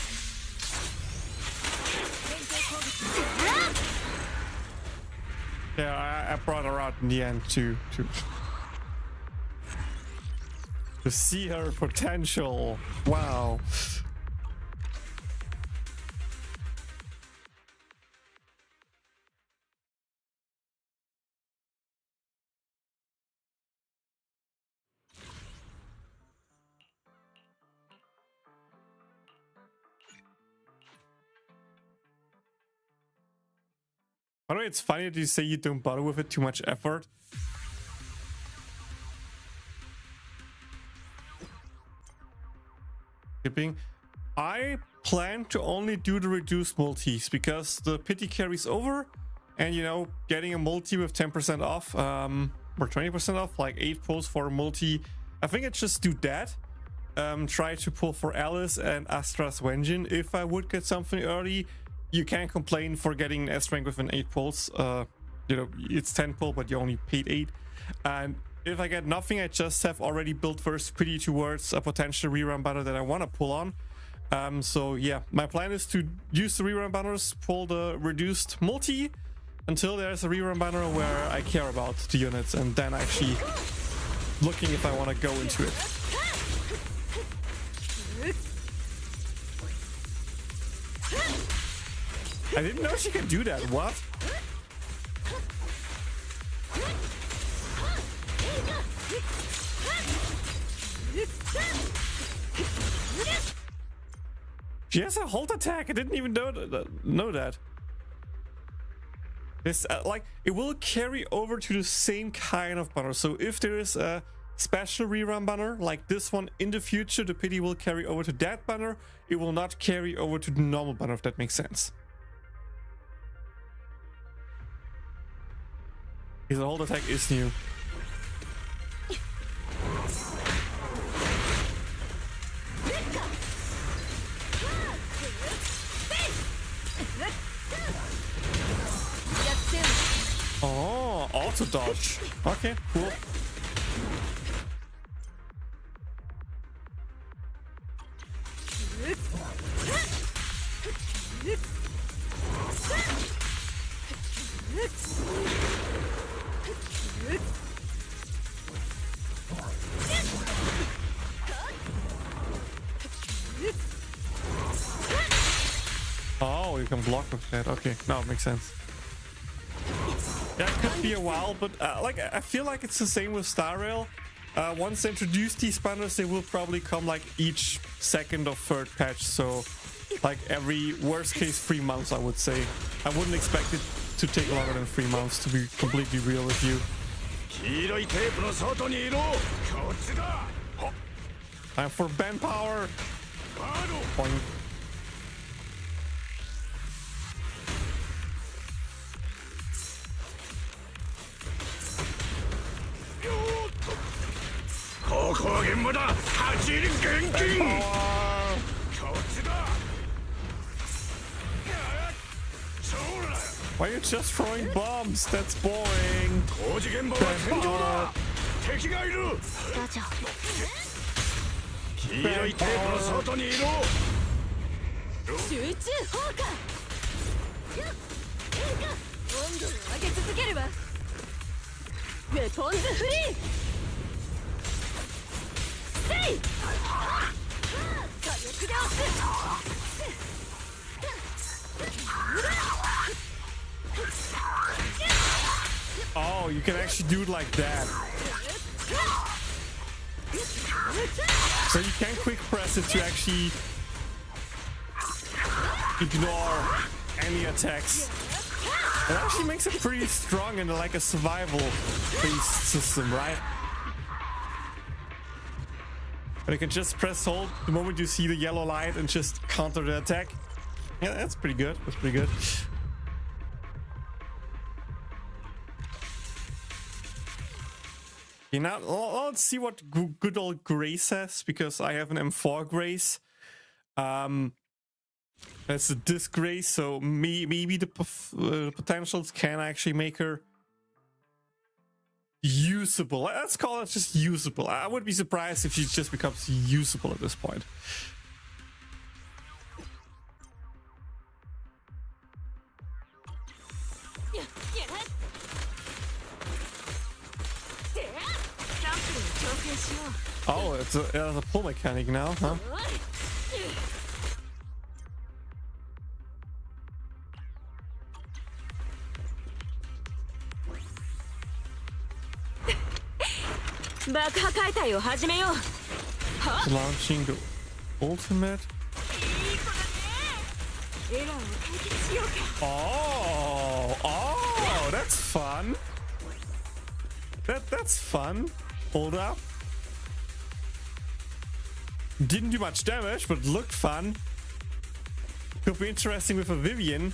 Yeah, I brought her out in the end to see her potential. Wow. By the way, it's funny that you say you don't bother with it too much effort. I plan to only do the reduced multis because the pity carries over, and you know, getting a multi with 10% off or 20% off, like 8 pulls for a multi. I think I'd just do that. Try to pull for Alice and Astra's Vengeance if I would get something early. You can't complain for getting an S rank with an 8 pulls. You know, it's 10 pull, but you only paid 8. And if I get nothing, I just have already built first pretty towards a potential rerun banner that I want to pull on. So yeah, my plan is to use the rerun banners, pull the reduced multi until there's a rerun banner where I care about the units, and then actually looking if I want to go into it. I didn't know she could do that. What? She has a hold attack. I didn't even know that. This like it will carry over to the same kind of banner. So if there is a special rerun banner like this one in the future, the pity will carry over to that banner. It will not carry over to the normal banner, if that makes sense. His hold attack is new. Oh, auto dodge. Okay, cool. Oh, you can block with that. Okay, now it makes sense. Yeah, it could be a while, but like I feel like it's the same with Star Rail. Once they introduce these banners, they will probably come like each second or third patch. So like every worst case 3 months, I would say. I wouldn't expect it to take longer than 3 months, to be completely real with you. Time for band power. Boing. Why are you just throwing bombs? That's boring. Oh, you can actually do it like that. So you can quick press it to actually ignore any attacks. It actually makes it pretty strong in like a survival-based system, right? And you can just press hold the moment you see the yellow light and just counter the attack. Yeah, that's pretty good. That's pretty good. Okay, now let's see what good old Grace says, because I have an M4 Grace. That's a disc Grace, so maybe the potentials can actually make her usable. Let's call it just usable. I would be surprised if she just becomes usable at this point. Oh, it's a pull mechanic now, huh? Launching the ultimate. Oh, that's fun. That's fun. Hold up. Didn't do much damage, but looked fun. Could be interesting with a Vivian.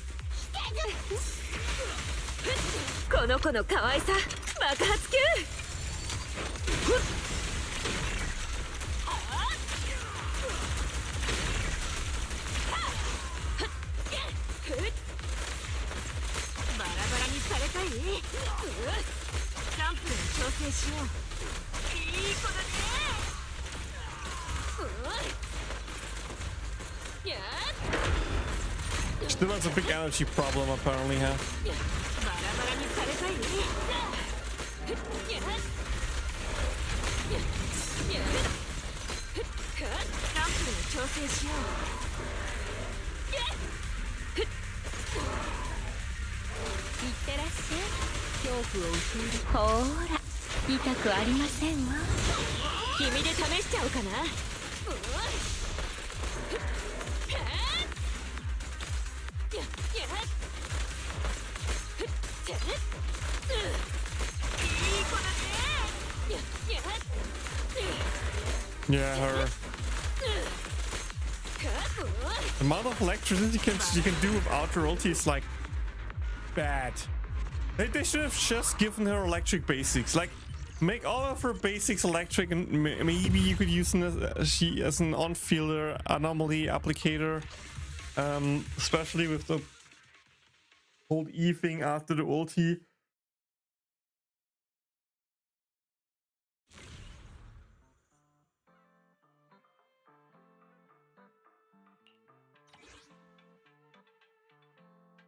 Still has a big energy problem apparently, huh? Yeah, her. The amount of electricity you can do without her ulti is like bad. They should have just given her electric basics. Like, make all of her basics electric, and maybe you could use she as an on-fielder anomaly applicator, especially with the whole E thing after the ulti.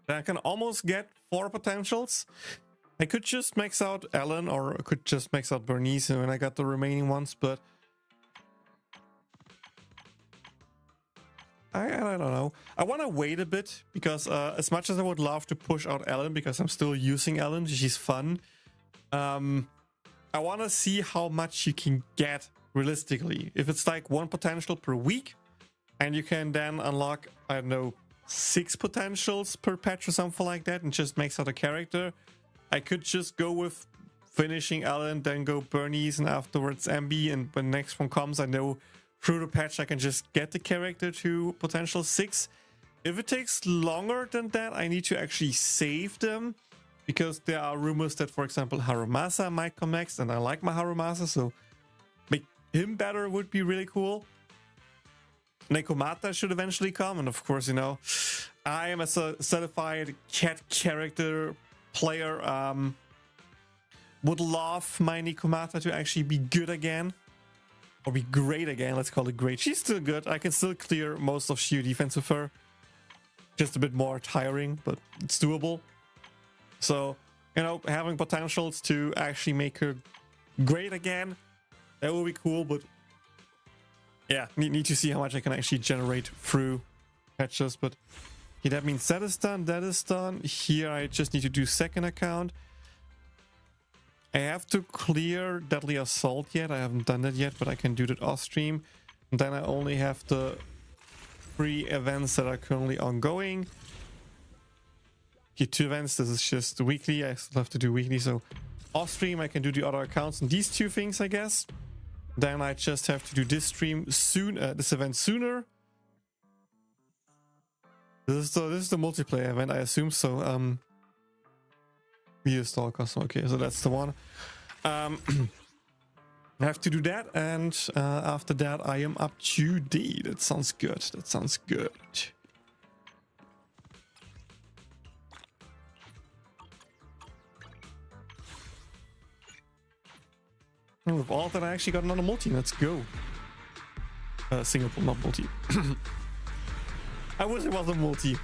I can almost get 4 potentials. I could just max out Ellen, or I could just max out Bernice when I got the remaining ones, but I don't know. I want to wait a bit, because as much as I would love to push out Ellen, because I'm still using Ellen, she's fun. I want to see how much you can get realistically. If it's like 1 potential per week, And you can then unlock, I don't know, 6 potentials per patch or something like that, and just max out a character. I could just go with finishing Alan, then go Bernice, and afterwards Ambi, and when the next one comes, I know through the patch I can just get the character to potential 6. If it takes longer than that, I need to actually save them, because there are rumors that, for example, Harumasa might come next, and I like my Harumasa, so make him better would be really cool. Nekomata should eventually come, and of course, you know, I am a certified cat character player. Would love my Nekomata to actually be good again, or be great again. Let's call it great. She's still good. I can still clear most of Shield defense with her. Just a bit more tiring, but it's doable. So, you know, having potentials to actually make her great again, that will be cool, but yeah, need to see how much I can actually generate through patches. But yeah, that means that is done, that is done. Here I just need to do second account. I have to clear Deadly Assault yet. I haven't done that yet, but I can do that off stream. And then I only have the 3 events that are currently ongoing. Okay, 2 events. This is just weekly. I still have to do weekly. So off stream, I can do the other accounts and these 2 things, I guess. Then I just have to do this stream soon. This event sooner. This is the multiplayer event, I assume so. Install custom. Okay, so that's the one. I have to do that, and after that, I am up to date. That sounds good. That sounds good. And with all that, I actually got another multi. Let's go. Singapore, not multi. I wish it was a multi.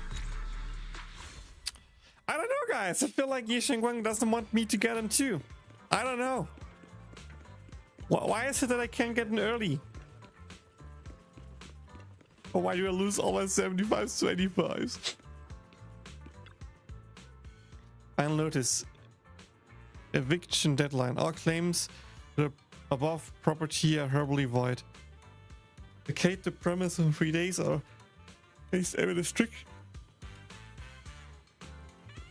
I don't know, guys. I feel like Yi Shengguang doesn't want me to get him too. I don't know. Why is it that I can't get an early? Or why do I lose all my 75s, 25s? Final notice. Eviction deadline. All claims the above property are verbally void. Vacate the premise in 3 days or face evidence restriction.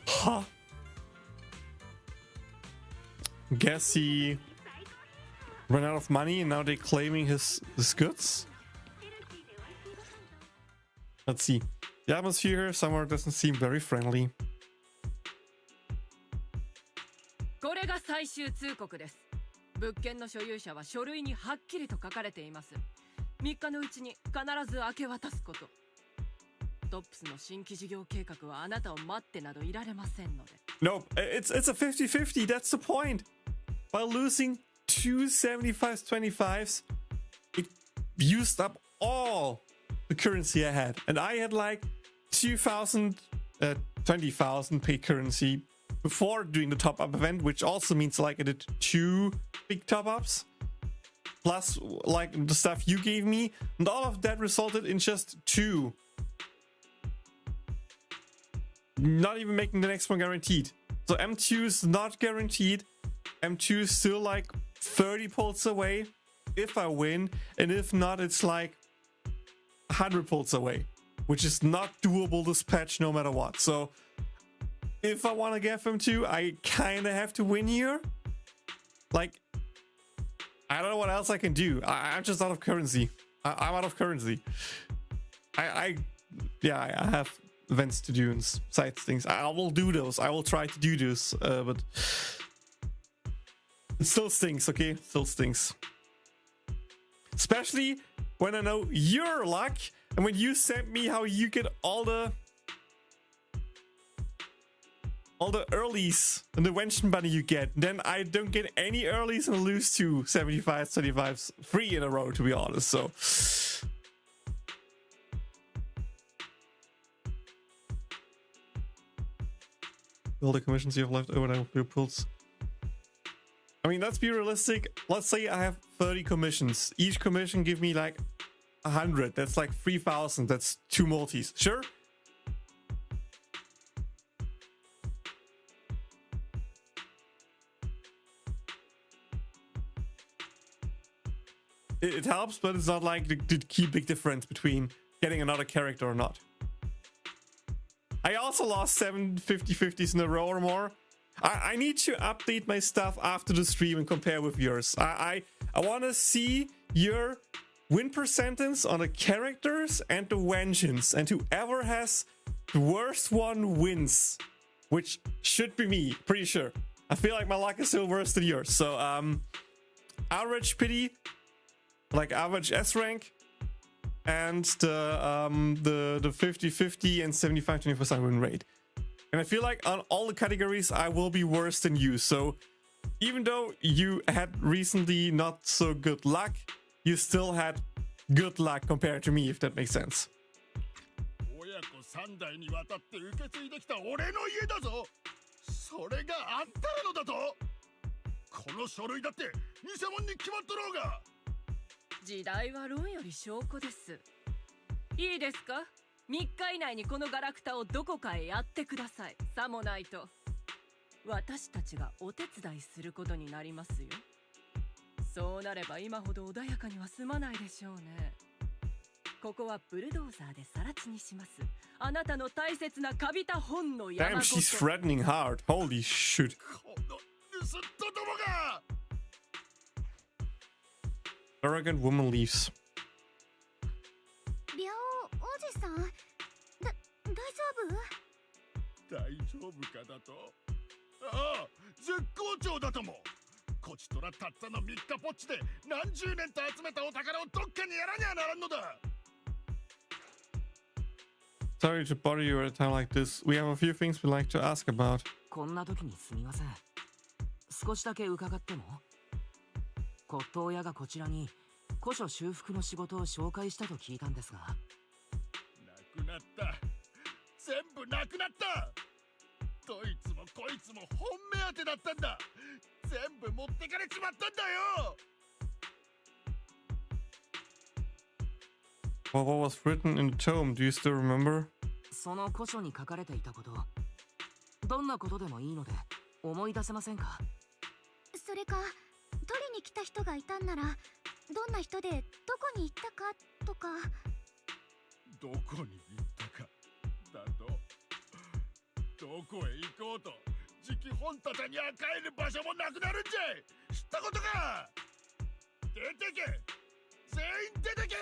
Huh. Guess he ran out of money and now they're claiming his goods. Let's see. The atmosphere here somewhere doesn't seem very friendly. これが最終通告です。物件の所有者は書類にはっきりと書かれています。3日のうちに必ず明け渡すこと。トップスの新規事業計画はあなたを待ってなどいられませんので。No, it's a 50-50. That's the point. By losing 2 75s, 25s, it used up all the currency I had, and I had like 2,000, 20,000 pay currency before doing the top-up event, which also means like I did 2 big top-ups plus like the stuff you gave me, and all of that resulted in just 2. Not even making the next one guaranteed. So M2 is not guaranteed. M2 is still like 30 pulls away if I win, and if not, it's like 100 pulls away, which is not doable this patch no matter what. So if I want to get M2, I kind of have to win here. Like, I don't know what else I can do. I'm just out of currency. I'm out of currency. I have events to do and side things. I will do those. I will try to do this, but it still stinks, okay? It still stinks. Especially when I know your luck and when you sent me how you get all the earlies and the Wenchen bunny you get. Then I don't get any earlies and lose to 75s, 25s, 3 in a row, to be honest. So all the commissions you have left over there with your pulls. I mean, let's be realistic. Let's say I have 30 commissions. Each commission give me like 100. That's like 3,000. That's 2 multis. Sure? It helps, but it's not like the key big difference between getting another character or not. I also lost 7 50-50s in a row or more. I need to update my stuff after the stream and compare with yours. I want to see your win percentage on the characters and the vengeance, and whoever has the worst one wins, which should be me, pretty sure. I feel like my luck is still worse than yours. So average pity, like average S rank, and the 50-50 and 75-25% win rate. And I feel like on all the categories I will be worse than you. So even though you had recently not so good luck, you still had good luck compared to me, if that makes sense. 親子3代にわたって受け継いできた俺の家だぞ。それがあんたらのだと。この書類だって偽物に決まっとろうが。時代は論より証拠です。いいですか？3日以内にこのガラクタをどこかへやってください。さもないと私たちがお手伝いすることになりますよ。そうなれば今ほど穏やかには済まないでしょうね。ここはブルドーザーで更地にします。あなたの大切なカビた本の山ご Damn, と。 she's threatening hard. Holy shit. この盗っ人どもが。 Arrogant woman leaves. リャオおじさん、大丈夫？大丈夫かだと。ああ、絶好調だとも。こちとらたったの3日ぽっちで何十年と集めたお宝をどっかにやらにゃならんのだ。 Sorry to bother you at a time like this. We have a few things we'd like to ask about. こんな時にすみません。少しだけ伺っても？骨董屋がこちらに古書修復の仕事を紹介したと聞いたんですが。なくなった。全部なくなった。どいつもこいつも本目当てだったんだ。全部持ってかれちまったんだよ。 Well, what was written in the tome? Do you still remember? その古書に書かれていたこと、どんなことでもいいので思い出せませんか？それか取りに来た人がいたんなら、どんな人でどこに行ったかとか。どこに行ったかだと。どこへ行こうと次期本たちには帰る場所もなくなるんじゃい。知ったことか。出てけ。全員出てけ。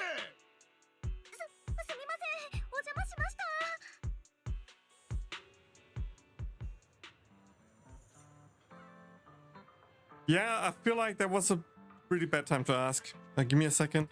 すみません、お邪魔しました。 Yeah, I feel like that was a pretty bad time to ask. Give me a second.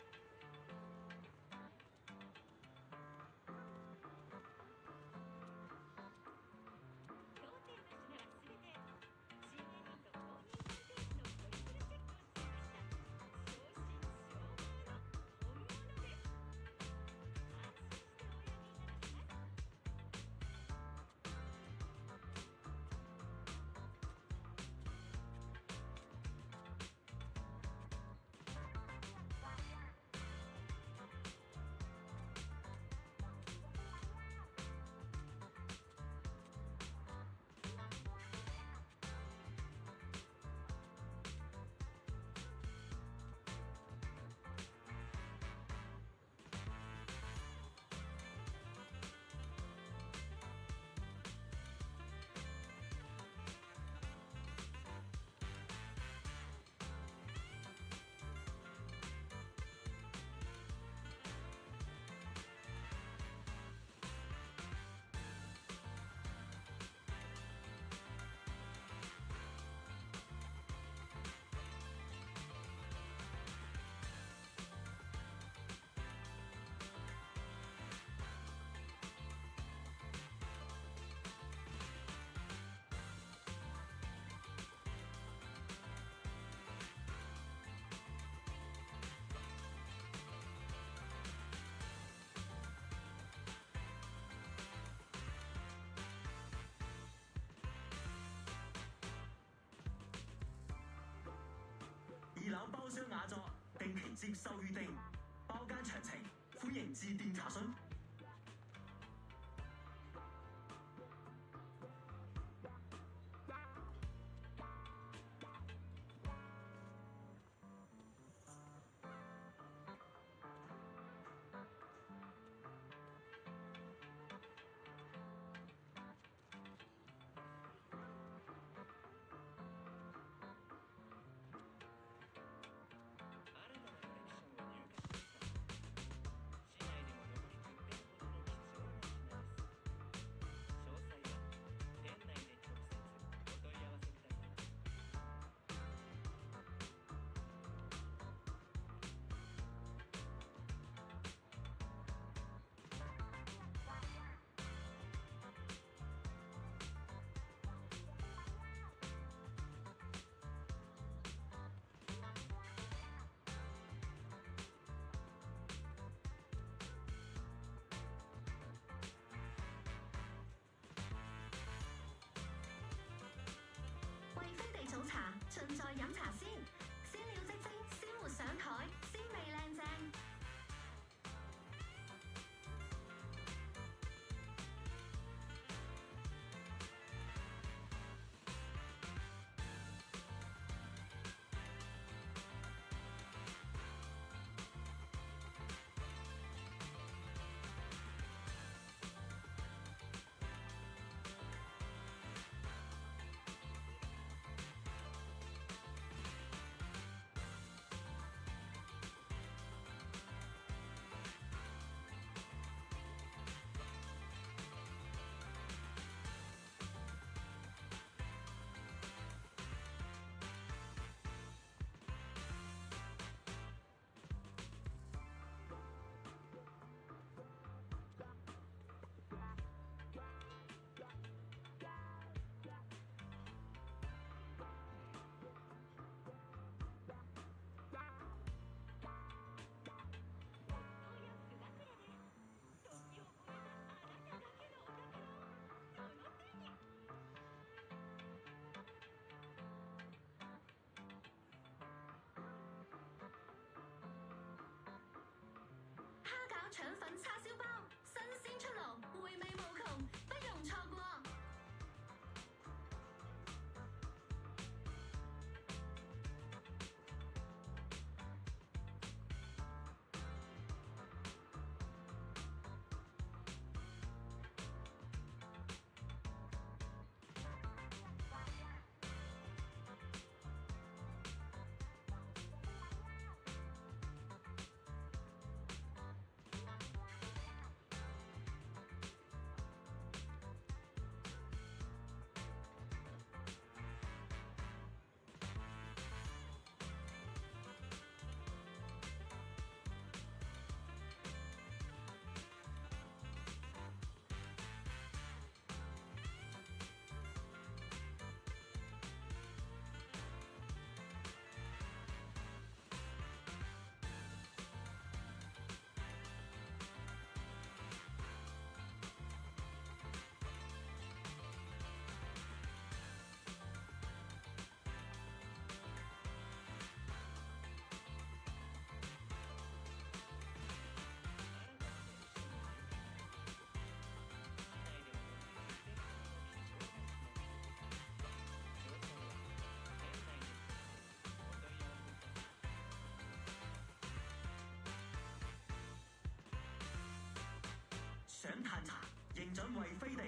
想嘆茶，認準為飛地，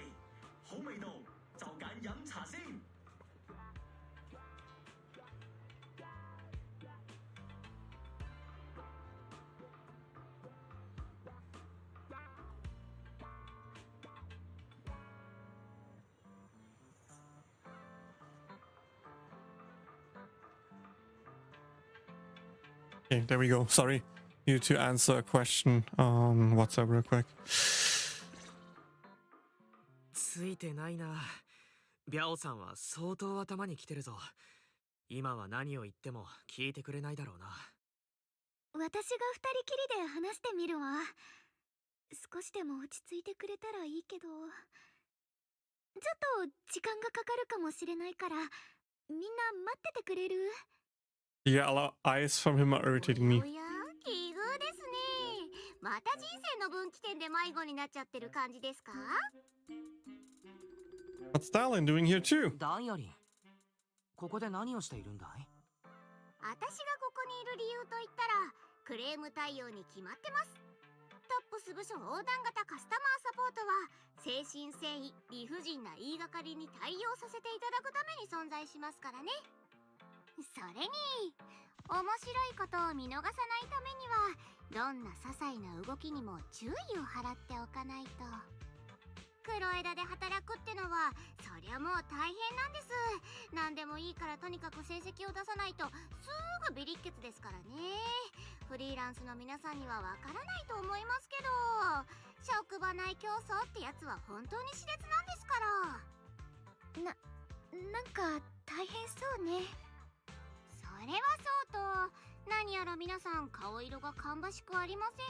好味道就揀飲茶先。Okay, there we go. Sorry, you to answer a question on WhatsApp real quick. ついてないな。ビャオさんは相当頭にきてるぞ。今は何を言っても聞いてくれないだろうな。私が二人きりで話してみるわ。少しでも落ち着いてくれたらいいけど、ちょっと時間がかかるかもしれないから、みんな待っててくれる？ Yeah, a lot of eyes from him are irritating me. おや奇遇ですね。また人生の分岐点で迷子になっちゃってる感じですか？ What's Stalin doing here too? ダイアリン、ここで何をしているんだい？私がここにいる理由といったらクレーム対応に決まってます。トップス部署横断型カスタマーサポートは誠心誠意理不尽な言いがかりに対応させていただくために存在しますからね。それに面白いことを見逃さないためにはどんな些細な動きにも注意を払っておかないと。黒枝で働くってのはそりゃもう大変なんです。何でもいいからとにかく成績を出さないとすぐビリッケツですからね。フリーランスの皆さんにはわからないと思いますけど、職場内競争ってやつは本当に熾烈なんですから。なんか大変そうね。それはそうと、何やら皆さん顔色が芳しくありませ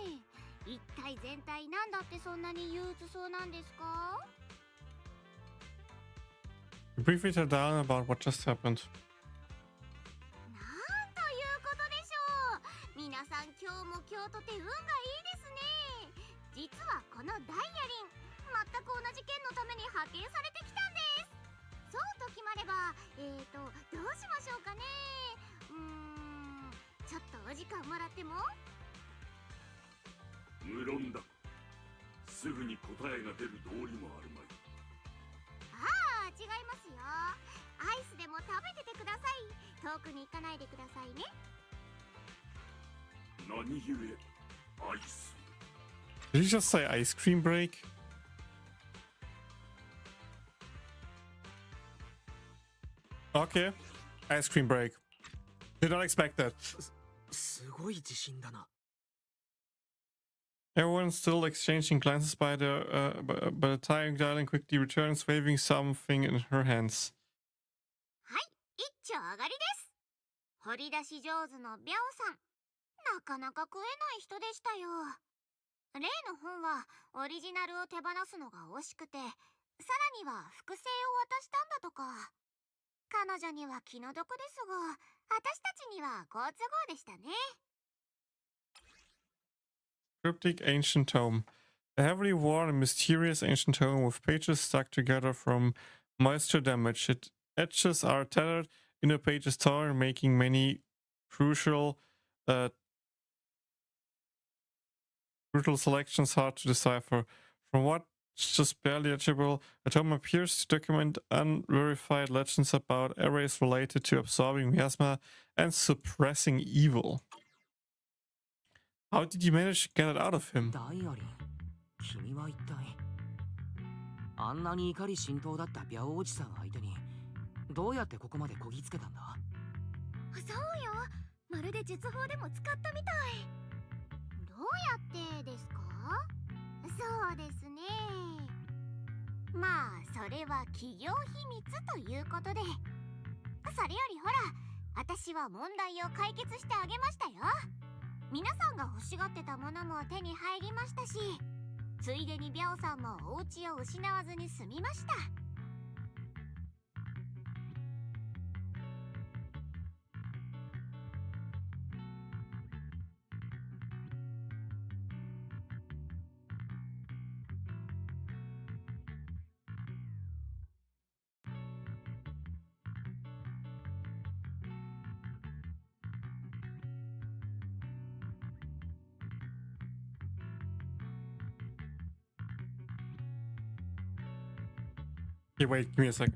んね。一体全体なんだってそんなに憂鬱そうなんですか？ Briefly tell Stalin about what just happened. なんということでしょう。皆さん今日も今日とて運がいいですね。実はこのダイヤリン、全く同じ件のために派遣されてきたんです。そうと決まればどうしましょうかね。ちょっとお時間もらっても？無論だ。すぐに答えが出る道理もあるまい。ああ、違いますよ。アイスでも食べててください。遠くに行かないでくださいね。何故アイス？ Did you just say ice cream break? Okay, ice cream break. Did not expect that. すごい自信だな。Everyone's still exchanging glances by the time Darling quickly returns, waving something in her hands. はい、一丁上がりです。掘り出し上手のビャオさん。なかなか食えない人でしたよ。例の本はオリジナルを手放すのが惜しくて、さらには複製を渡したんだとか。彼女には気の毒ですが、私たちには好都合でしたね。Cryptic ancient tome. A heavily worn and mysterious ancient tome with pages stuck together from moisture damage. Its edges are tattered, inner pages torn, making many crucial selections hard to decipher. From what's just barely legible, a tome appears to document unverified legends about arrays related to absorbing miasma and suppressing evil. How did you manage to get it out of him? ダイアリン、君は一体あんなに怒り心頭だったビャオおじさん相手にどうやってここまでこぎつけたんだ？そうよ。まるで術法でも使ったみたい。どうやってですか？そうですね。まあそれは企業秘密ということで。それよりほら、私は問題を解決してあげましたよ。皆さんが欲しがってたものも手に入りましたし、ついでにビャオさんもお家を失わずに済みました。Okay, wait, give me a sec.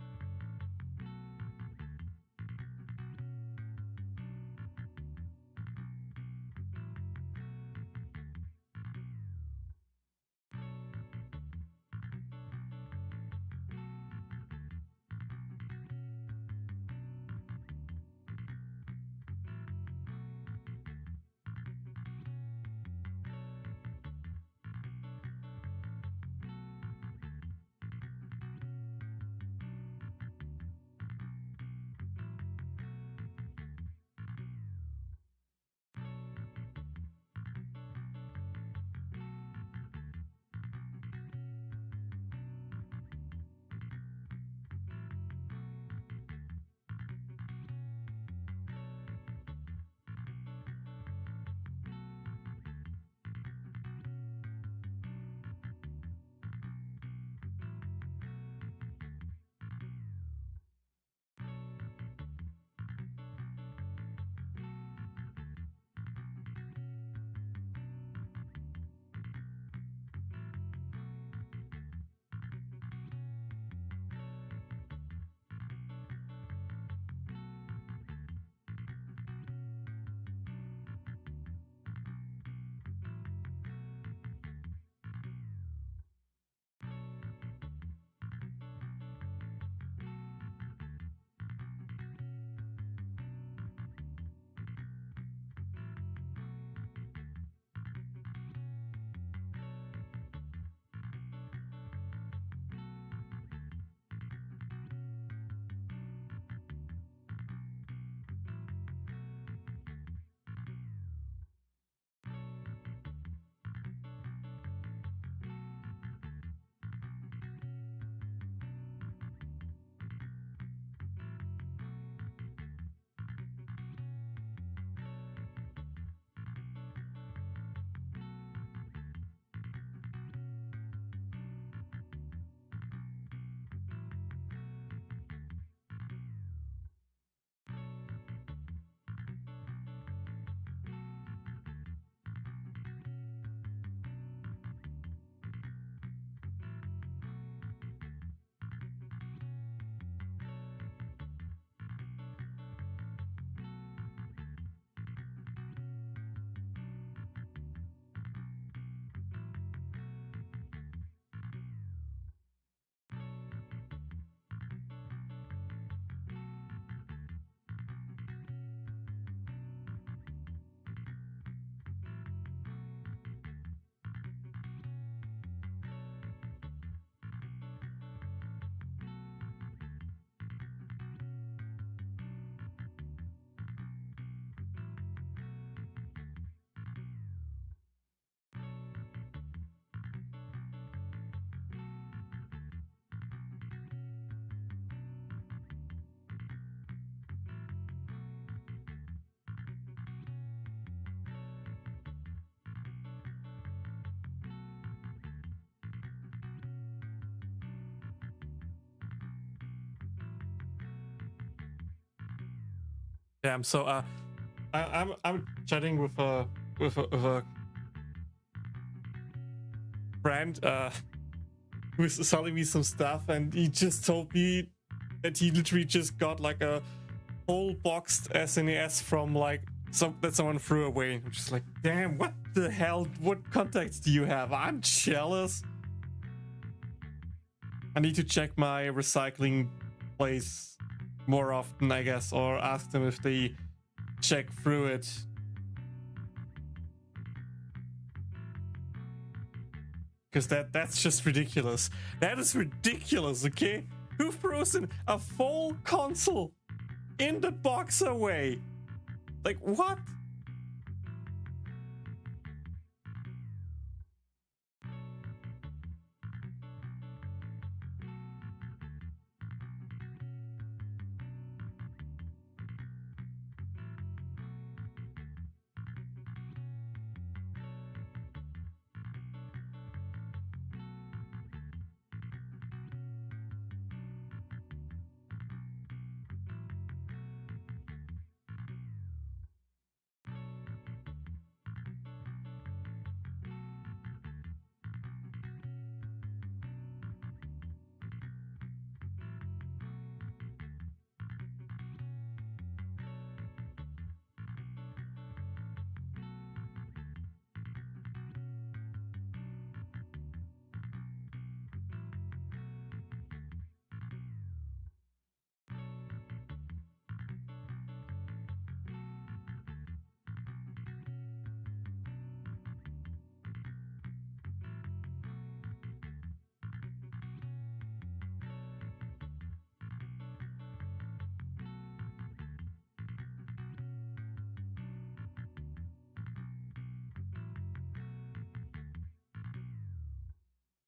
Damn. So I'm chatting with a friend who's selling me some stuff, and he just told me that he literally just got like a whole boxed SNES from like that someone threw away. I'm just like, damn, what the hell? What contacts do you have? I'm jealous. I need to check my recycling place more often, I guess, or ask them if they check through it. Because that's just ridiculous. That is ridiculous, okay? Who throws in a full console in the box away? Like, what?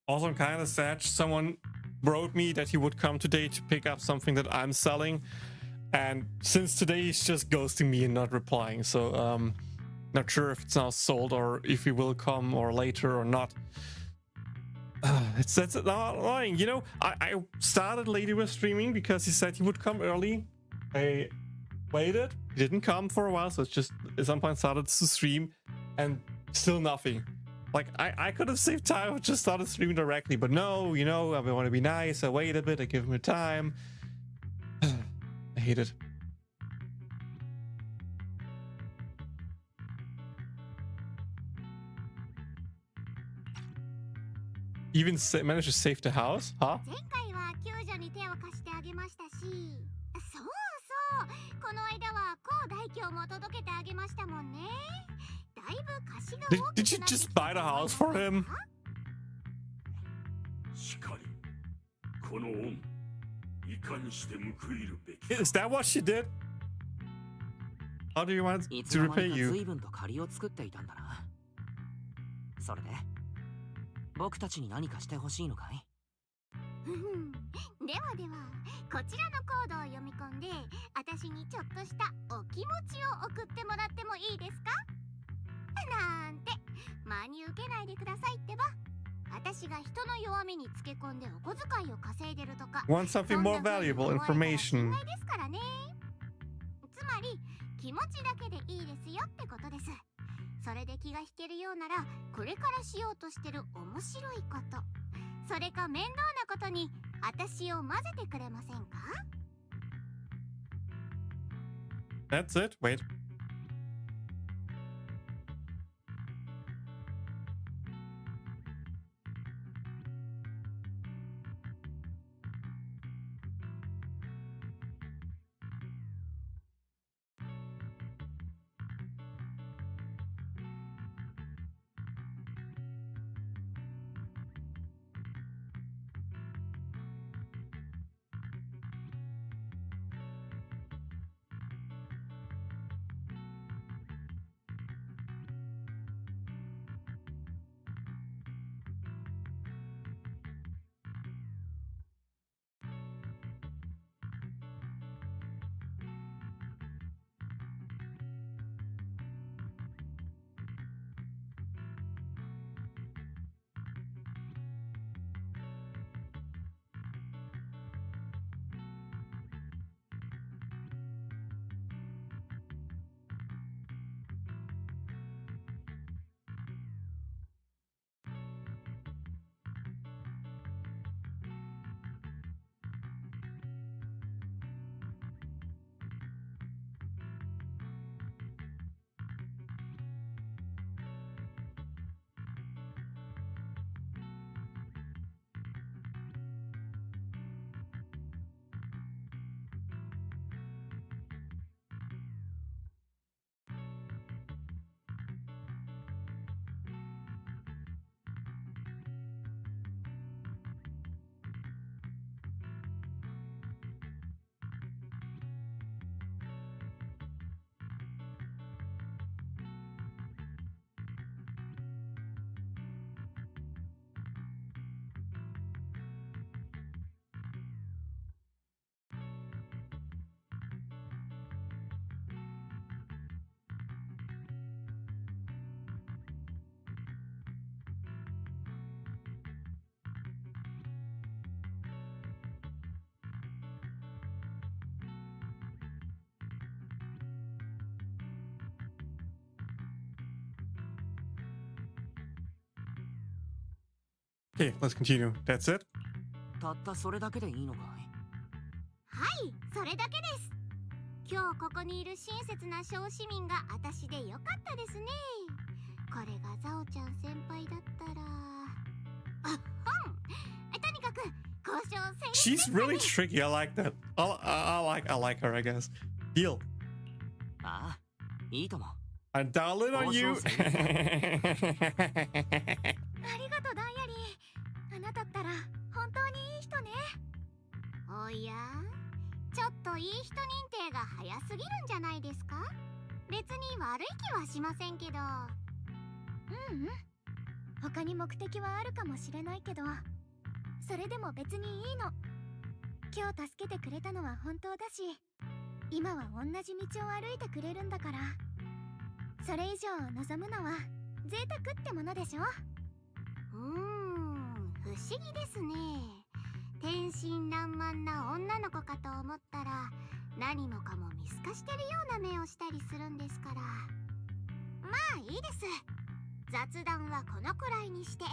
Also, I'm kind of sad. Someone wrote me that he would come today to pick up something that I'm selling. And since today, he's just ghosting me and not replying. So, not sure if it's now sold or if he will come or later or not. That's annoying. You know, I started later with streaming because he said he would come early. I waited. He didn't come for a while, so it's just at some point started to stream and still nothing. Like, I could have saved time and just started streaming directly, but no, you know, I want to be nice. I wait a bit. I give him time. I hate it. Even managed to save the house? Huh? 前回は救助に手を貸してあげましたし、そうそうこの間は高代金も届けてあげましたもんね。だいぶ貸しが Did you just buy the house for him? しかり、この恩、いかにして報いるべきか。 Is that what she did? How do you want い to つの間 repay にか you? 随分と借りを作っていたんだな。それで僕たちに何かしてほしいのかい？ではでは、こちらのコードを読み込んで、私にちょっとしたお気持ちを送ってもらってもいいですか？なんて真に受けないでくださいってば。私が人の弱みにつけ込んでお小遣いを稼いでるとか。Want something more valuable information? ですからね。つまり気持ちだけでいいですよってことです。それで気が引けるようなら、これからしようとしてる面白いこと、それか面倒なことに私を混ぜてくれませんか？ That's it? Wait. Okay, let's continue. That's it? たったそれだけでいいのかい？はい、それだけです。今日ここにいる親切な小市民が私でよかったですね。これがザオちゃん先輩だったら、あっほん。とにかく交渉成立です She's かね。 really tricky. I like that. I like her, I guess. Deal. ああ、いいとも。I dial in on you. ありがとうダイアリー。あなたったら本当にいい人ね。おや、ちょっといい人認定が早すぎるんじゃないですか？別に悪い気はしませんけど。他に目的はあるかもしれないけど、それでも別にいいの。今日助けてくれたのは本当だし、今は同じ道を歩いてくれるんだから、それ以上望むのは贅沢ってものでしょ。不思議ですね。天真爛漫な女の子かと思ったら、何もかも見透かしてるような目をしたりするんですから。まあいいです。雑談はこのくらいにして、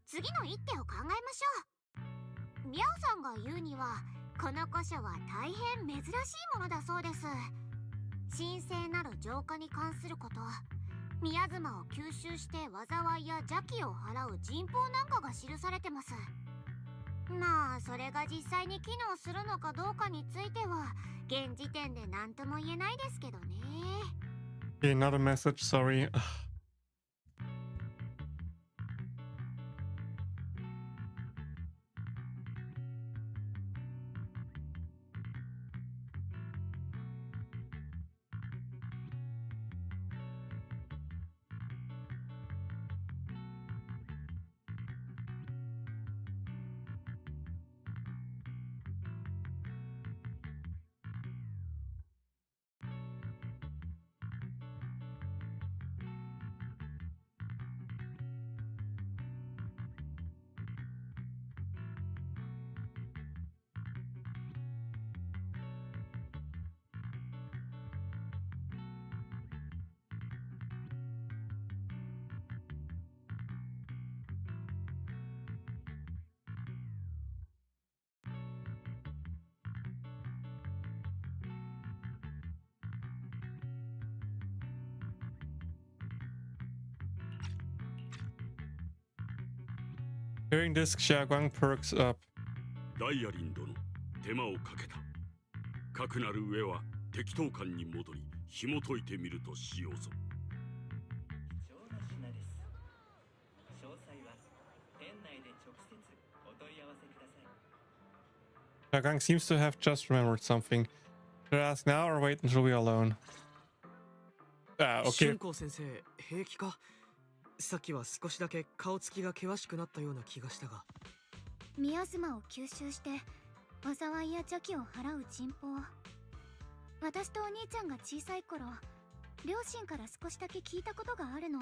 次の一手を考えましょう。ミャオさんが言うには、この古書は大変珍しいものだそうです。神聖なる浄化に関すること、宮妻を吸収して災いや邪気を払う神宝なんかが記されてます。まあそれが実際に機能するのかどうかについては現時点で何とも言えないですけどね。Okay, not a message, sorry. Hearing this, Xiaoguang perks up. ダイヤリン殿、手間をかけた。かくなる上は適当感に戻り、紐解いてみるとしようぞ。貴重な品です。詳細は店内で直接お問い合わせください。 Xiaoguang seems to have just remembered something. Should I ask now or wait until we're alone? Ah, okay. 春光先生、平気か？さっきは少しだけ顔つきが険しくなったような気がしたが。宮妻を吸収して災いや邪気を払う神宝。私とお兄ちゃんが小さい頃、両親から少しだけ聞いたことがあるの。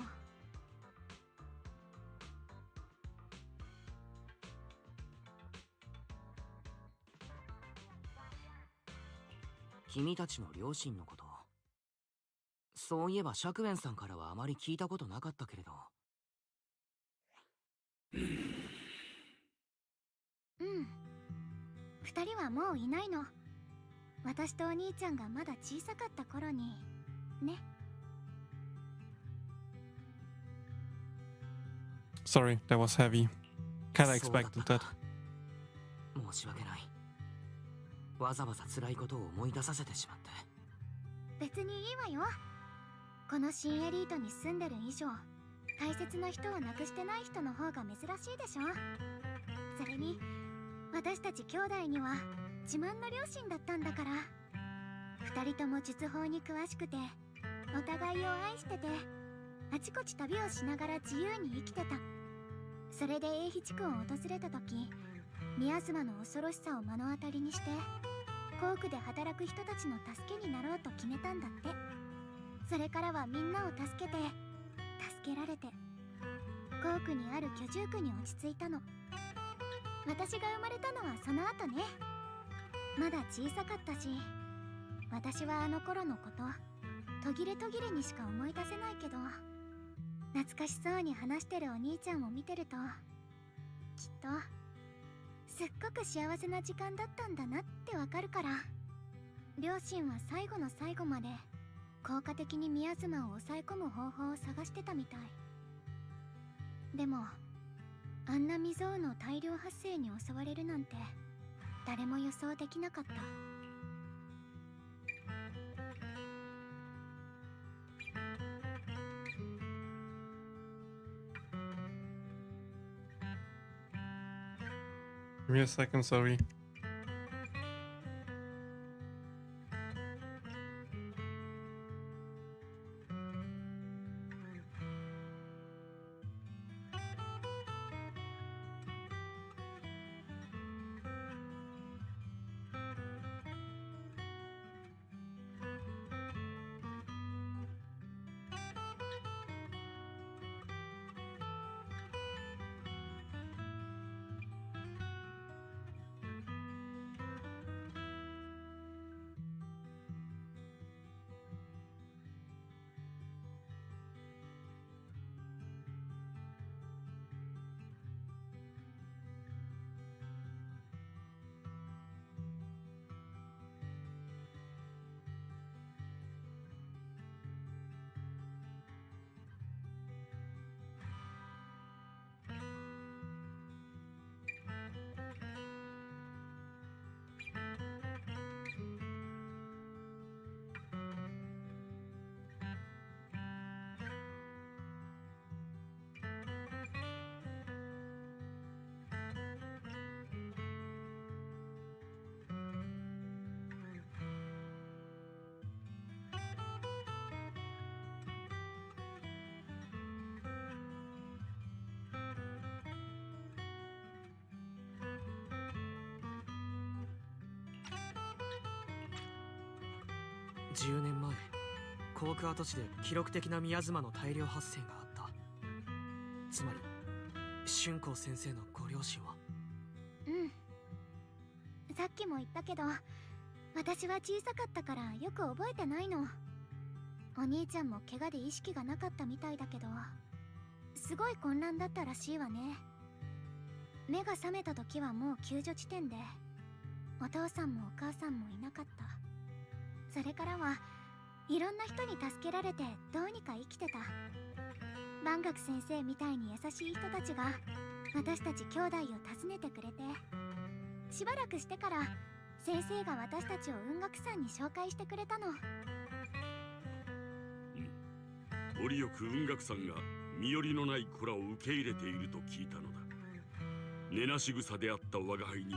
君たちの両親のこと、そういえば釈園さんからはあまり聞いたことなかったけれど。二人はもういないの。私とお兄ちゃんがまだ小さかった頃にね。Sorry, that was heavy. Kinda expected that. 申し訳ない。わざわざ辛いことを思い出させてしまって。別にいいわよ。この新エリートに住んでる以上、大切な人を亡くしてない人の方が珍しいでしょ。それに私たち兄弟には自慢の両親だったんだから。二人とも術法に詳しくて、お互いを愛してて、あちこち旅をしながら自由に生きてた。それで永肥地区を訪れた時、宮妻の恐ろしさを目の当たりにして、校区で働く人たちの助けになろうと決めたんだって。それからはみんなを助けて、助けられて、校区にある居住区に落ち着いたの。私が生まれたのはその後ね。まだ小さかったし、私はあの頃のこと途切れ途切れにしか思い出せないけど、懐かしそうに話してるお兄ちゃんを見てると、きっとすっごく幸せな時間だったんだなってわかるから。両親は最後の最後まで効果的に宮妻を抑え込む方法を探してたみたい。でもあんな未曾有の大量発生に襲われるなんて誰も予想できなかった。Give me a second, sorry. 10年前航空跡地で記録的な宮妻の大量発生があった。つまり春光先生のご両親は。さっきも言ったけど、私は小さかったからよく覚えてないの。お兄ちゃんも怪我で意識がなかったみたいだけど、すごい混乱だったらしいわね。目が覚めた時はもう救助地点で、お父さんもお母さんもいなかった。それからはいろんな人に助けられてどうにか生きてた。万学先生みたいに優しい人たちが私たち兄弟を訪ねてくれて、しばらくしてから先生が私たちを雲岳山に紹介してくれたの。折よく雲岳山が身寄りのない子らを受け入れていると聞いたのだ。根なし草であった我が輩に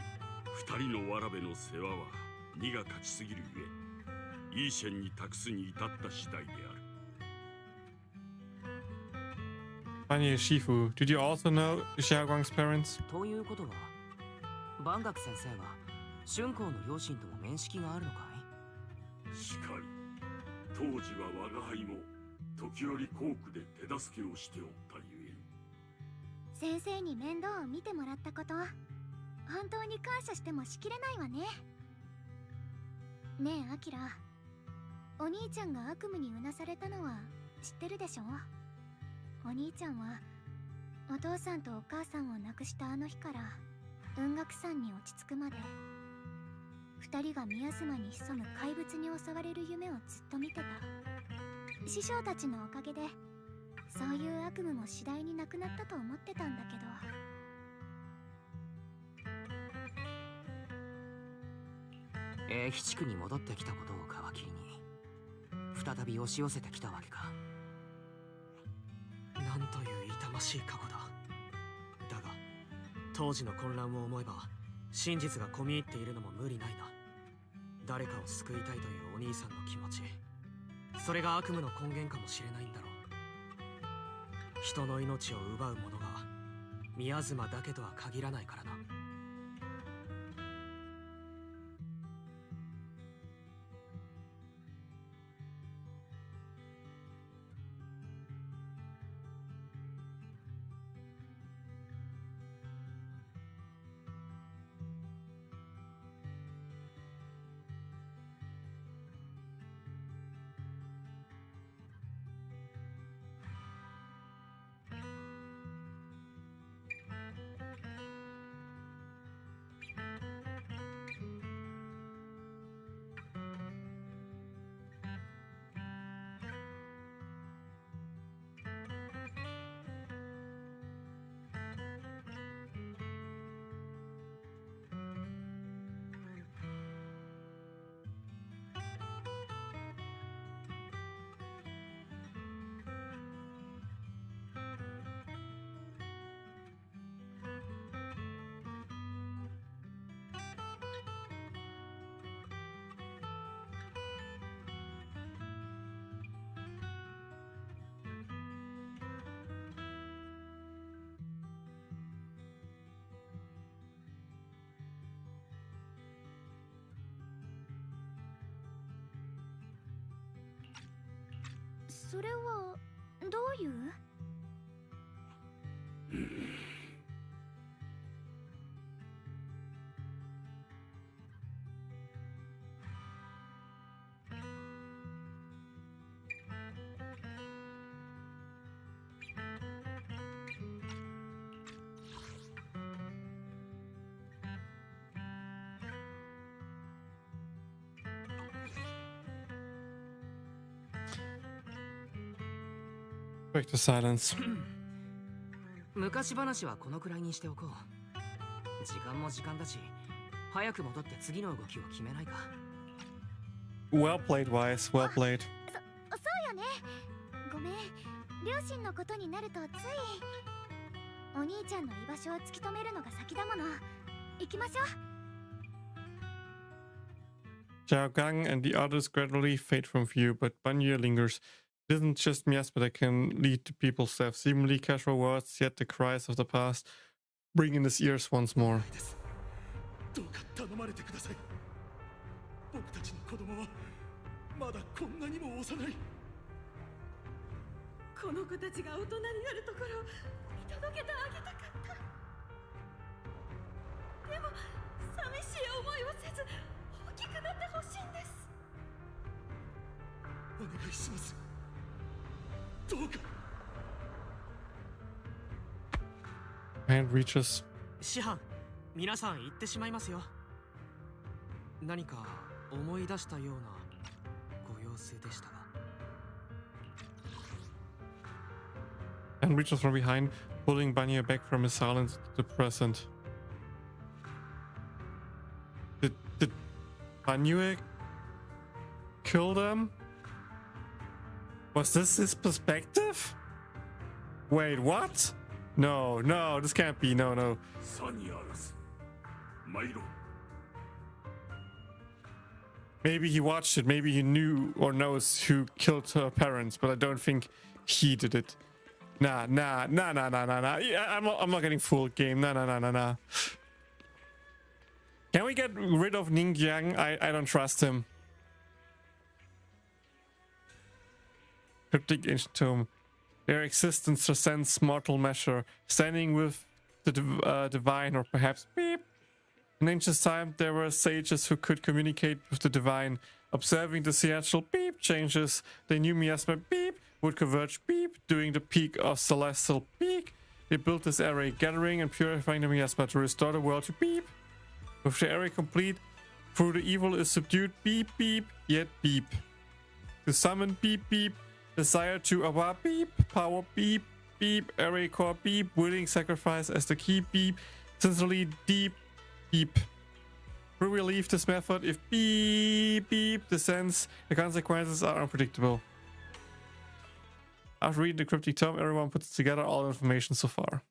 二人のわらべの世話は荷が勝ちすぎるゆえ、イーシェンに託すに至った次第である。Funny Shifu, did you also know Xiaoguang's parents? ということは、万学先生は春光の両親とも面識があるのかい？しかり、当時は我が輩も時折校区で手助けをしておったゆえ。先生に面倒を見てもらったこと、本当に感謝してもしきれないわね。ねえアキラ、お兄ちゃんが悪夢にうなされたのは知ってるでしょ？お兄ちゃんはお父さんとお母さんを亡くしたあの日から雲岳山に落ち着くまで、二人が宮妻に潜む怪物に襲われる夢をずっと見てた。師匠たちのおかげでそういう悪夢も次第になくなったと思ってたんだけど。英飛地区に戻ってきたことを皮切りに再び押し寄せてきたわけか。なんという痛ましい過去だ。だが当時の混乱を思えば真実が込み入っているのも無理ないな。誰かを救いたいというお兄さんの気持ち、それが悪夢の根源かもしれないんだろう。人の命を奪う者が宮妻だけとは限らないからな。それはどういう？Break the silence. 昔話はこのくらいにしておこう。時間も時間だし、早く戻って次の動きを決めないか。Well played, Wise. Well played. そうよね。ごめん、両親のことになるとつい。お兄ちゃんの居場所を突き止めるのが先だもの。行きましょう。Zhao Gang and the others gradually fade from view, but Banyu lingers. It isn't just miasma that can lead to people's death. Seemingly casual words, yet the cries of the past ring in his ears once more. どうか頼まれてください。僕たちの子供はまだこんなにも幼い。この子たちが大人になるところを見届けてあげたかった。でも寂しい思いをせず大きくなってほしいんです。お願いします、どうか。 Hand reaches. 師範、皆さん言ってしまいますよ。何か思い出したようなご様子でしたが。And reaches from behind, pulling Banya back from his silence to the present. Did Banya kill them? Was this his perspective? Wait, what? No, no, this can't be. No, no. Maybe he watched it. Maybe he knew or knows who killed her parents, but I don't think he did it. Nah. Yeah, I'm not getting fooled, game. Nah. Can we get rid of Ning Yang? I don't trust him. Cryptic ancient tomb. Their existence transcends mortal measure, standing with the divine, or perhaps beep. In ancient time, there were sages who could communicate with the divine. Observing the celestial beep changes, they knew miasma beep would converge beep during the peak of celestial peak. They built this array, gathering and purifying the miasma to restore the world to beep. With the array complete, through the evil is subdued beep beep, yet beep. To summon beep beep, desire to awa beep, power beep beep, array core beep, willing sacrifice as the key beep, sincerely deep beep. We will leave this method if beep beep descends, the consequences are unpredictable. After reading the cryptic tome, everyone puts together all the information so far.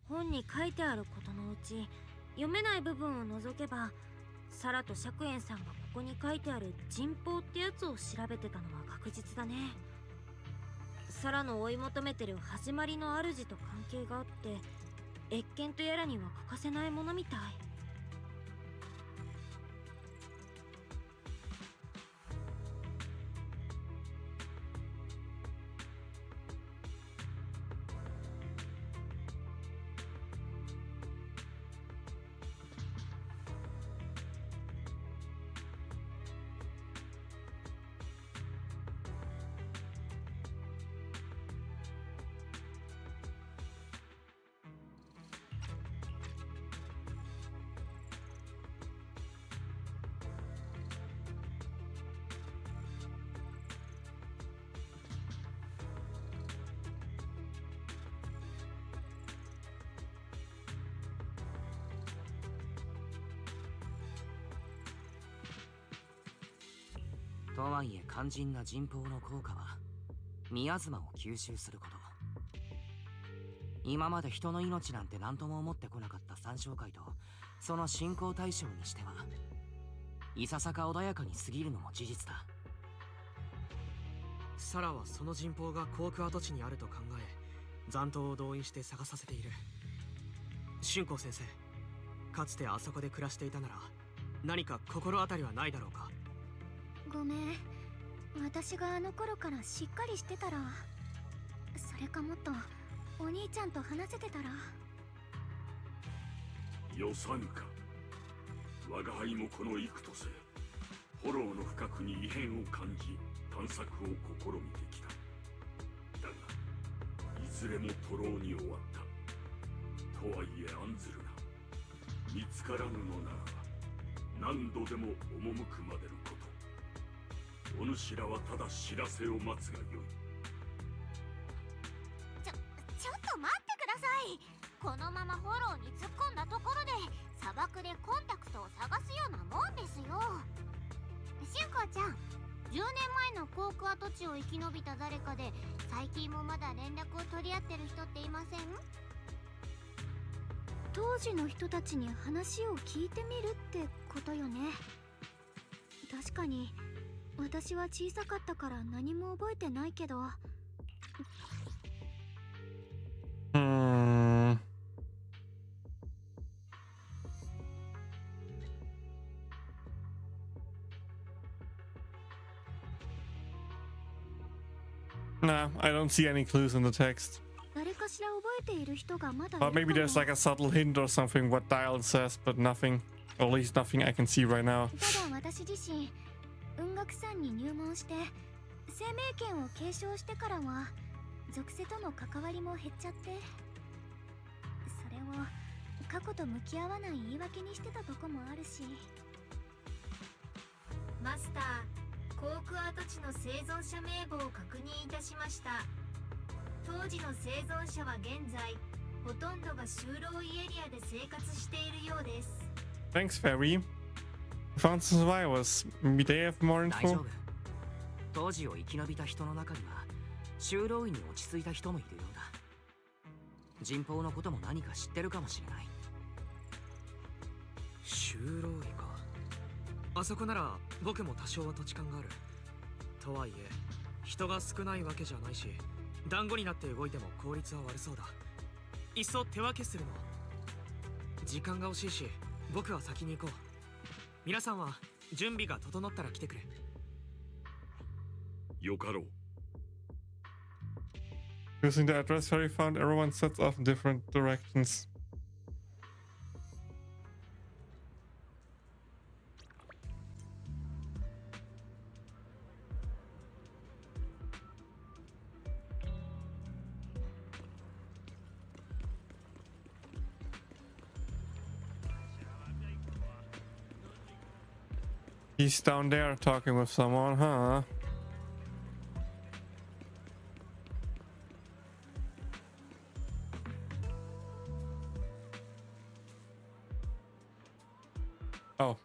本に書いてあることのうち読めない部分を除けば、サラと釈円さんがここに書いてある人宝ってやつを調べてたのは確実だね。サラの追い求めてる始まりの主と関係があって、謁見とやらには欠かせないものみたい。とはいえ肝心な人宝の効果はミヤズマを吸収すること。今まで人の命なんて何とも思ってこなかった三将会とその信仰対象にしてはいささか穏やかに過ぎるのも事実だ。サラはその人宝が航空跡地にあると考え、残党を動員して探させている。春光先生、かつてあそこで暮らしていたなら何か心当たりはないだろうか。ごめん、私があの頃からしっかりしてたら、それかもっとお兄ちゃんと話せてたら。よさぬか。我が輩もこの幾とせフォローの深くに異変を感じ探索を試みてきた。だがいずれも徒労に終わった。とはいえ案ずるな。見つからぬのならば何度でも赴くまでのこと。お主らはただ知らせを待つがよい。ちょっと待ってください。このままフォローに突っ込んだところで砂漠でコンタクトを探すようなもんですよ。春光ちゃん、10年前の航空跡地を生き延びた誰かで最近もまだ連絡を取り合ってる人っていません？当時の人たちに話を聞いてみるってことよね。確かに私は小さかったから何も覚えてないけど。Nah, I don't see any clues in the text. 誰かしら覚えている人がまだい But る maybe か there's も。 like a subtle hint or something what Dial says, but nothing. Or at least nothing I can see right now. ただ私自身雲岳山に入門して生命権を継承してからは属性との関わりも減っちゃって、それを過去と向き合わない言い訳にしてたとこもあるし。マスター、航空跡地の生存者名簿を確認いたしました。当時の生存者は現在ほとんどが就労医エリアで生活しているようです。 Thanks, Fairy. Found some survivors. Maybe they have more 大丈 info. 夫。当時を生き延びた人の中には就労医に落ち着いた人もいるようだ。人痘のことも何か知ってるかもしれない。就労医か。あそこなら僕も多少は土地勘がある。とはいえ人が少ないわけじゃないし、団子になって動いても効率は悪そうだ。いっそ手分けするの。時間が惜しいし僕は先に行こう。皆さんは準備が整ったら来てくれ。よかろう。 Using the address Fairy found, everyone sets off in different directions. He's down there talking with someone, huh? Oh.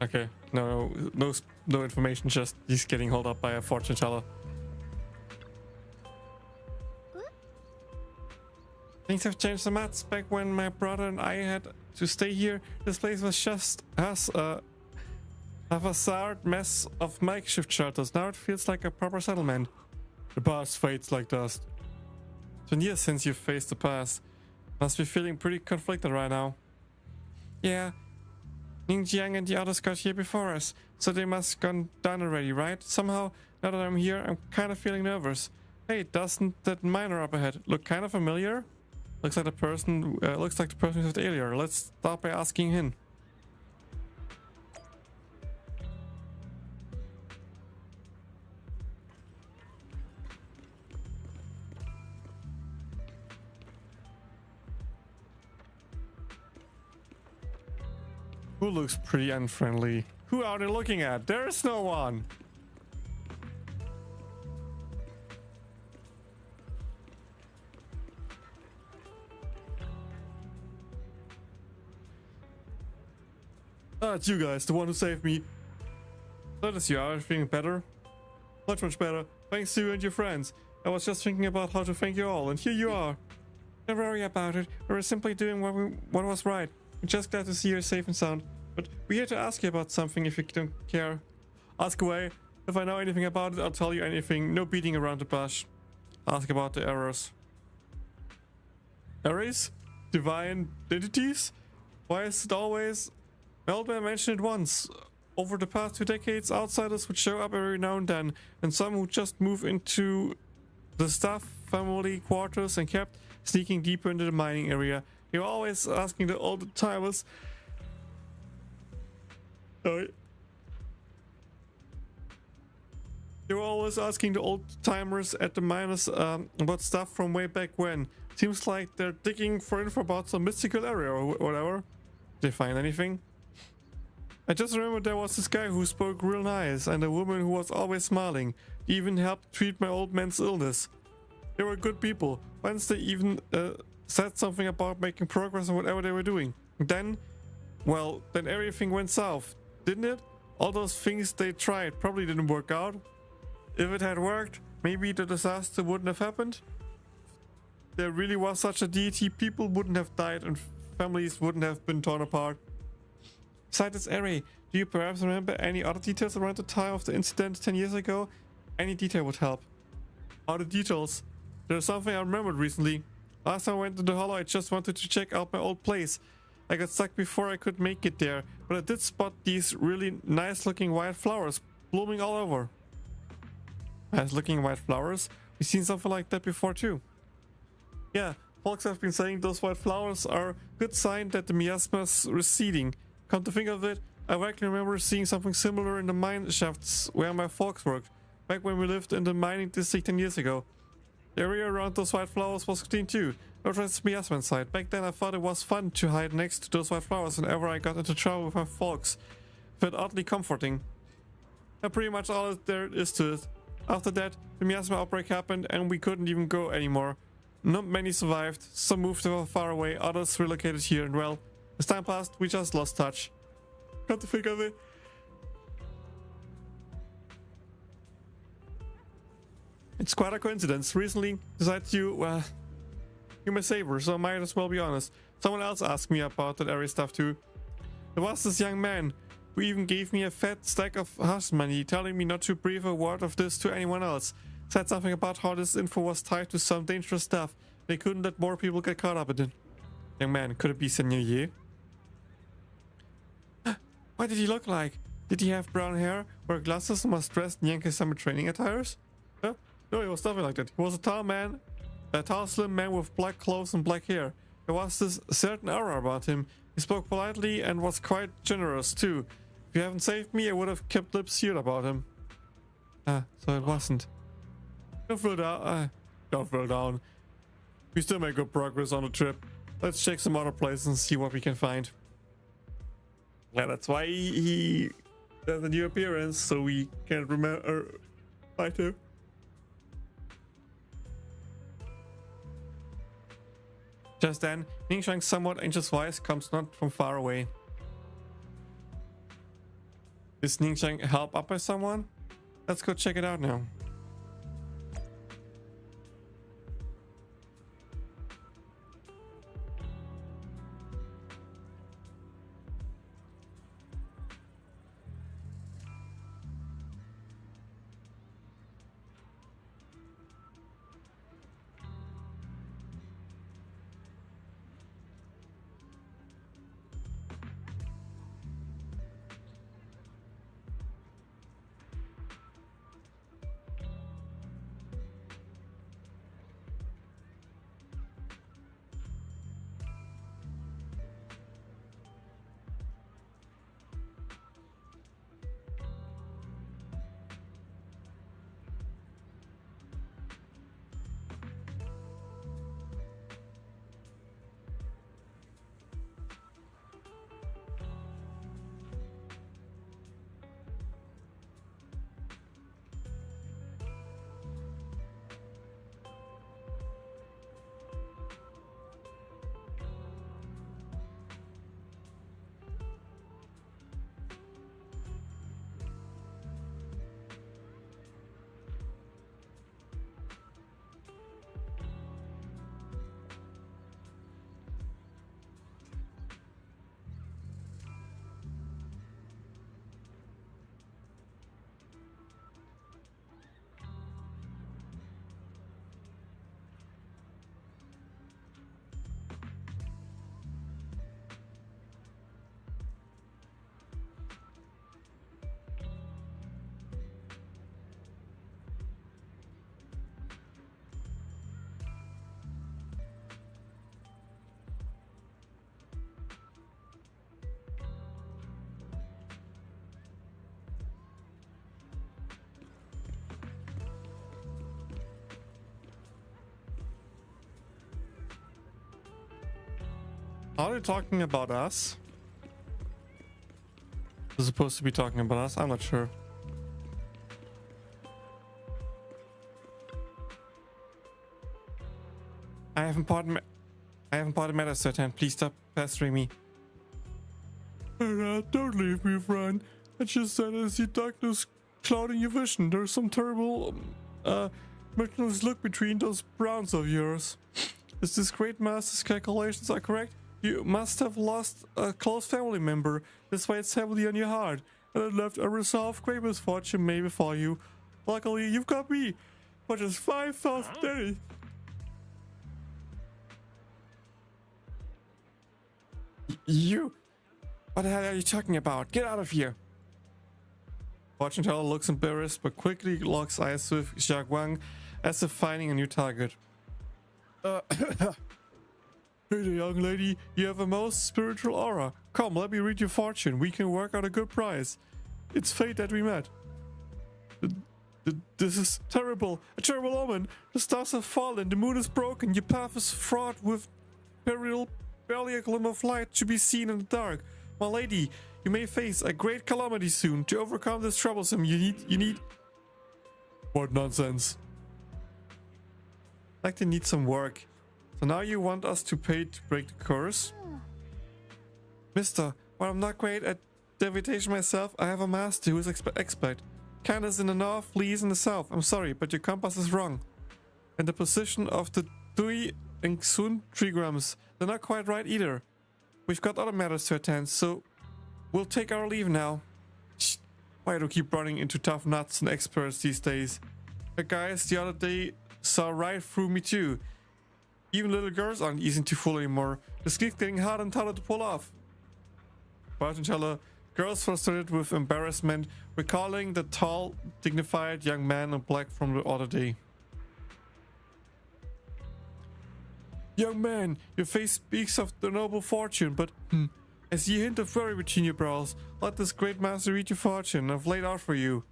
Okay. No information, just he's getting held up by a fortune teller. Things have changed so much. Back when my brother and I had to stay here, this place was just us, a facade mess of makeshift shelters. Now it feels like a proper settlement. The past fades like dust. It's been years since you've faced the past. Must be feeling pretty conflicted right now. Yeah. Ningjiang and the others got here before us, so they must have gone down already, right? Somehow, now that I'm here, I'm kind of feeling nervous. Hey, doesn't that miner up ahead look kind of familiar? Looks like the person we said earlier. Let's start by asking him. Who looks pretty unfriendly? Who are they looking at? There's no one! Ah, it's you guys, the one who saved me. That is you, are you feeling better? Much better, thanks to you and your friends. I was just thinking about how to thank you all, and here you are. Don't worry about it, we were simply doing what was right. I'm just glad to see you're safe and sound. But we're here to ask you about something if you don't care. Ask away. If I know anything about it, I'll tell you anything. No beating around the bush. Ask about the errors. Errors? Divine entities? Why is it always... Melba mentioned it once. Over the past 2 decades, outsiders would show up every now and then, and some would just move into the staff family quarters and kept sneaking deeper into the mining area. They were always asking the old timers. Sorry. They were always asking the old timers at the miners about stuff from way back when. Seems like they're digging for info about some mystical area or whatever. Did they find anything? I just remember there was this guy who spoke real nice and a woman who was always smiling. They even helped treat my old man's illness. They were good people. Once they even said something about making progress on whatever they were doing. Then everything went south, didn't it? All those things they tried probably didn't work out. If it had worked, maybe the disaster wouldn't have happened. If there really was such a deity, people wouldn't have died and families wouldn't have been torn apart. Besides this area, do you perhaps remember any other details around the time of the incident 10 years ago? Any detail would help. Other details? There's something I remembered recently. Last time I went to the hollow, I just wanted to check out my old place. I got stuck before I could make it there, but I did spot these really nice looking white flowers blooming all over. Nice looking white flowers. We've seen something like that before too. Yeah, folks have been saying those white flowers are a good sign that the miasma's receding. Come to think of it, I vaguely remember seeing something similar in the mine shafts where my folks worked, back when we lived in the mining district 10 years ago. The area around those white flowers was clean too. No trace of miasma inside. Back then I thought it was fun to hide next to those white flowers whenever I got into trouble with my folks. Felt oddly comforting. And pretty much all there is to it. After that, the miasma outbreak happened and we couldn't even go anymore. Not many survived, some moved far away, others relocated here, and well, as time passed, we just lost touch. Come to think of it. It's quite a coincidence. Recently, decided you my saver, so I might as well be honest. Someone else asked me about that area stuff too. There was this young man who even gave me a fat stack of hush money, telling me not to breathe a word of this to anyone else. Said something about how this info was tied to some dangerous stuff. They couldn't let more people get caught up in it. Young man, could it be Senior Ye? What did he look like? Did he have brown hair, wear glasses, and was dressed in Yankee summer training attires? No, he was nothing like that. He was a tall, slim man with black clothes and black hair. There was this certain aura about him. He spoke politely and was quite generous too. If you haven't saved me, I would have kept lips sealed about him. So it wasn't. Don't feel down. We still make good progress on the trip. Let's check some other places and see what we can find. Yeah, that's why he does a new appearance, so we can't remember fight him. Just then, Ning Shang's somewhat anxious voice comes not from far away. Is Ning Shang helped up by someone? Let's go check it out now. Are they talking about us? They're supposed to be talking about us? I'm not sure. I have important matters to attend. Please stop pestering me. Don't leave me, friend. I just said I see darkness clouding your vision. There's some terrible, miraculous look between those browns of yours. Is this great master's calculations are correct? You must have lost a close family member. This weighs heavily on your heart, and it left a resolved great misfortune may befall you. Luckily, you've got me for just 5,000 days. You? What the hell are you talking about? Get out of here. Fortune teller looks embarrassed but quickly locks eyes with Xia Guang as if finding a new target. Hey there, young lady. You have a most spiritual aura. Come, let me read your fortune. We can work out a good price. It's fate that we met. This is terrible. A terrible omen. The stars have fallen. The moon is broken. Your path is fraught with barely a glimmer of light to be seen in the dark. My lady, you may face a great calamity soon. To overcome this troublesome, you need... What nonsense. Like they need some work. So now you want us to pay to break the curse? Mister, while I'm not great at divination myself, I have a master who is expert. Candace in the north, Lee's in the south. I'm sorry, but your compass is wrong. And the position of the Dui and Xun trigrams, they're not quite right either. We've got other matters to attend, so we'll take our leave now. Shh. Why do you keep running into tough nuts and experts these days? The guys the other day saw right through me too. Even little girls aren't easy to fool anymore. The skeet's getting hard and harder to pull off. Fortune teller, girls frustrated with embarrassment, recalling the tall, dignified young man in black from the other day. Young man, your face speaks of the noble fortune, but I see a hint of worry between your brows. Let this great master read your fortune. I've laid out for you.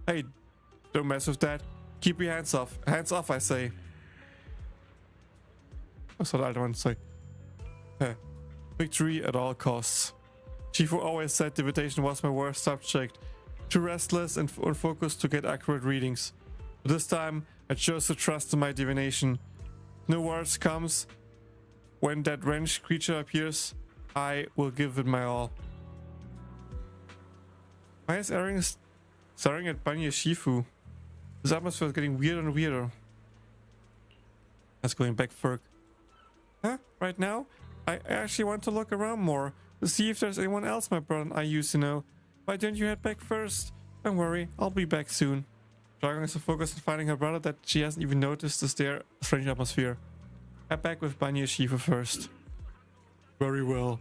Hey, don't mess with that. Keep your hands off. Hands off, I say. Was soll der alte Mann say? Victory at all costs. Shifu always said divination was my worst subject. Too restless and unfocused to get accurate readings. But this time, I chose to trust in my divination. No words comes. When that wrench creature appears, I will give it my all. Why is Aaron staring at Banya Shifu? This atmosphere is getting weirder and weirder. That's going back for... Huh? Right now? I actually want to look around more. To see if there's anyone else my brother and I used to know. Why don't you head back first? Don't worry, I'll be back soon. Dragon is so focused on finding her brother that she hasn't even noticed the strange atmosphere. Head back with Banya Shifu first. Very well.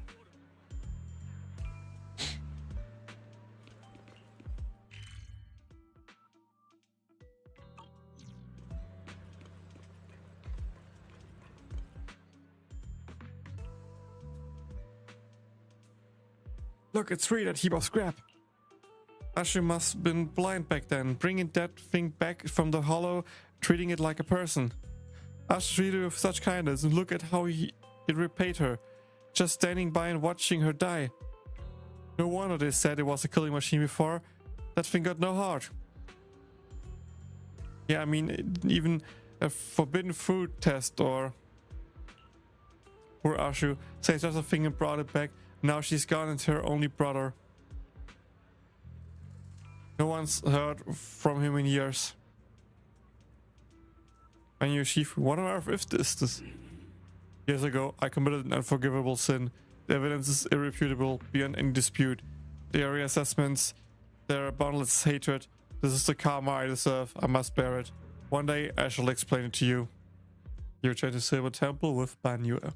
Look, it's free, that heap of scrap. Ashu must have been blind back then, bringing that thing back from the hollow, treating it like a person. Ashu treated her with such kindness, and look at how he repaid her, just standing by and watching her die. No wonder they said it was a killing machine before. That thing got no heart. Yeah, I mean, even a forbidden fruit test or... Poor Ashu says just a thing and brought it back. Now she's gone and her only brother. No one's heard from him in years. And Shifu, what on earth is this? Years ago, I committed an unforgivable sin. The evidence is irrefutable, beyond any dispute. The area assessments, their boundless hatred. This is the karma I deserve. I must bear it. One day, I shall explain it to you. You return to Silver Temple with Banyu.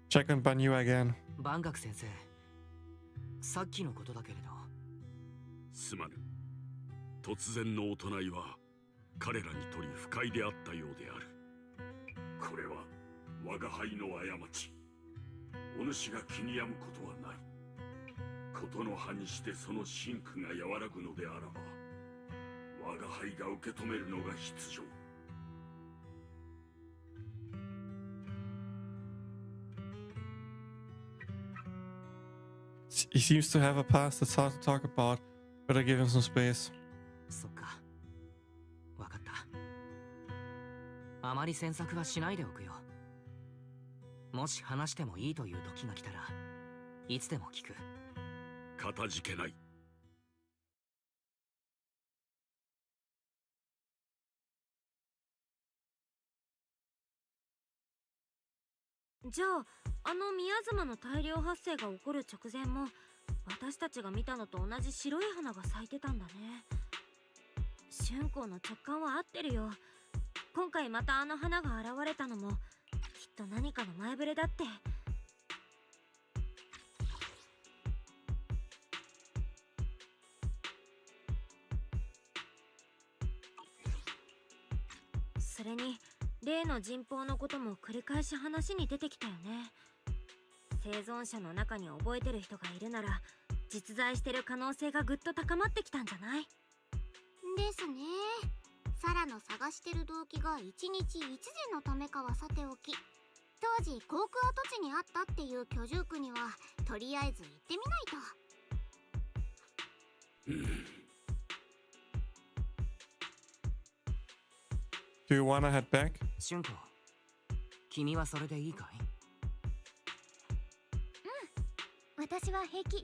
Check on Banyu again. 万学先生、さっきのことだけれど。すまぬ。突然のお唱いは彼らにとり不快であったようである。これは我が輩の過ち。お主が気に病むことはない。ことの葉にしてその真苦が和らぐのであらば、我が輩が受け止めるのが必要。He seems to have a past that's hard to talk about, but I give him some space. そっか。わかった。あまり詮索はしないでおくよ。もし話してもいいという時が来たらいつでも聞く。かたじけない。じゃあ宮妻の大量発生が起こる直前も私たちが見たのと同じ白い花が咲いてたんだね。春光の直感は合ってるよ。今回またあの花が現れたのもきっと何かの前触れだって。それに例の人痘のことも繰り返し話に出てきたよね。生存者の中に覚えてる人がいるなら実在してる可能性がぐっと高まってきたんじゃない？ですね。サラの探してる動機が一日一時のためかはさておき、当時航空跡地にあったっていう居住区にはとりあえず行ってみないと。Do you wanna head back? 春子、君はそれでいいかい？私は平気。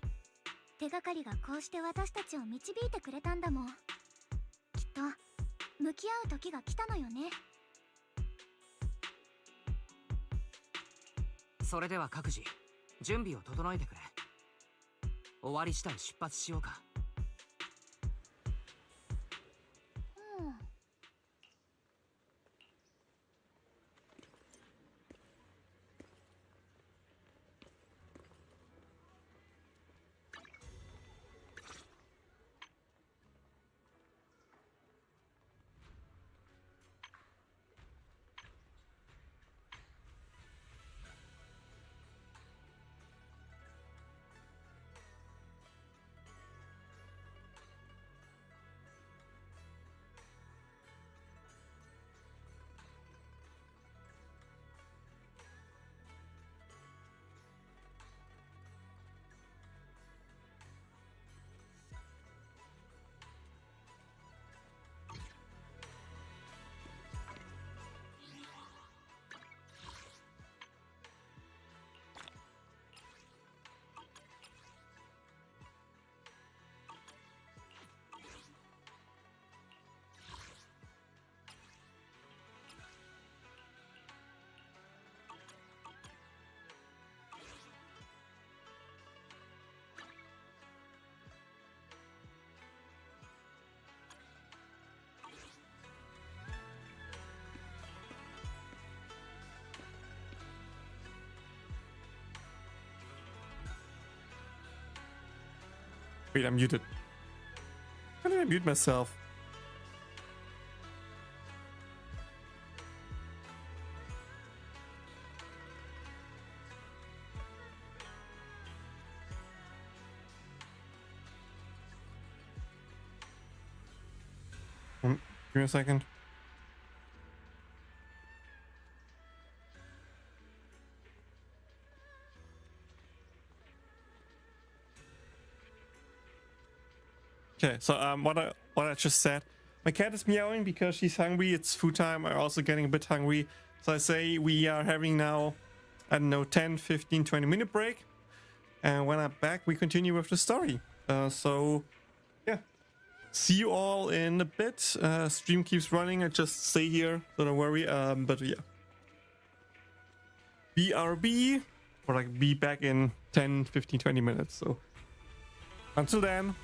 手がかりがこうして私たちを導いてくれたんだもん。きっと向き合う時が来たのよね。それでは各自準備を整えてくれ。終わり次第出発しようか。Wait, I'm muted. How did I mute myself? Give me a second. Okay, so what I just said. My cat is meowing because she's hungry. It's food time. I'm also getting a bit hungry. So I say we are having now, I don't know, 10, 15, 20 minute break. And when I'm back, we continue with the story. So yeah, see you all in a bit. Stream keeps running. I just stay here, so don't worry. But yeah, BRB, or like be back in 10, 15, 20 minutes. So until then.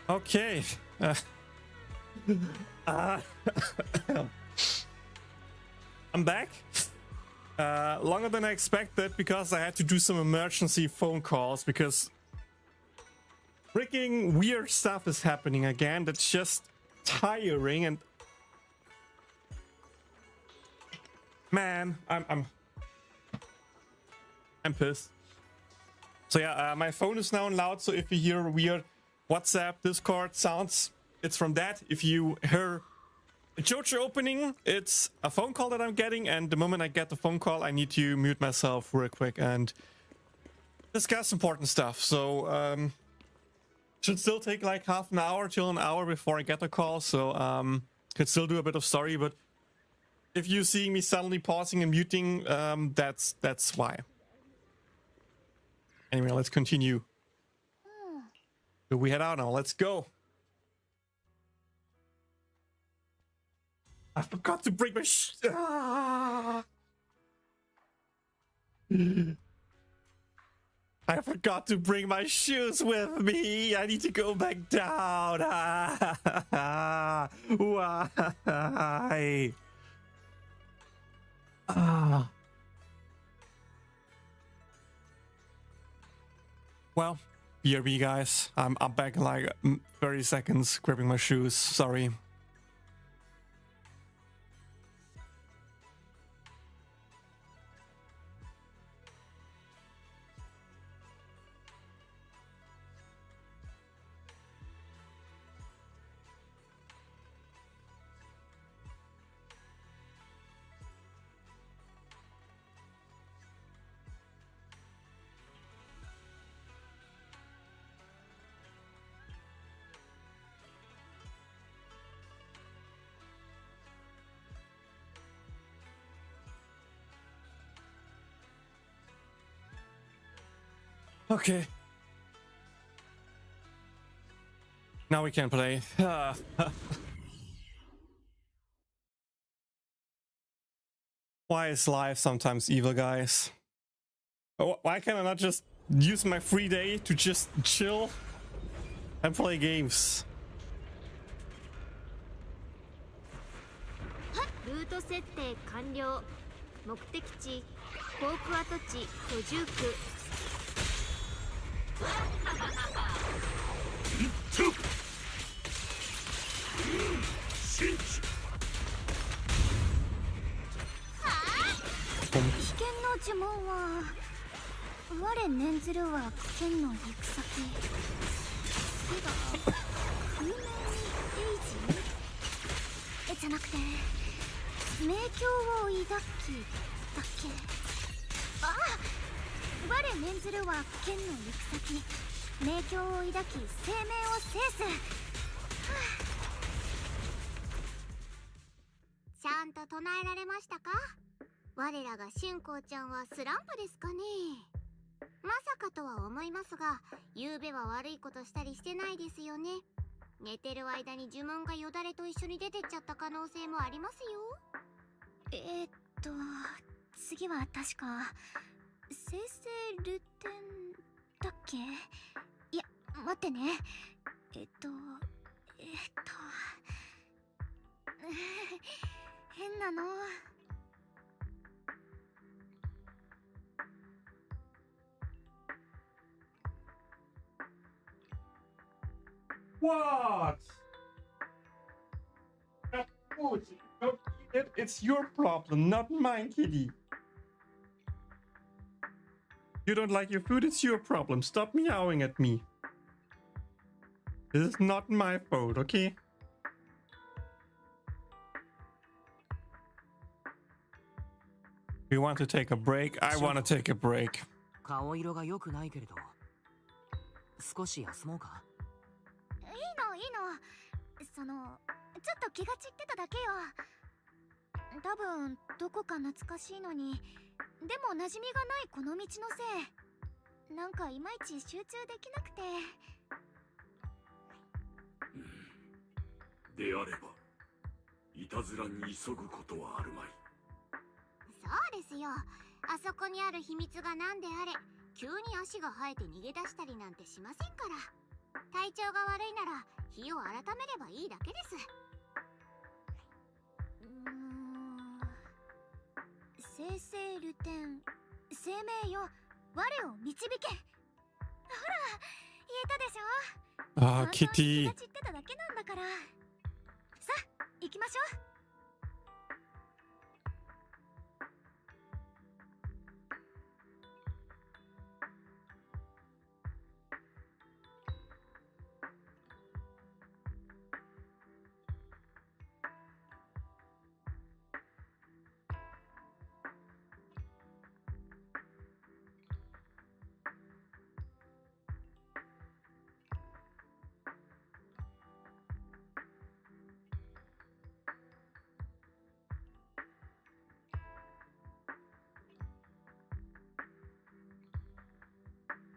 Okay. I'm back. Longer than I expected because I had to do some emergency phone calls because freaking weird stuff is happening again. That's just tiring and man, I'm pissed. So yeah, my phone is now on loud, so if you hear weird WhatsApp, Discord sounds, it's from that. If you hear a JoJo opening, it's a phone call that I'm getting, and the moment I get the phone call, I need to mute myself real quick and discuss important stuff. So, should still take like half an hour till an hour before I get the call, so could still do a bit of story, but if you see me suddenly pausing and muting, that's why. Anyway, let's continue. So we head out now. Let's go. I forgot to bring my I forgot to bring my shoes with me. I need to go back down. Why? Well, BRB guys, I'm back in like 30 seconds, grabbing my shoes. Sorry. Okay. Now we can play. Why is life sometimes evil, guys? Why can I not just use my free day to just chill and play games? ルート設定完了。目的地コーク跡地居住区。危険の呪文は我念ずるは剣の行く先。次が空明にエイジじゃなくて迷宮を抱きだっけ。ああ、我念ずるは剣の行く先。迷宮を抱き生命を制す。ちゃんと唱えられましたか？我らが春光ちゃんはスランプですかね。まさかとは思いますが、昨べは悪いことしたりしてないですよね。寝てる間に呪文がよだれと一緒に出てっちゃった可能性もありますよ。次は確か生成ルテンだっけ。いや待ってね。変なの。What? That food. Don't eat it. It's your problem, not mine, kitty. You don't like your food, it's your problem. Stop meowing at me. This is not my fault, okay? We want to take a break. I want to take a break. 顔色が良くないけれど、少し休もうか。いいの。ちょっと気が散ってただけよ。多分どこか懐かしいのに、でも馴染みがないこの道のせい。なんかいまいち集中できなくて。であれば、いたずらに急ぐことはあるまい。そうですよ。あそこにある秘密が何であれ、急に足が生えて逃げ出したりなんてしませんから。体調が悪いなら日を改めればいいだけです。生々流転、生命よ我を導け。ほら言えたでしょ。Ah, Kitty. 気が散ってただけなんだから。さあ行きましょう。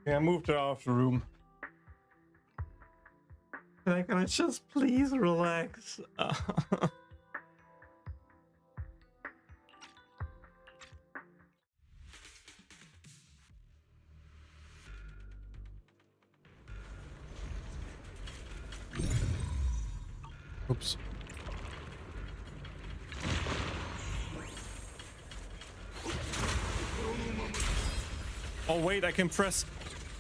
Yeah, I moved her out of the room. Can I just please relax? Oops. Oh wait, I can press...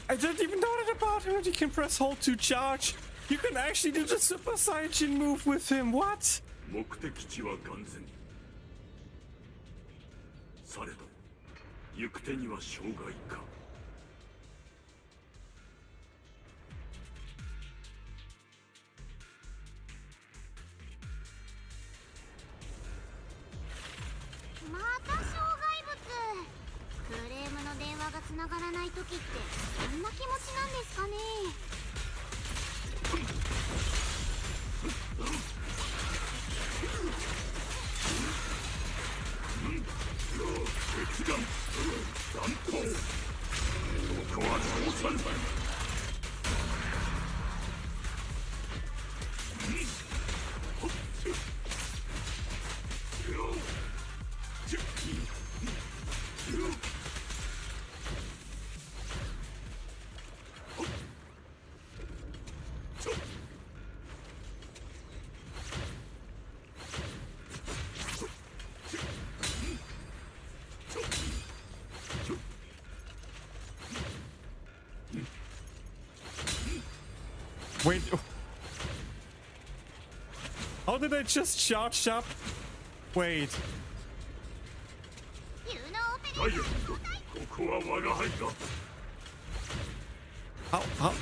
I didn't even know that about him, that you can press hold to charge. You can actually do the Super Saiyan move with him, what? 目的地は完全されど行く手には障害か。また障害物。クレームの電話が繋がらない時ってどんな気持ちなんですかね。決断断頭ここは倒さんだ。Wait. How did I just charge up? Wait. ダイヤここは我が輩だ。How?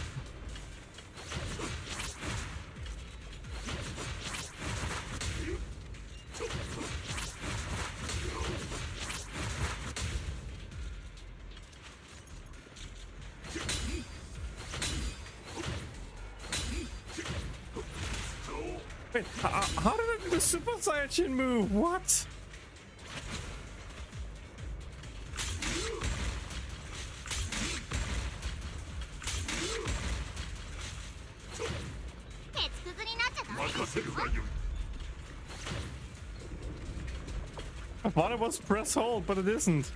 Wait, how did I do the Super Saiyan move? What? I thought it was press hold, but it isn't.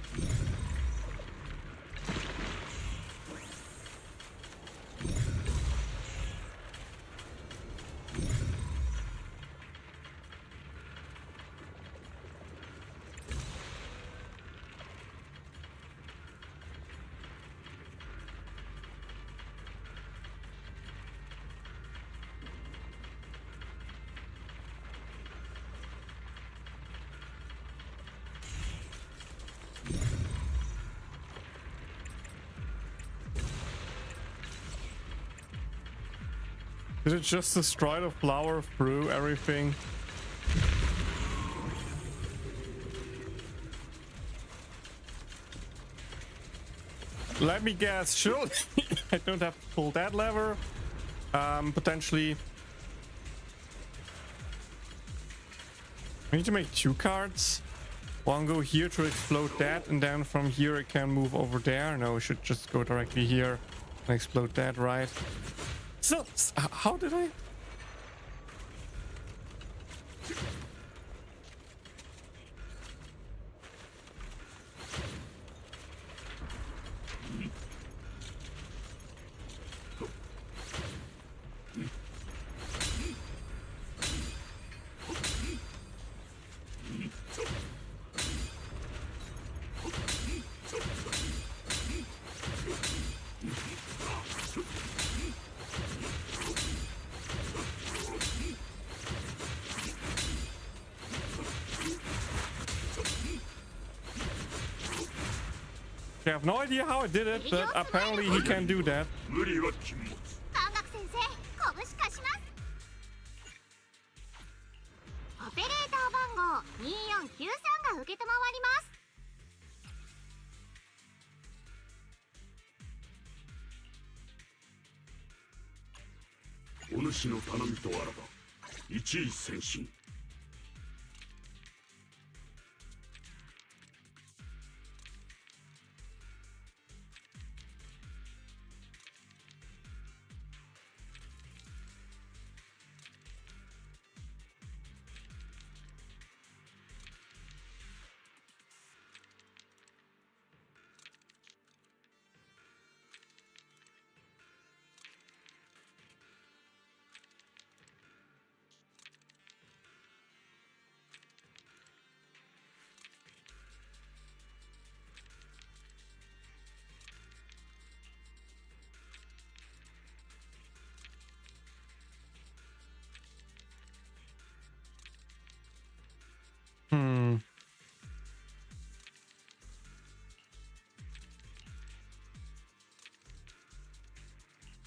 Did it just destroy the flower through everything? Let me guess, surely I don't have to pull that lever. Potentially. I need to make 2 cards. One go here to explode that, and then from here I can move over there. No, I should just go directly here and explode that, right? So, how did I? I have no idea how I did it, but apparently he can do that. 無理は禁物。半額先生、拳貸します。オペレーター番号2493が受けたまわります。お主の頼みとあらば一位先進。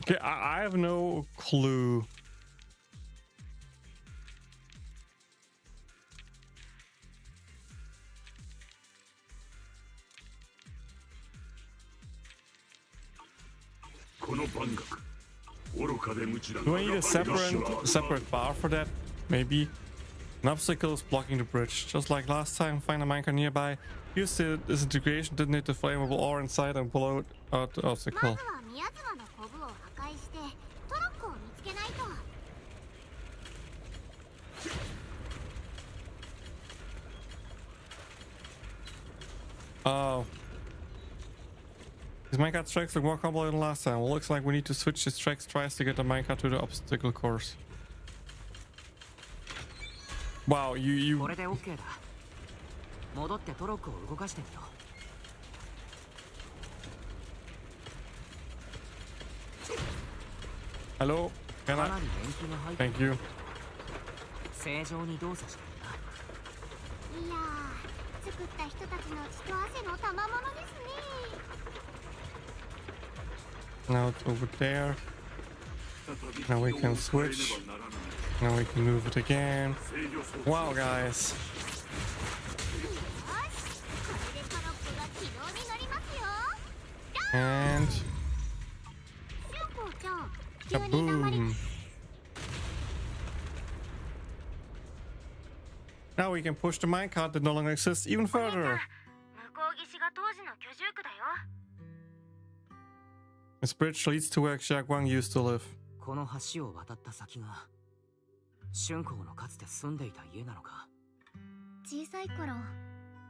Okay, I have no clue. Do I need a separate bar for that? Maybe. An obstacle is blocking the bridge. Just like last time, find a minecart nearby. Use the disintegration, detonate the flammable ore inside and blow out the obstacle. Oh. These minecart tracks look more complicated than last time. Well, looks like we need to switch these tracks twice to get the minecart to the obstacle course. Wow, you... Hello? Can I? Thank you. Now it's over there. Now we can switch. Now we can move it again. Wow, guys. And kaboom. Now we can push the minecart that no longer exists even further. This bridge leads to where Xiaoguang used to live. この橋を渡った先が春光のかつて住んでいた家なのか。小さい頃、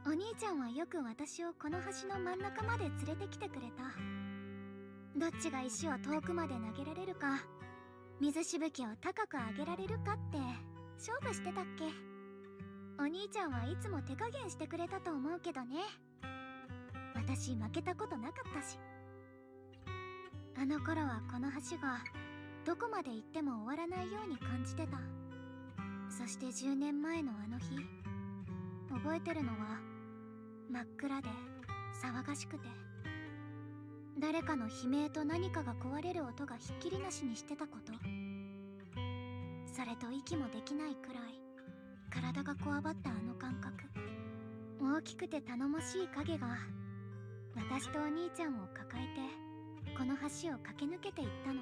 お兄ちゃんはよく私をこの橋の真ん中まで連れてきてくれた。どっちが石を遠くまで投げられるか、水しぶきを高く上げられるかって勝負してたっけ。お兄ちゃんはいつも手加減してくれたと思うけどね。私負けたことなかったし。あの頃はこの橋がどこまで行っても終わらないように感じてた。そして10年前のあの日、覚えてるのは真っ暗で騒がしくて、誰かの悲鳴と何かが壊れる音がひっきりなしにしてたこと。それと息もできないくらい体がこわばったあの感覚。大きくて頼もしい影が私とお兄ちゃんを抱えてこの橋を駆け抜けていったの。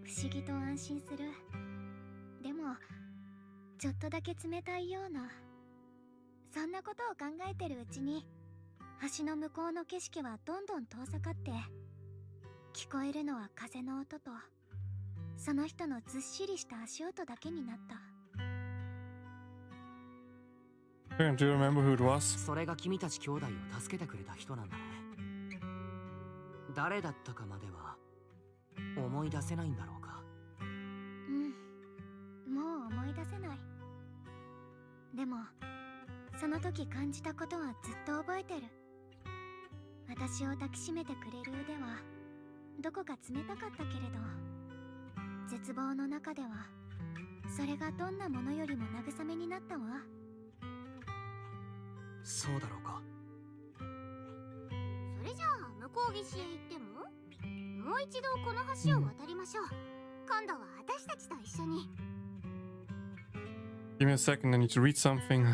不思議と安心する。でもちょっとだけ冷たいような。そんなことを考えてるうちに橋の向こうの景色はどんどん遠ざかって、聞こえるのは風の音とその人のずっしりした足音だけになった。Do you remember who it was? それが君たち兄弟を助けてくれた人なんだね。誰だったかまでは思い出せないんだろうか。もう思い出せない。でもその時感じたことはずっと覚えてる。私を抱きしめてくれる腕はどこか冷たかったけれど、絶望の中ではそれがどんなものよりも慰めになったわ。そうだろうか。闘技市へ行っても、もう一度この橋を渡りましょう。今度は私たちと一緒に。 Give me a second, I need to read something.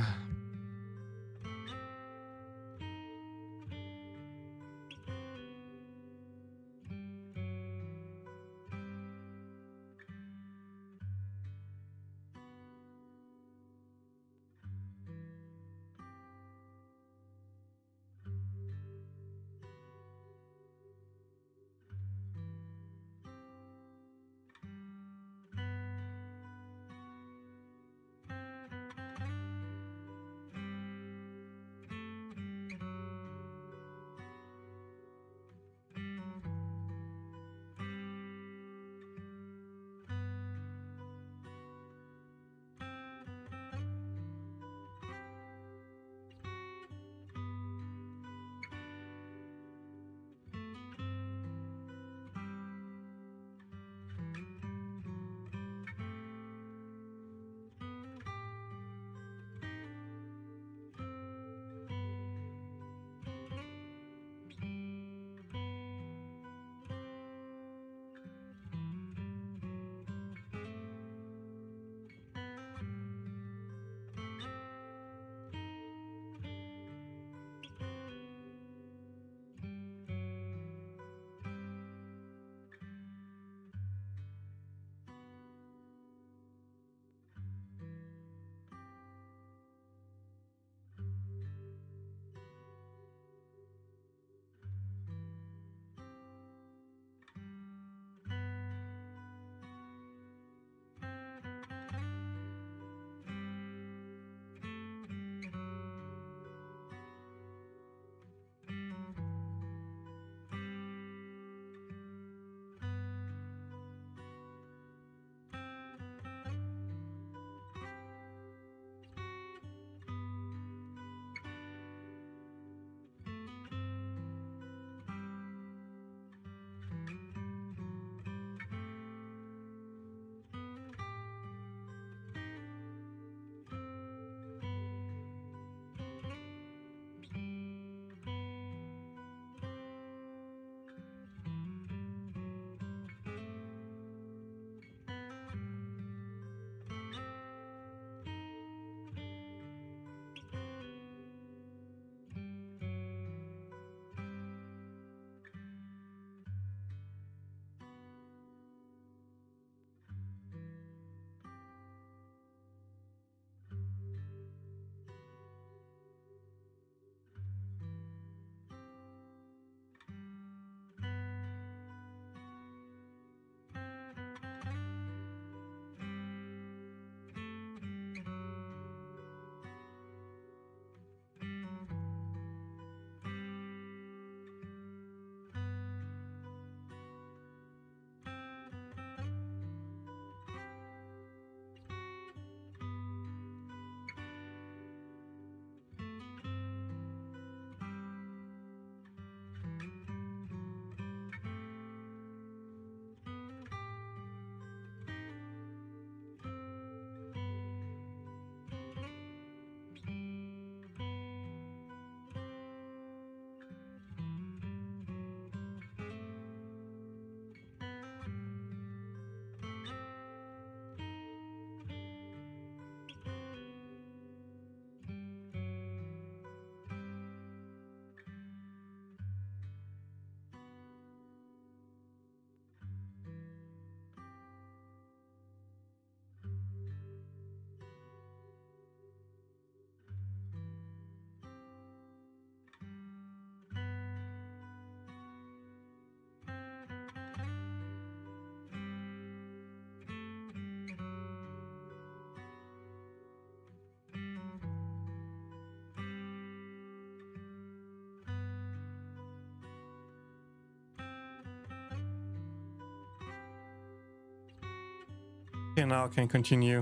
Okay, now I can continue.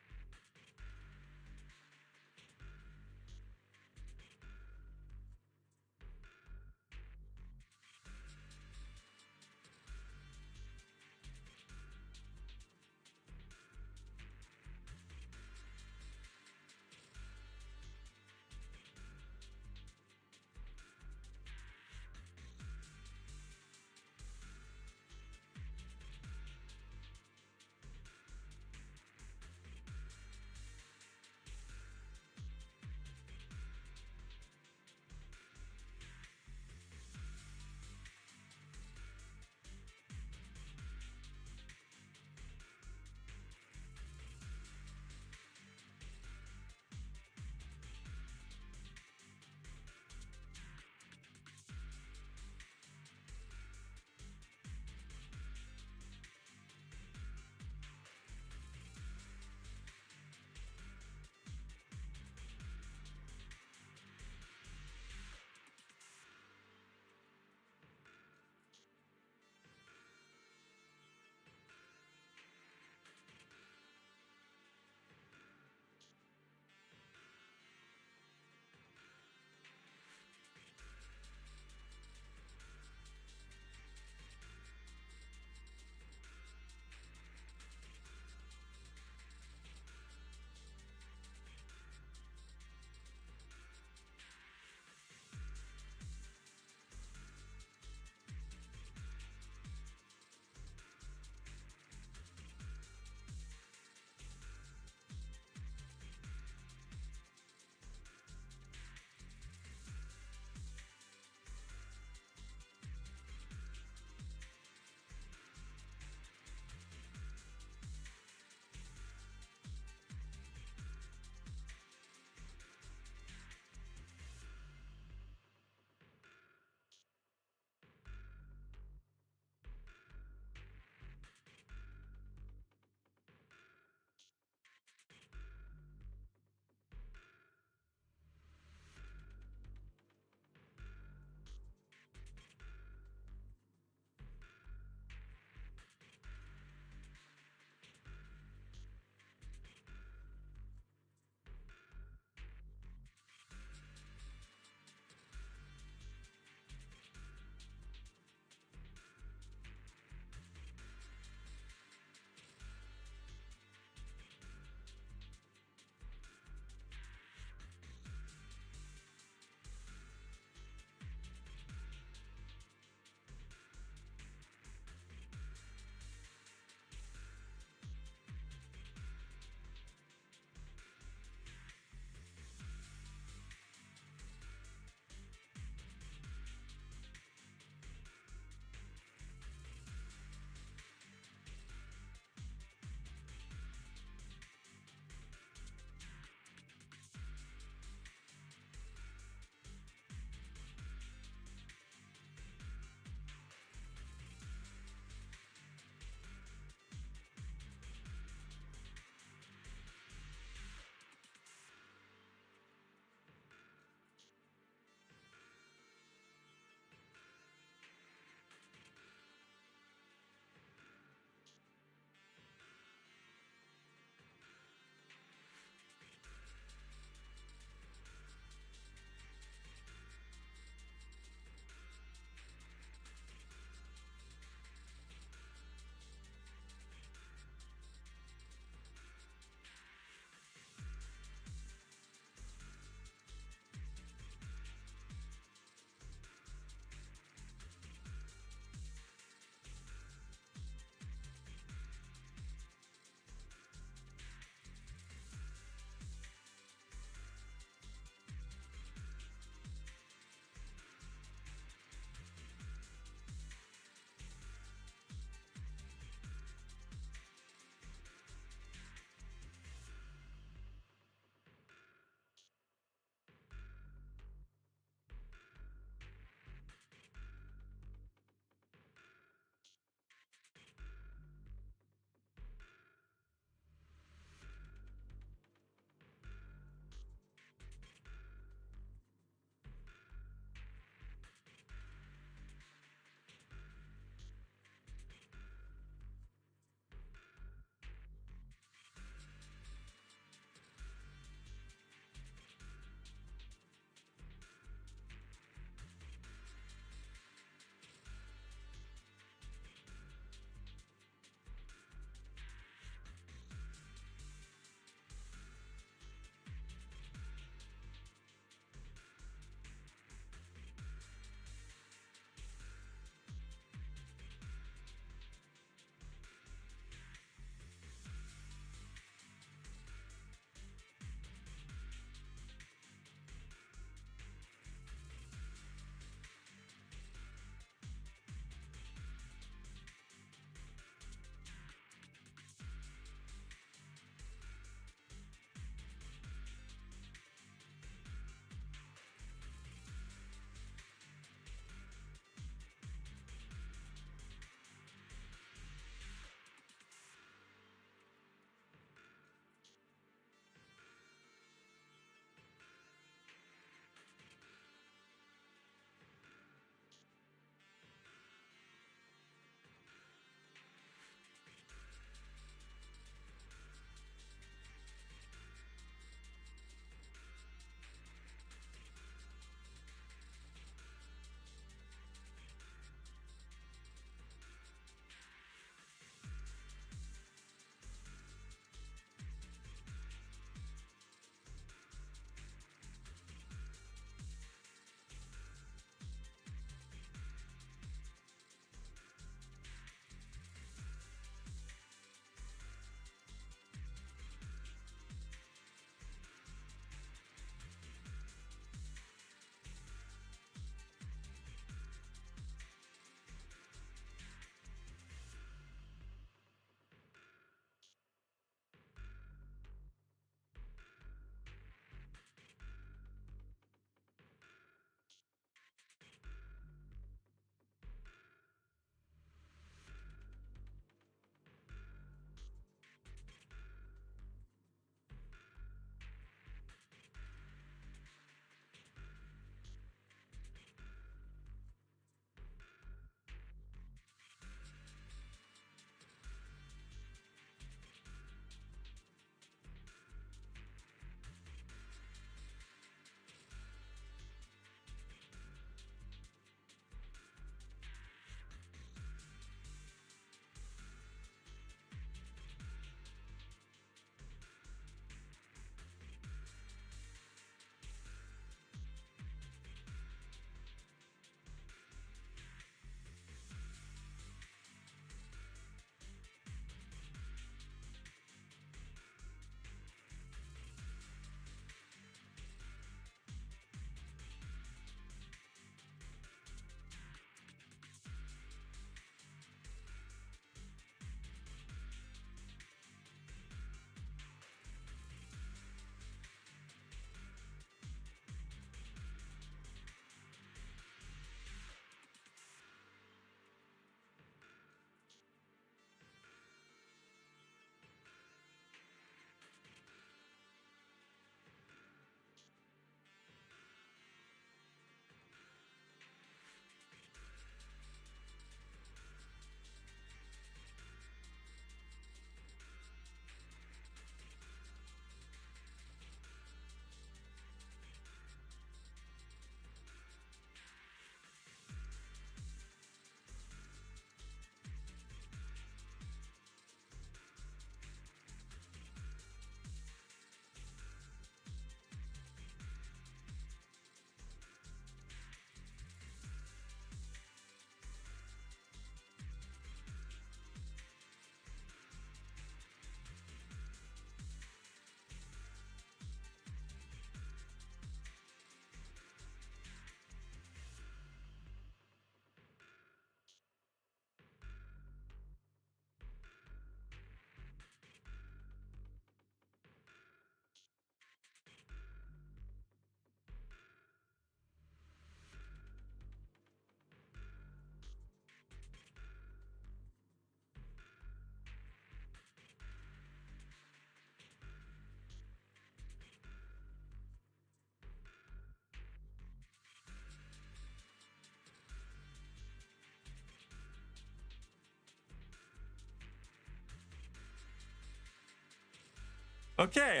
Okay,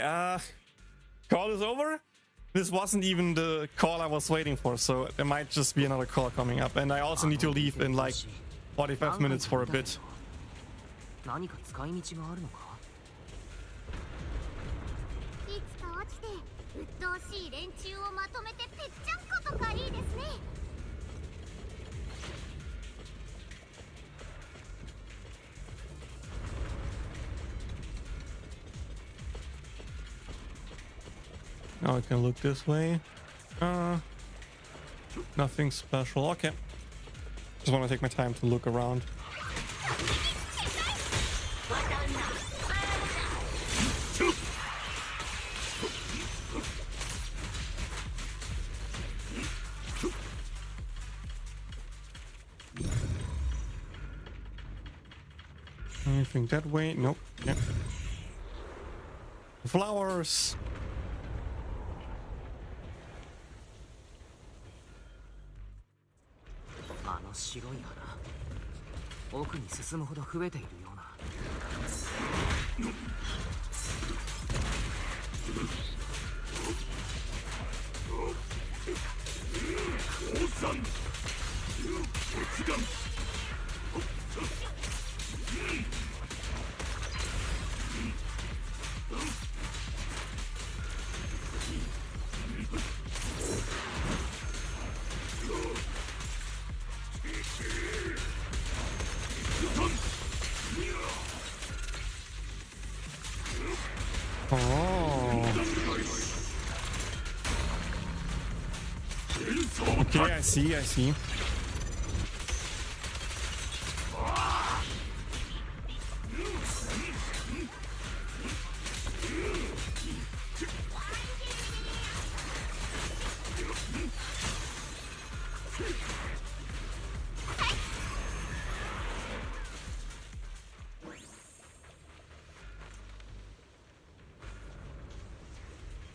call is over. This wasn't even the call I was waiting for, so there might just be another call coming up. And I also need to leave in like 45 minutes for a bit. 何か使い道があるのか？いつか落ちて鬱陶しい連中をまとめてぺっちゃんことかいいですね。Now I can look this way. Nothing special. Okay. Just want to take my time to look around. Anything that way? Nope. Yeah. Flowers. あの白い花、奥に進むほど増えているような。Okay, I see, I see.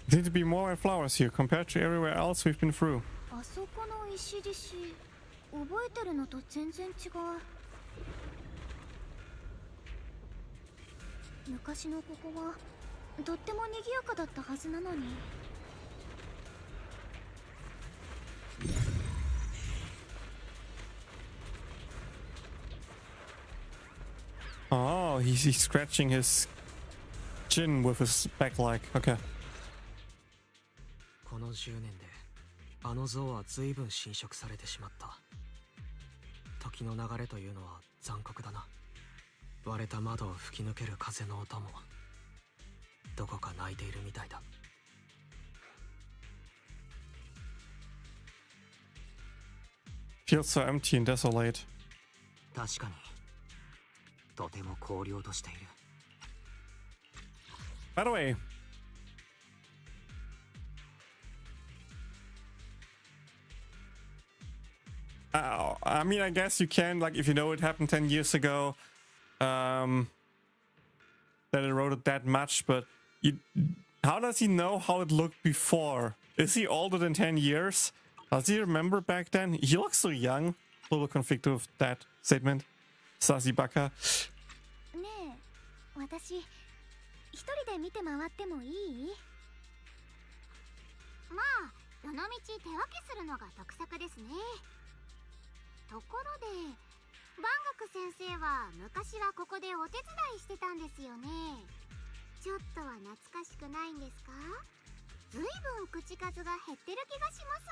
There need to be more flowers here compared to everywhere else we've been through. あそこの石獅子、覚えてるのと全然違う。昔のここはとっても賑やかだったはずなのに。Oh, he's scratching his chin with his back leg. Okay. この10年であの像は随分侵食されてしまった。時の流れというのは残酷だな。割れた窓を吹き抜ける風の音もどこか泣いているみたいだ。Feels so empty and desolate. 確かにとても荒涼としている。 By the way, I mean, I guess you can, like, if you know it happened 10 years ago, that it eroded that much, but how does he know how it looked before? Is he older than 10 years? Does he remember back then? He looks so young. A little conflicted with that statement. Sassy Baka. ねえ、私一人で見て回ってもいい？まあ、どのみち手分けするのが得策ですね。ところで、万学先生は昔はここでお手伝いしてたんですよね。ちょっとは懐かしくないんですか？ずいぶん口数が減ってる気がします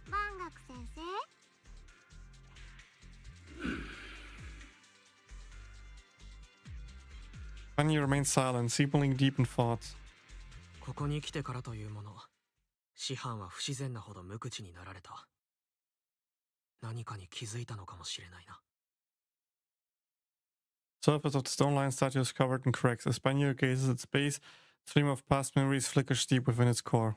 が。万学先生Bunny remains silent, seeping deep in thoughts. ここに来てからというもの、師範は不自然なほど無口になられた。何かに気づいたのかもしれないな。 Surface of the stone line statue is covered in cracks. As Banyo gazes at its base, a stream of past memories flickers deep within its core.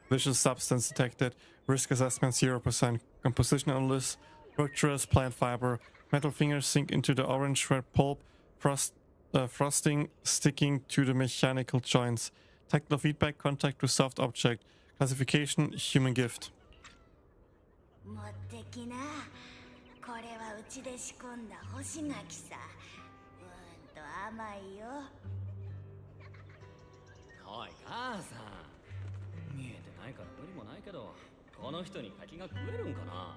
Vicious substance detected. Risk assessment 0%. Composition analysis. Structurous plant fiber. Metal fingers sink into the orange red pulp. Frosting sticking to the mechanical joints. Tactile feedback. Contact with soft object. Classification human gift. 持ってきな。これはうちで仕込んだ干し柿さ。甘いよ。おい母さん、見えてないから無理もないけど、この人に柿が食えるんかな。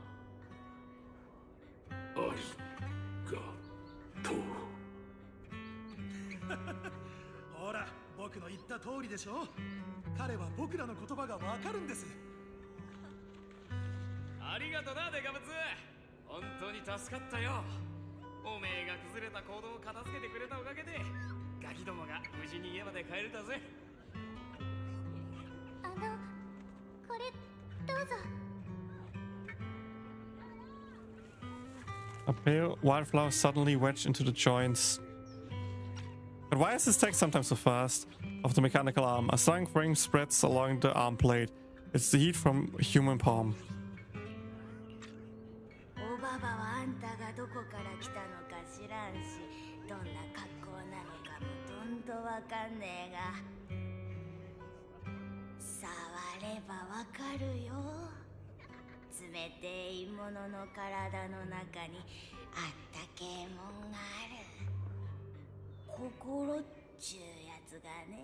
ありがとう。ほら、僕の言った通りでしょ。彼は僕らの言葉がわかるんです。ありがとなデカブツ、本当に助かったよ。おめえが崩れた行動を片付けてくれたおかげでガキどもが無事に家まで帰れたぜ。これどうぞ。 A pale wildflower suddenly wedged into the joints. But why is this text sometimes so fast? Of the mechanical arm, a stunning flame spreads along the arm plate. It's the heat from human palm. おばばはあんたがどこから来たのか知らんし、どんな格好なのかもどんとわかんねえが、触ればわかるよ。冷てえものの体の中にあったけえもんがある。心っちゅうやつがね。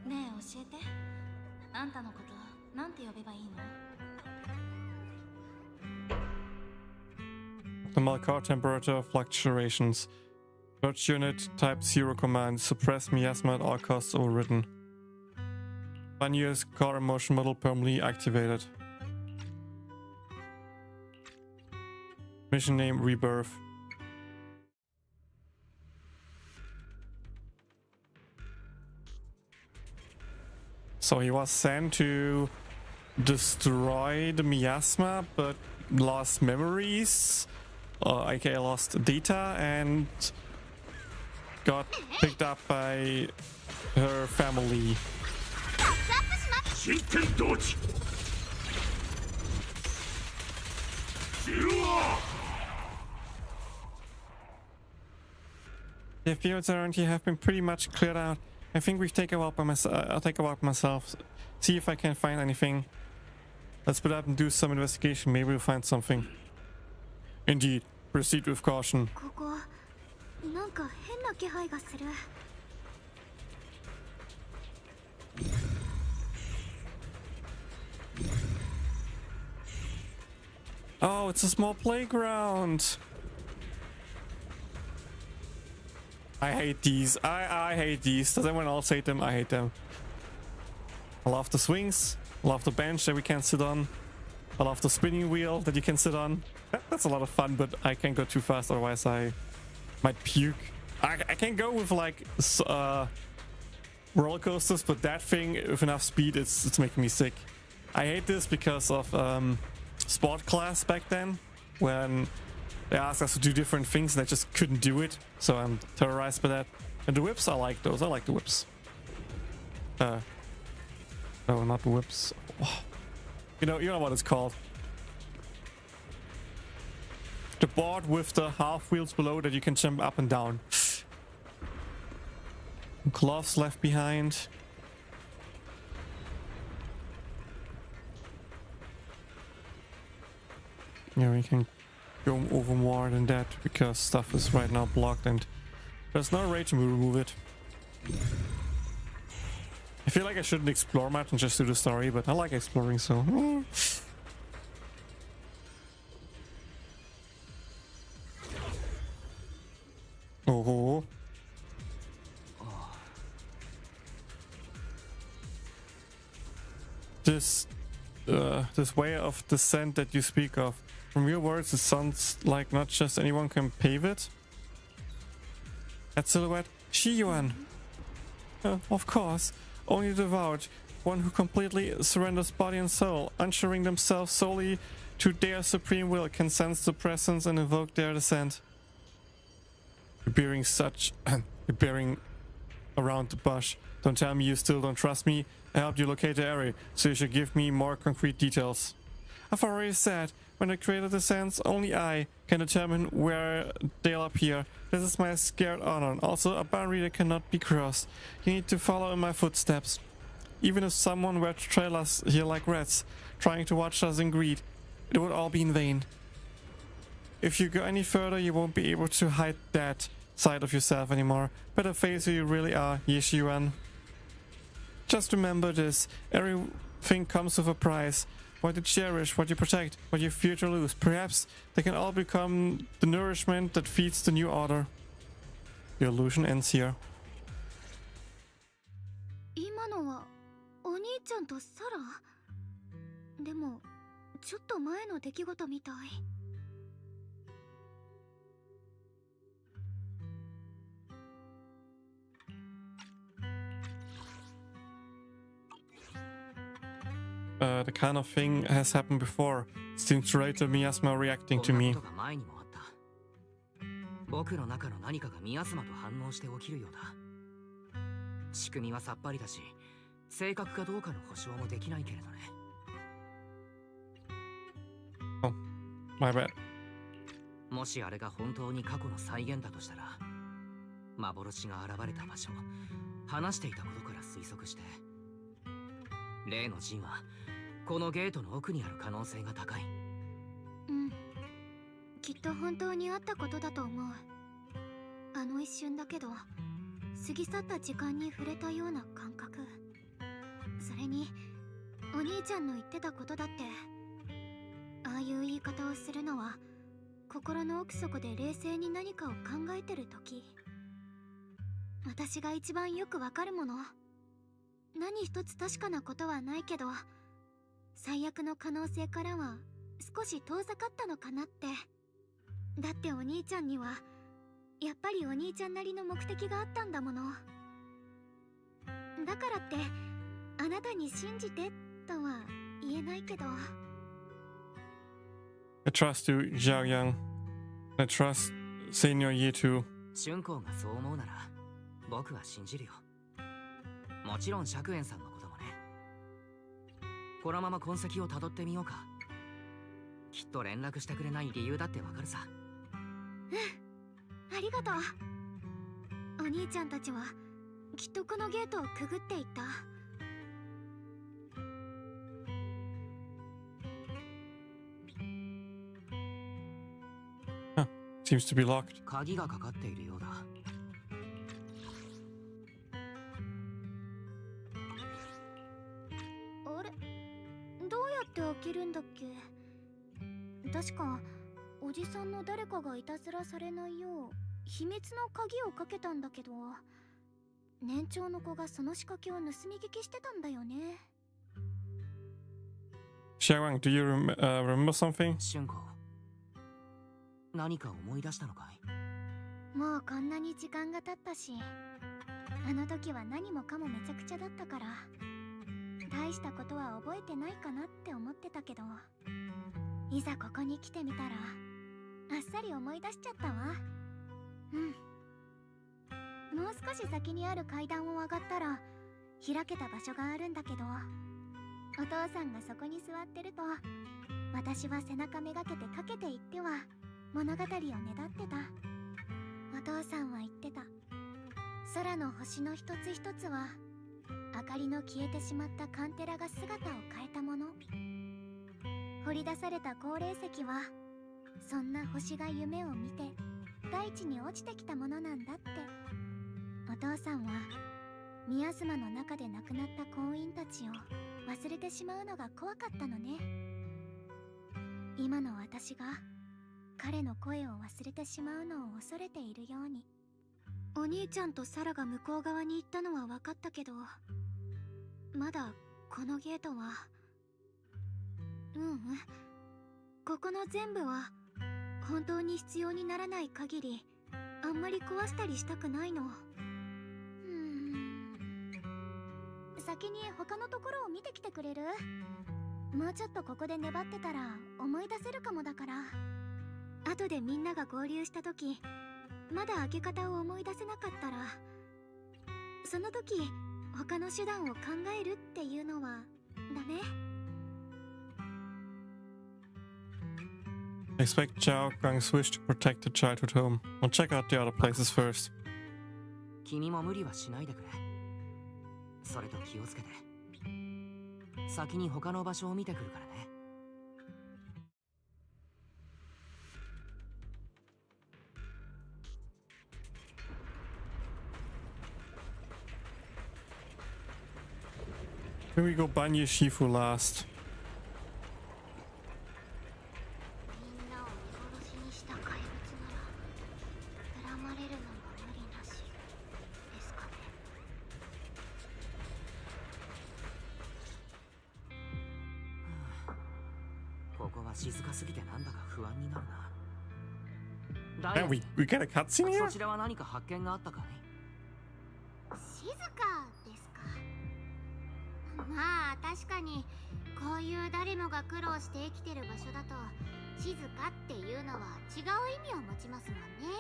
ねえ教えて、あんたのことなんて呼べばいいの？ Optimal core temperature fluctuations. Search unit type 0 command. Suppress miasma at all costs overridden. Unused core emotion model permanently activated. Mission name Rebirth. So he was sent to destroy the miasma, but lost memories, aka lost data, and got picked up by her family. The fields around here have been pretty much cleared out. I think we've taken a walk by myself. I'll take a walk myself. See if I can find anything. Let's split up and do some investigation. Maybe we'll find something. Indeed. Proceed with caution. ここなんか変な気配がする。Oh, it's a small playground. I hate these. I hate these. Does anyone else hate them? I hate them. I love the swings. I love the bench that we can sit on. I love the spinning wheel that you can sit on. That's a lot of fun, but I can't go too fast, otherwise I might puke. I can go with like roller coasters, but that thing with enough speed, it's making me sick. I hate this because of sport class back then, when they asked us to do different things and I just couldn't do it, so I'm terrorized by that. And the whips, I like those. I like the whips. No, not the whips. Oh. You know what it's called. The board with the half wheels below that you can jump up and down. Gloves left behind. Yeah, we can go over more than that because stuff is right now blocked and there's no way to remove it. I feel like I shouldn't explore much and just do the story, but I like exploring, so... Oh. This way of descent that you speak of, from your words it sounds like not just anyone can pave it. That silhouette, Shiyuan. Of course, only the devout, one who completely surrenders body and soul, unshoring themselves solely to their supreme will, can sense the presence and invoke their descent. You're bearing around the bush. Don't tell me you still don't trust me. I helped you locate the area, so you should give me more concrete details. I've already said, when the creator descends, only I can determine where they'll appear. This is my scared honor. Also, a boundary that cannot be crossed. You need to follow in my footsteps. Even if someone were to trail us here like rats, trying to watch us in greed, it would all be in vain. If you go any further, you won't be able to hide that side of yourself anymore. Better face who you really are, Yishuan. Just remember this. Everything comes with a price. What you cherish, what you protect, what you fear to lose. Perhaps they can all become the nourishment that feeds the new order. The illusion ends here. 今のはお兄ちゃんとサラ？でもちょっと前の出来事みたい。The kind of thing has happened before. Seems right to Miasma reacting to me. 前にもあった。僕の中の何かがミアスマと反応して起きるようだ。仕組みはさっぱりだし、正確かどうかの保証もできないけれどね。Oh, my bad. もしあれが本当に過去の再現だとしたら、幻が現れた場所、話していたことから推測して、例の陣はこのゲートの奥にある可能性が高い。うん、きっと本当にあったことだと思う。あの一瞬だけど過ぎ去った時間に触れたような感覚。それにお兄ちゃんの言ってたことだって、ああいう言い方をするのは心の奥底で冷静に何かを考えてる時、私が一番よくわかるもの。何一つ確かなことはないけど、最悪の可能性からは少し遠ざかったのかなって。だってお兄ちゃんにはやっぱりお兄ちゃんなりの目的があったんだもの。だからってあなたに信じてとは言えないけど。I trust you, Zhao Yang. I trust Senior Yi too. 春光がそう思うなら僕は信じるよ。もちろん釈園さんのこともね。このまま痕跡をたどってみようか。きっと連絡してくれない理由だってわかるさ。うん、ありがとう。お兄ちゃんたちはきっとこのゲートをくぐっていった。Seems to be locked. 鍵がかかっているようだ。あれ、どうやって開けるんだっけ。確かおじさんの誰かがいたずらされないよう秘密の鍵をかけたんだけど、年長の子がその仕掛けを盗み聞きしてたんだよね。Xiaowang, do you remember something? 春光、何か思い出したのかい？もうこんなに時間が経ったし、あの時は何もかもめちゃくちゃだったから大したことは覚えてないかなって思ってたけど、いざここに来てみたらあっさり思い出しちゃったわ。うん、もう少し先にある階段を上がったら開けた場所があるんだけど、お父さんがそこに座ってると私は背中めがけてかけていっては物語をねだってた。お父さんは言ってた。空の星の一つ一つは明かりの消えてしまったカンテラが姿を変えたもの。掘り出された高齢石はそんな星が夢を見て大地に落ちてきたものなんだって。お父さんはミアスマの中で亡くなった婚姻たちを忘れてしまうのが怖かったのね。今の私が彼の声を忘れてしまうのを恐れているように。お兄ちゃんとサラが向こう側に行ったのは分かったけど、まだこのゲートはここの全部は本当に必要にならない限りあんまり壊したりしたくないの。先に他のところを見てきてくれる？もうちょっとここで粘ってたら思い出せるかもだから。後でみんなが合流した時まだ開け方を思い出せなかったら、その時他の手段を考えるっていうのはダメI expect Zhao Gang's wish to protect the childhood home. I'll check out the other places first. 君も無理はしないでくれ。それと気をつけて。先に他の場所を見てくるからね。Maybe we go Banyu Shifu last. みんなを見殺しにした怪物なら恨まれるのも無理なしですかね。ここは静かすぎてなんだか不安になるな。 Yeah, we got a cutscene here? そちらは何か発見があったかい？静かですか。まあ確かにこういう誰もが苦労して生きてる場所だと静かっていうのは違う意味を持ちますもんね。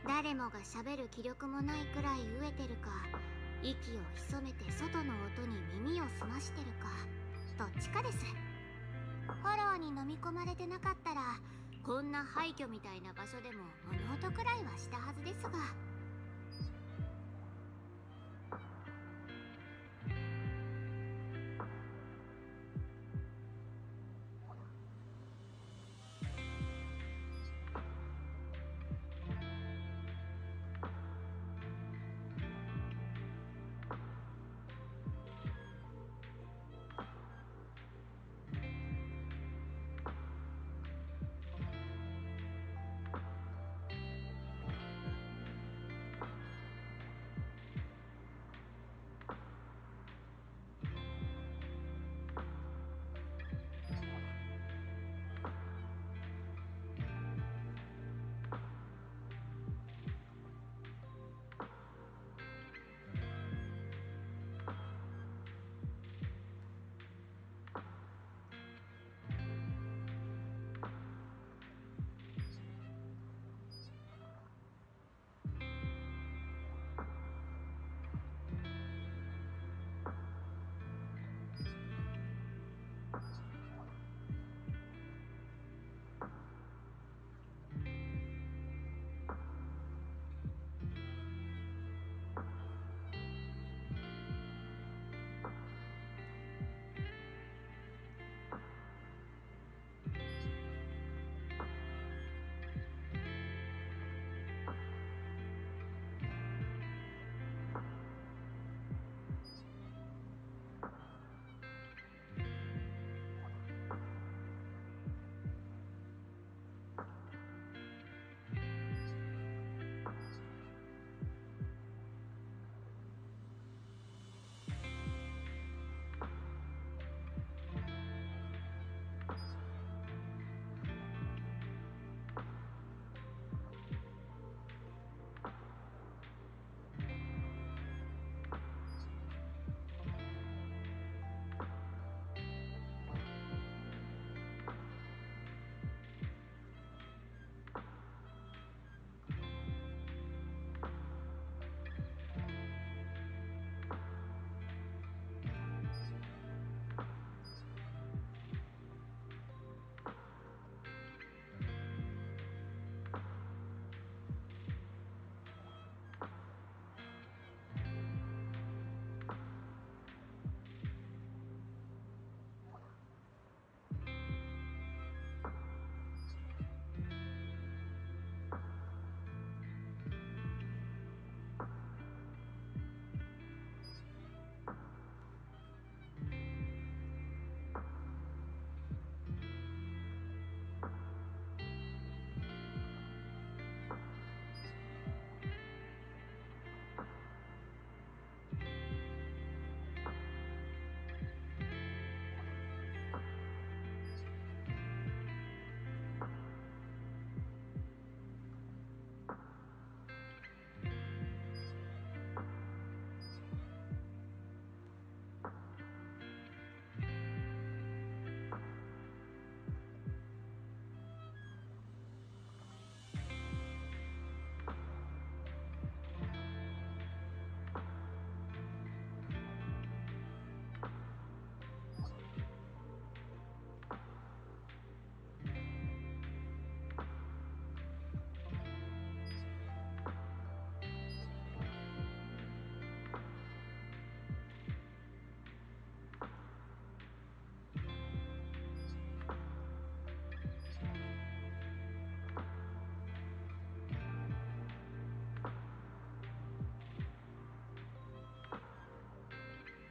誰もが喋る気力もないくらい飢えてるか、息を潜めて外の音に耳を澄ましてるか、どっちかです。炎に飲み込まれてなかったらこんな廃墟みたいな場所でも物音くらいはしたはずですが。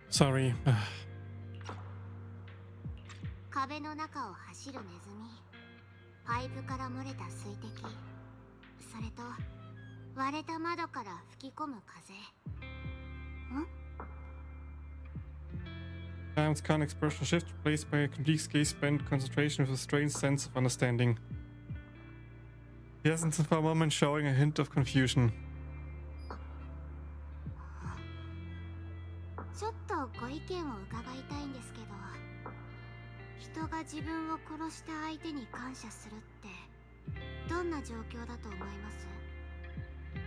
Sorry. 壁の中を走るネズミ、パイプから漏れた水滴、それと割れた窓から吹き込む風。Time's calm expression shift replaced by a complete gaze spent concentration with a strange sense of understanding. He hasn't for a moment showing a hint of confusion. ちょっとご意見を伺いたいんですけど、人が自分を殺した相手に感謝するってどんな状況だと思います？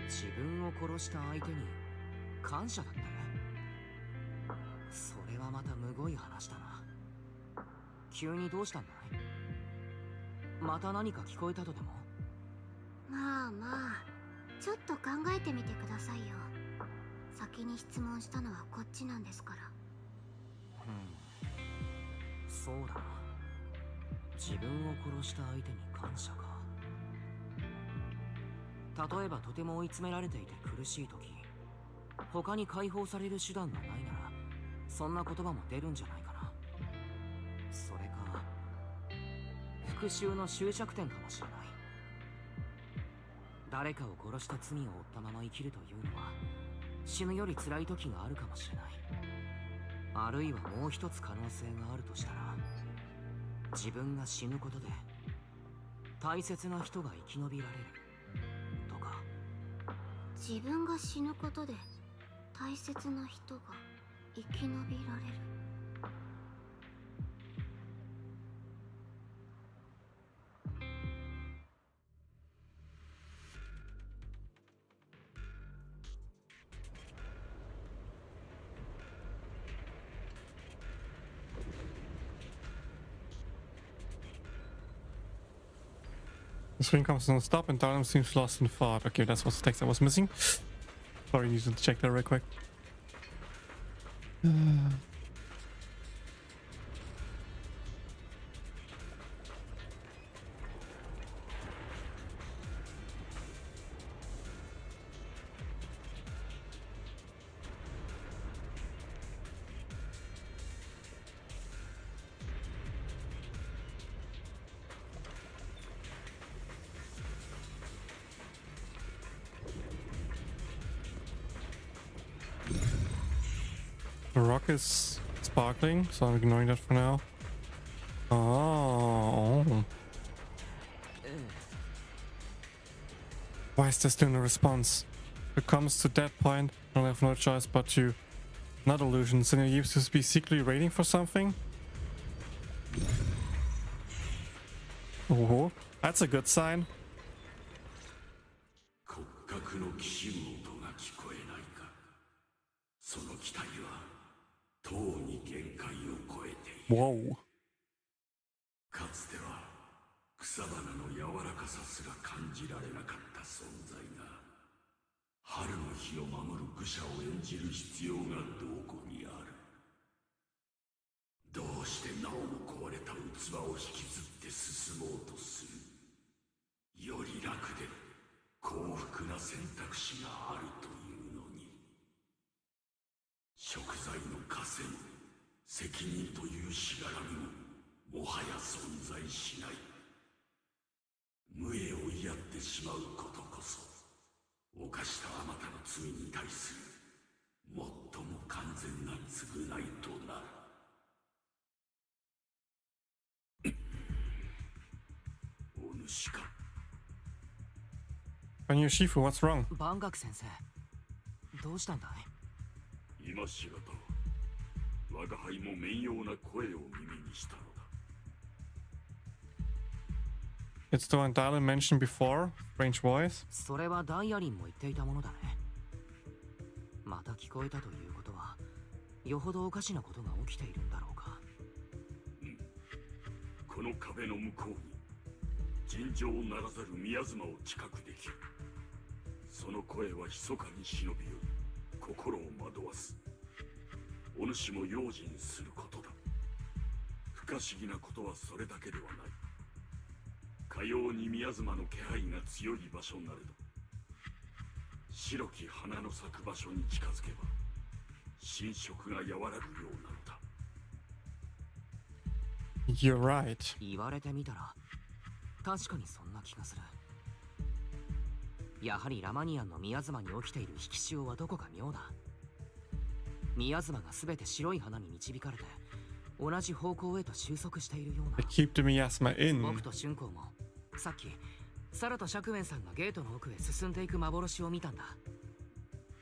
自分を殺した相手に感謝だって？それはまたむごい話だな。急にどうしたんだい？また何か聞こえたとでも？まあまあ、ちょっと考えてみてくださいよ。先に質問したのはこっちなんですから。そうだな。自分を殺した相手に感謝か。例えばとても追い詰められていて苦しい時、他に解放される手段がないなら、そんな言葉も出るんじゃないかな。それか復讐の終着点かもしれない。誰かを殺した罪を負ったまま生きるというのは死ぬより辛い時があるかもしれない。あるいはもう一つ可能性があるとしたら、自分が死ぬことで大切な人が生き延びられるとか。自分が死ぬことで大切な人が生き延びられる。The screen comes to a stop and Darlem seems lost in thought. Okay, that's what the text I was missing. Sorry, need to check that real quick. The rock is sparkling, so I'm ignoring that for now. Oh. Why is there still no response? If it comes to that point, I'll have no choice but to... Not illusions, and you used to be secretly waiting for something? Oh, that's a good sign. とうに限界を超えている。Whoa. かつては草花の柔らかさすら感じられなかった存在が、春の日を守る愚者を演じる必要がどこにある。どうしてなおも壊れた器を引きずって進もうとする。より楽で幸福な選択肢があるというのに。食材の稼ぎ、責任というしがらみももはや存在しない。無栄を言い合ってしまうことこそ、犯したあまたの罪に対する最も完全な償いとなる。お主か。Anya Shifu, what's wrong? バンガク先生、どうしたんだい？今しがた、我が輩も面妖な声を耳にしたのだ。It's the one Darlin mentioned before, strange voice. それはダイアリンも言っていたものだね。また聞こえたということは、よほどおかしなことが起きているんだろうか。この壁の向こうに尋常ならざる宮妻を知覚できる。その声は密かに忍び寄り、心を惑わす。お主も用心することだ。不可思議なことはそれだけではない。かように宮妻の気配が強い場所なれど、白き花の咲く場所に近づけば侵食が和らぐようなのだ。 You're right. 言われてみたら確かにそんな気がする。やはりラマニアンの宮妻に起きている引き潮はどこか妙だ。宮妻が全て白い花に導かれて同じ方向へと収束しているような。 Keep the miasma in. 僕と春光もさっきサラとシャクウェンさんがゲートの奥へ進んでいく幻を見たんだ。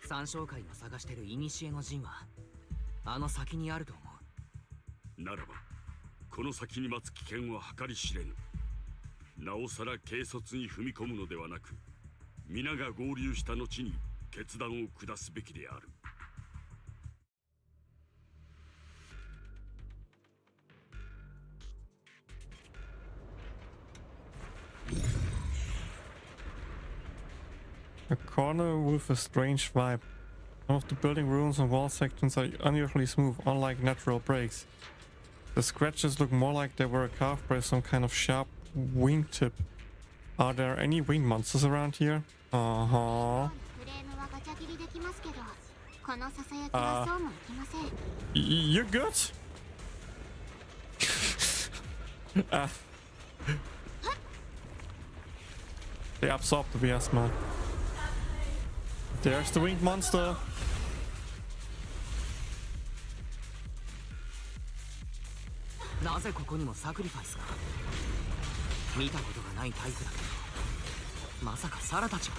三将会が探してる古の陣はあの先にあると思う。ならばこの先に待つ危険は計り知れぬ。なおさら軽率に踏み込むのではなく、皆が合流した後に決断を下すべきである。A corner with a strange vibe. Some of the building rooms and wall sections are unusually smooth, unlike natural breaks. The scratches look more like they were carved by some kind of sharp wingtip. Are there any winged monsters around here? You're good? They absorbed the miasma. There's the winged monster. なぜここにもサクリファイスが。見たことがないタイプだけど、まさかサラたちが。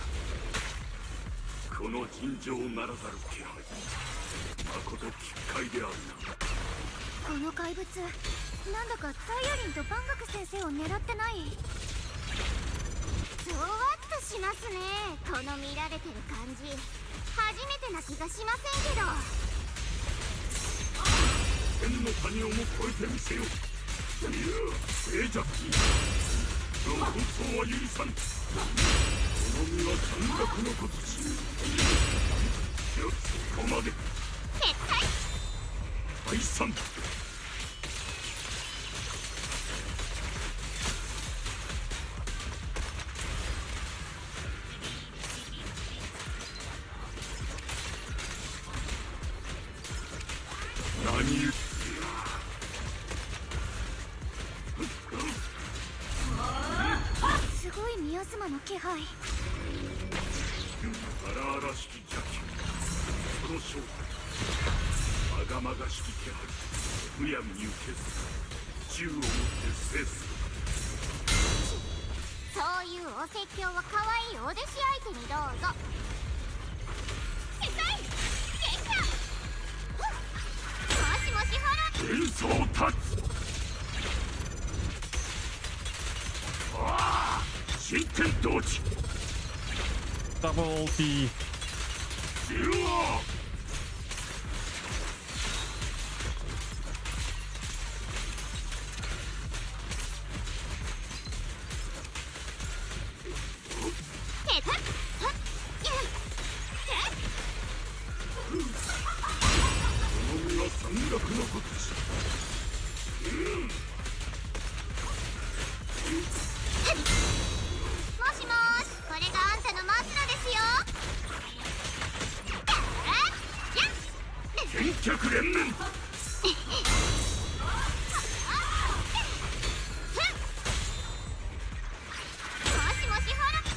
この尋常ならざる気配、まこと奇怪であるな。この怪物、なんだかタイヤリンとバンガク先生を狙ってない？ゾワッとしますね。この見られてる感じ、初めてな気がしませんけど。天の谷をも越えてみせよ。いや、静寂に本当は許さん。この身は残虐のことし。そこまで撤退。退散。何言う。すごいミヤスマの気配。荒々しき邪気、その正体、まがまがしき気配、むやみに受けず、銃を持って制す。そういうお説教は可愛いお弟子相手にどうぞ。撤退。結果。もしもしほら。演奏立つ。新天同時。Double T.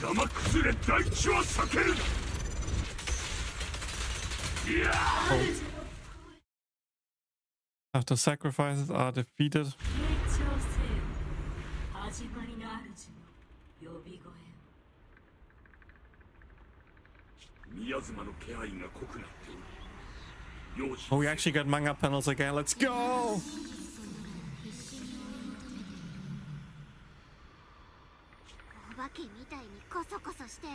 山崩れ大地は避ける。After sacrifices are defeated. 宮妻の気配が濃くなっておる。 Oh, we actually got manga panels again. Let's go! お化けみたいにコソコソしてと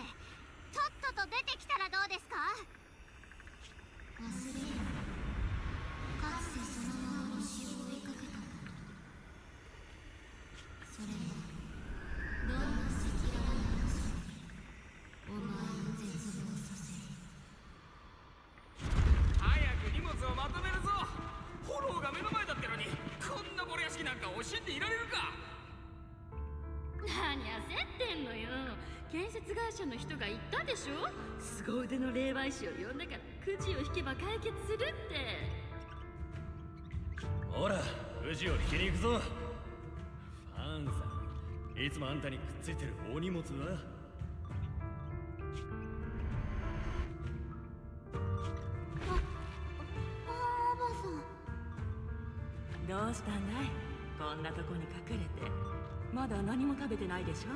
っとと出てきたらどうですか。忘れる。かつてその幻を追いかけたもの。それはどんな赤裸々な嘘でお前を絶望させる。早く荷物をまとめるぞ。フォローが目の前だってのにこんな漏れ屋敷なんか教えていられるか。何焦ってんのよ。建設会社の人が言ったでしょ。凄腕の霊媒師を呼んだからくじを引けば解決するって。ほら、くじを引きに行くぞ。ファンさん、いつもあんたにくっついてるお荷物は？どうしたんだい、こんなとこに隠れて。まだ何も食べてないでしょ。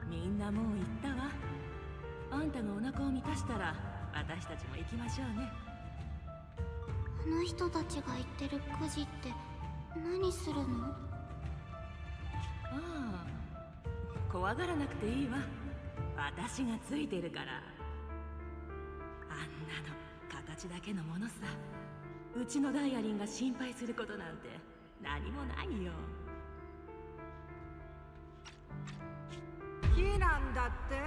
みんなもう行ったわ。あんたがお腹を満たしたら私たちも行きましょうね。あの人たちが言ってるくじって何するの？ああ、怖がらなくていいわ。私がついてるから。あんなの形だけのものさ。うちのダイアリンが心配することなんて何もないよ。木なんだって？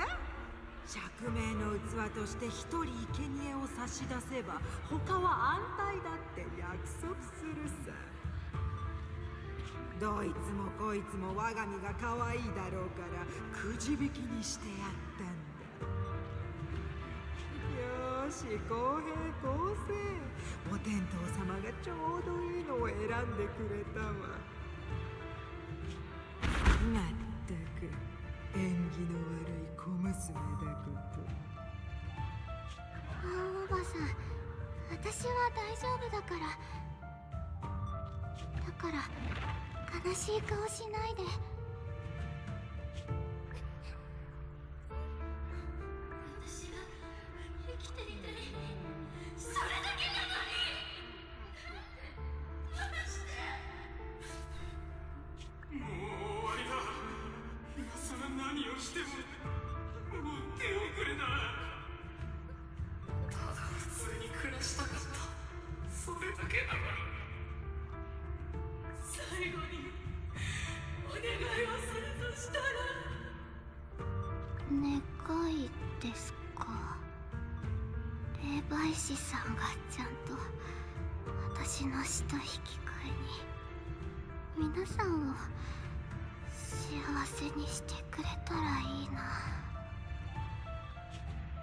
釈明の器として一人生贄を差し出せば他は安泰だって約束するさ。どいつもこいつも我が身が可愛いだろうからくじ引きにしてやったんだ。よーし、公平公正。お天道様がちょうどいいのを選んでくれたわ。まったく縁起の悪い小娘だこと。おばさん、私は大丈夫だから。だから悲しい顔しないで。私は生きていたい、それだけなのに。もう終わりだ。今さら何をしてももう手遅れだ。ただ普通に暮らしたかった、それだけなのに。最後にお願いをするとしたら。願いですか。霊媒師さんがちゃんと私の死と引き換えに皆さんを幸せにしてくれたらいいな。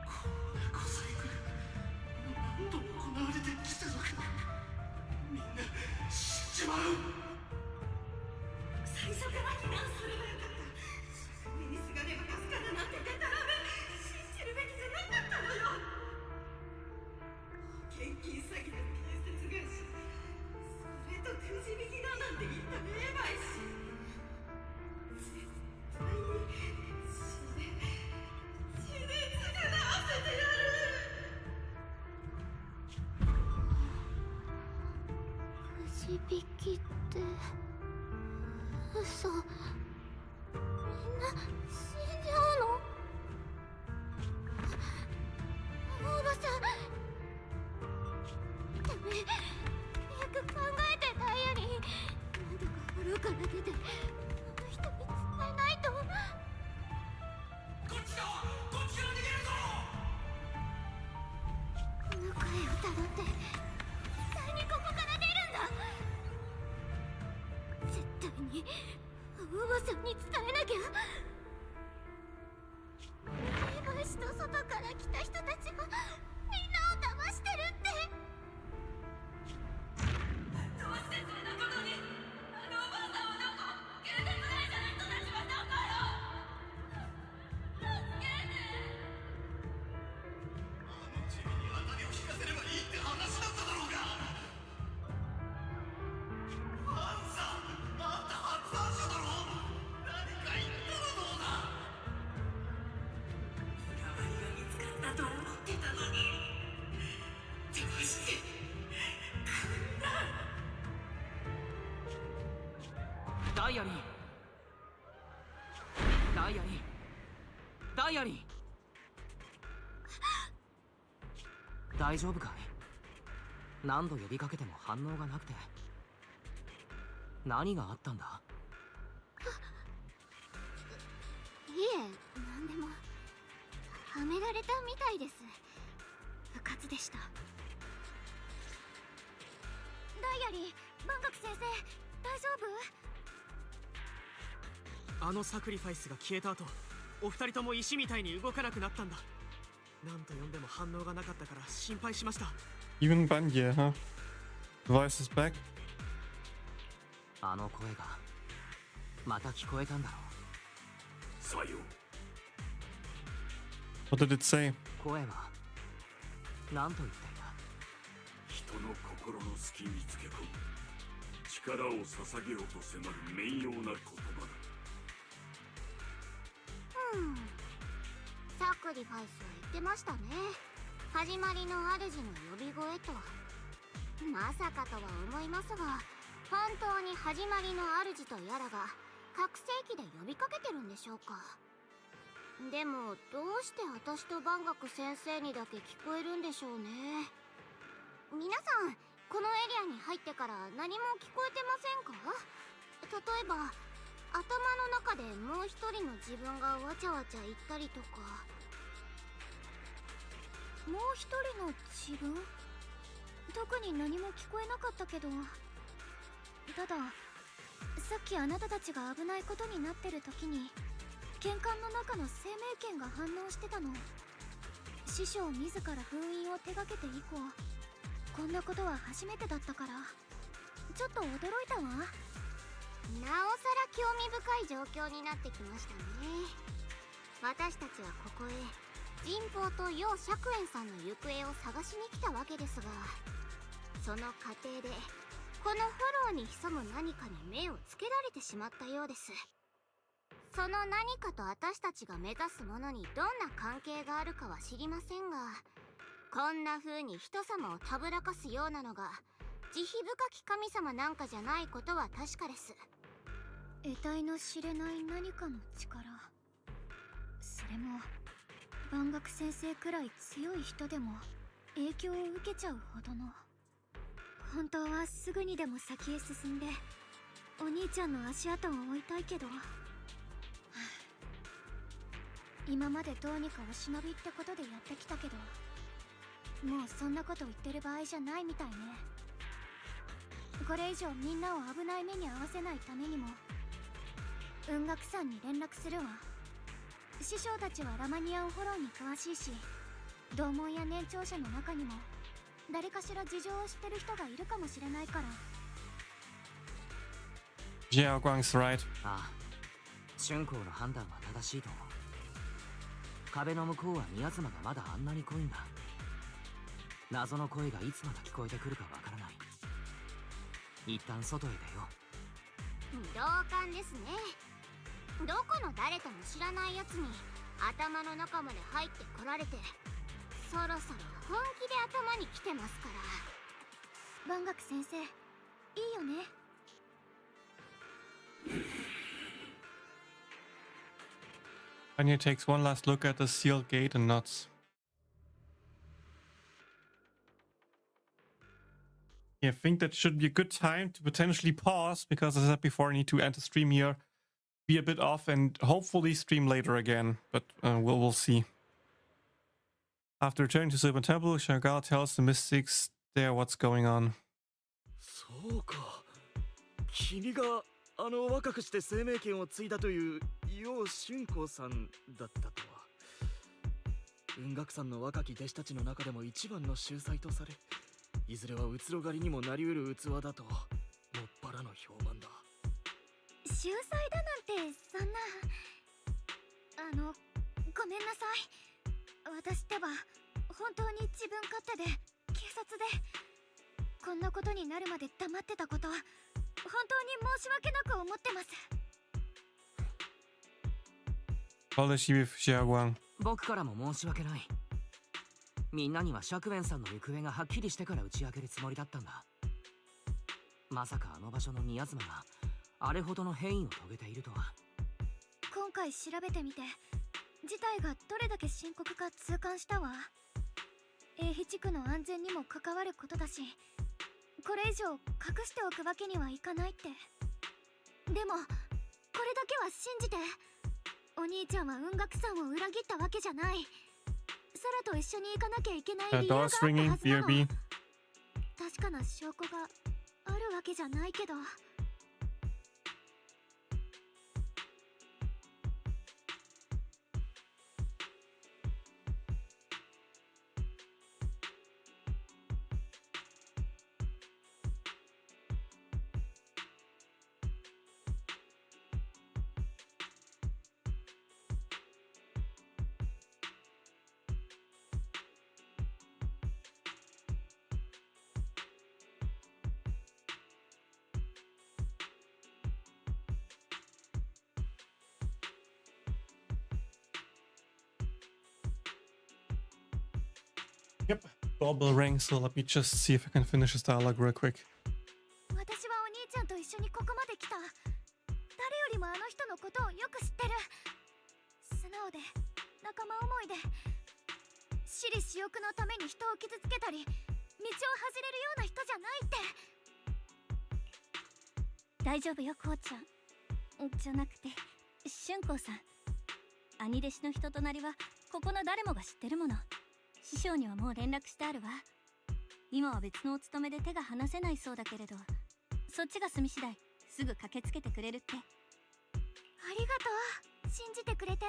これこそいくら何度も行われてきたのか。みんな死んじまう。最初から避難すればよかった。目にすがれば助かるなんてデタラメ信じるべきじゃなかったのよ。保険金詐欺の建設会社、それとくじ引きだなんて言った霊媒師、絶対に血で償わせてやる。くじ引きって嘘。みんな死んじゃうの？おばさん、ダメ。よく考えてダイアリー。なんとか腹から出てあの人に伝えないと。こっちから逃げるぞ。この声をたどって絶対にここから出るんだ。絶対におばさんに伝えなきゃ。霊媒師と外から来た人たちがみんなを騙してるって。どうしてそんなことに。あのおばあさんはどこ？建設会社の人たちはどこよ。助けて。あのチビに当たりを引かせればいいって話だっただろうが。ファンさん、あんた発案者だろ。何か言ったらどうだ。身代わりが見つかったと思ってたのに、どうしてこんな。ダイアリー、ダイアリー、ダイアリー。大丈夫かい？何度呼びかけても反応がなくて。何があったんだ？いえ、なんでも。はめられたみたいです。うかつでした。ダイアリー、万学先生、大丈夫？あのサクリファイスが消えた後、お二人とも石みたいに動かなくなったんだ。何と呼んでも反応がなかったから心配しました。 Even Banya, huh? The voice is back. あの声がまた聞こえたんだろう。さよ。 What did it say? 声は何と言っていた？人の心の隙につけ込む力を捧げようと迫る名誉な言葉だ。サクリファイスは言ってましたね。始まりの主の呼び声と。まさかとは思いますが、本当に始まりの主とやらが拡声器で呼びかけてるんでしょうか。でもどうして私と万学先生にだけ聞こえるんでしょうね。皆さんこのエリアに入ってから何も聞こえてませんか？例えば頭の中でもう一人の自分がわちゃわちゃ言ったりとか。もう一人の自分？特に何も聞こえなかったけど。たださっきあなたたちが危ないことになってる時に玄関の中の生命圏が反応してたの。師匠自ら封印を手掛けて以降こんなことは初めてだったからちょっと驚いたわ。なおさら興味深い状況になってきましたね。私たちはここへ神宝と楊釈園さんの行方を探しに来たわけですが、その過程でこのフォローに潜む何かに目をつけられてしまったようです。その何かと私たちが目指すものにどんな関係があるかは知りませんが、こんな風に人様をたぶらかすようなのが慈悲深き神様なんかじゃないことは確かです。得体の知れない何かの力、それも万学先生くらい強い人でも影響を受けちゃうほどの。本当はすぐにでも先へ進んでお兄ちゃんの足跡を追いたいけど、今までどうにかお忍びってことでやってきたけど、もうそんなこと言ってる場合じゃないみたいね。これ以上みんなを危ない目に遭わせないためにも雲岳さんに連絡するわ。師匠たちはラマニアンフォローに詳しいし、同門や年長者の中にも誰かしら事情を知ってる人がいるかもしれないから。Yeah, Guang's right. ああ、春光の判断は正しいと思う。壁の向こうは宮妻がまだあんなに濃いんだ。謎の声がいつまた聞こえてくるかわからない。一旦外へ出よう。同感ですね。どこの誰とも知らないやつに頭の中まで入ってこられて、そろそろ本気で頭に来てますから。万学先生、いいよね。Anya takes one last look at the sealed gate and nods. Yeah, I think that should be a good time to potentially pause, because as I said before, I need to end the stream here, be a bit off, and hopefully stream later again, but we'll see. After returning to Silver Temple, Shagal tells the mystics there what's going on. そうか。君があの若くして生命権を継いだという楊春光さんだったとは。雲岳さんの若き弟子たちの中でも一番の秀才とされ、いずれはうつろ狩りにもなりうる器だともっぱらの評判だ。秀才だなんてそんな。ごめんなさい。私ってば本当に自分勝手で警察でこんなことになるまで黙ってたこと、本当に申し訳なく思ってます。僕からも申し訳ない。みんなには釈園さんの行方がはっきりしてから打ち明けるつもりだったんだ。まさかあの場所の宮妻があれほどの変異を遂げているとは。今回調べてみて事態がどれだけ深刻か痛感したわ。永肥地区の安全にも関わることだし、これ以上隠しておくわけにはいかないって。でもこれだけは信じて、お兄ちゃんは雲岳さんを裏切ったわけじゃない。空と一緒に行かなきゃいけない理由があったはずなの。確かな証拠があるわけじゃないけど。Yep, doorbell rang, so let me just see if I can finish this dialogue real quick. 私はお兄ちゃんと一緒にここまで来た。誰よりもあの人のことをよく知ってる。素直で仲間思いで、私利私欲のために人を傷つけたり道を外れるような人じゃないって。大丈夫よ、こうちゃん。じゃなくて春光さん。兄弟子の人となりはここの誰もが知ってるもの。師匠にはもう連絡してあるわ。今は別のお勤めで手が離せないそうだけれど、そっちが済み次第すぐ駆けつけてくれるって。ありがとう、信じてくれて。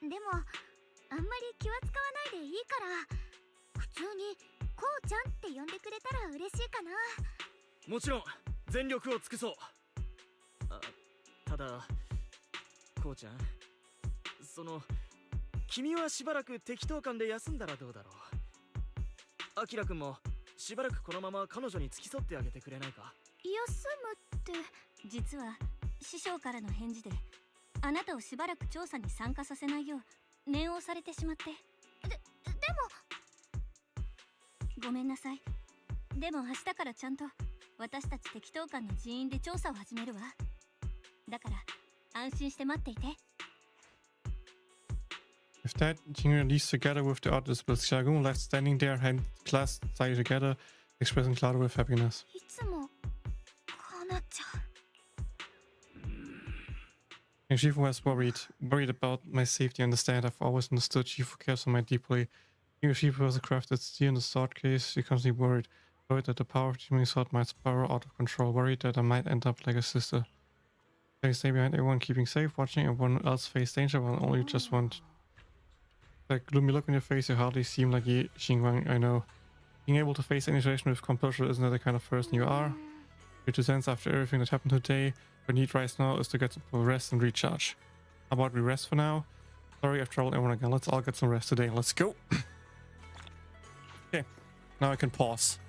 でもあんまり気は使わないでいいから、普通にこうちゃんって呼んでくれたら嬉しいかな。もちろん全力を尽くそう。ただこうちゃん、君はしばらく適当感で休んだらどうだろう。アキラくんもしばらくこのまま彼女に付き添ってあげてくれないか。休むって。実は師匠からの返事で、あなたをしばらく調査に参加させないよう念をされてしまって。でもごめんなさい。でも明日からちゃんと私たち適当館の人員で調査を始めるわ。だから安心して待っていて。 With that, Jingle leaves together with the others, with Xiaogun left standing there, hand clasped tight together, expressing clouded with happiness. いつもこうなっちゃう。And Shifu was worried about my safety. Understand, I've always understood Shifu cares for me deeply. Even Shifu was a crafted steel in the sword case, she constantly worried that the power of the demon sword might spiral out of control, worried that I might end up like a sister. I stay behind everyone, keeping safe, watching everyone else face danger while only just want. That gloomy look on your face, you hardly seem like Yi Xingguang, I know. Being able to face any situation with composure isn't that the kind of person you are? Your 2 cents after everything that happened today, what I need right now is to get some rest and recharge. How about we rest for now? Sorry, I've troubled everyone again. Let's all get some rest today. Let's go. Okay, now I can pause.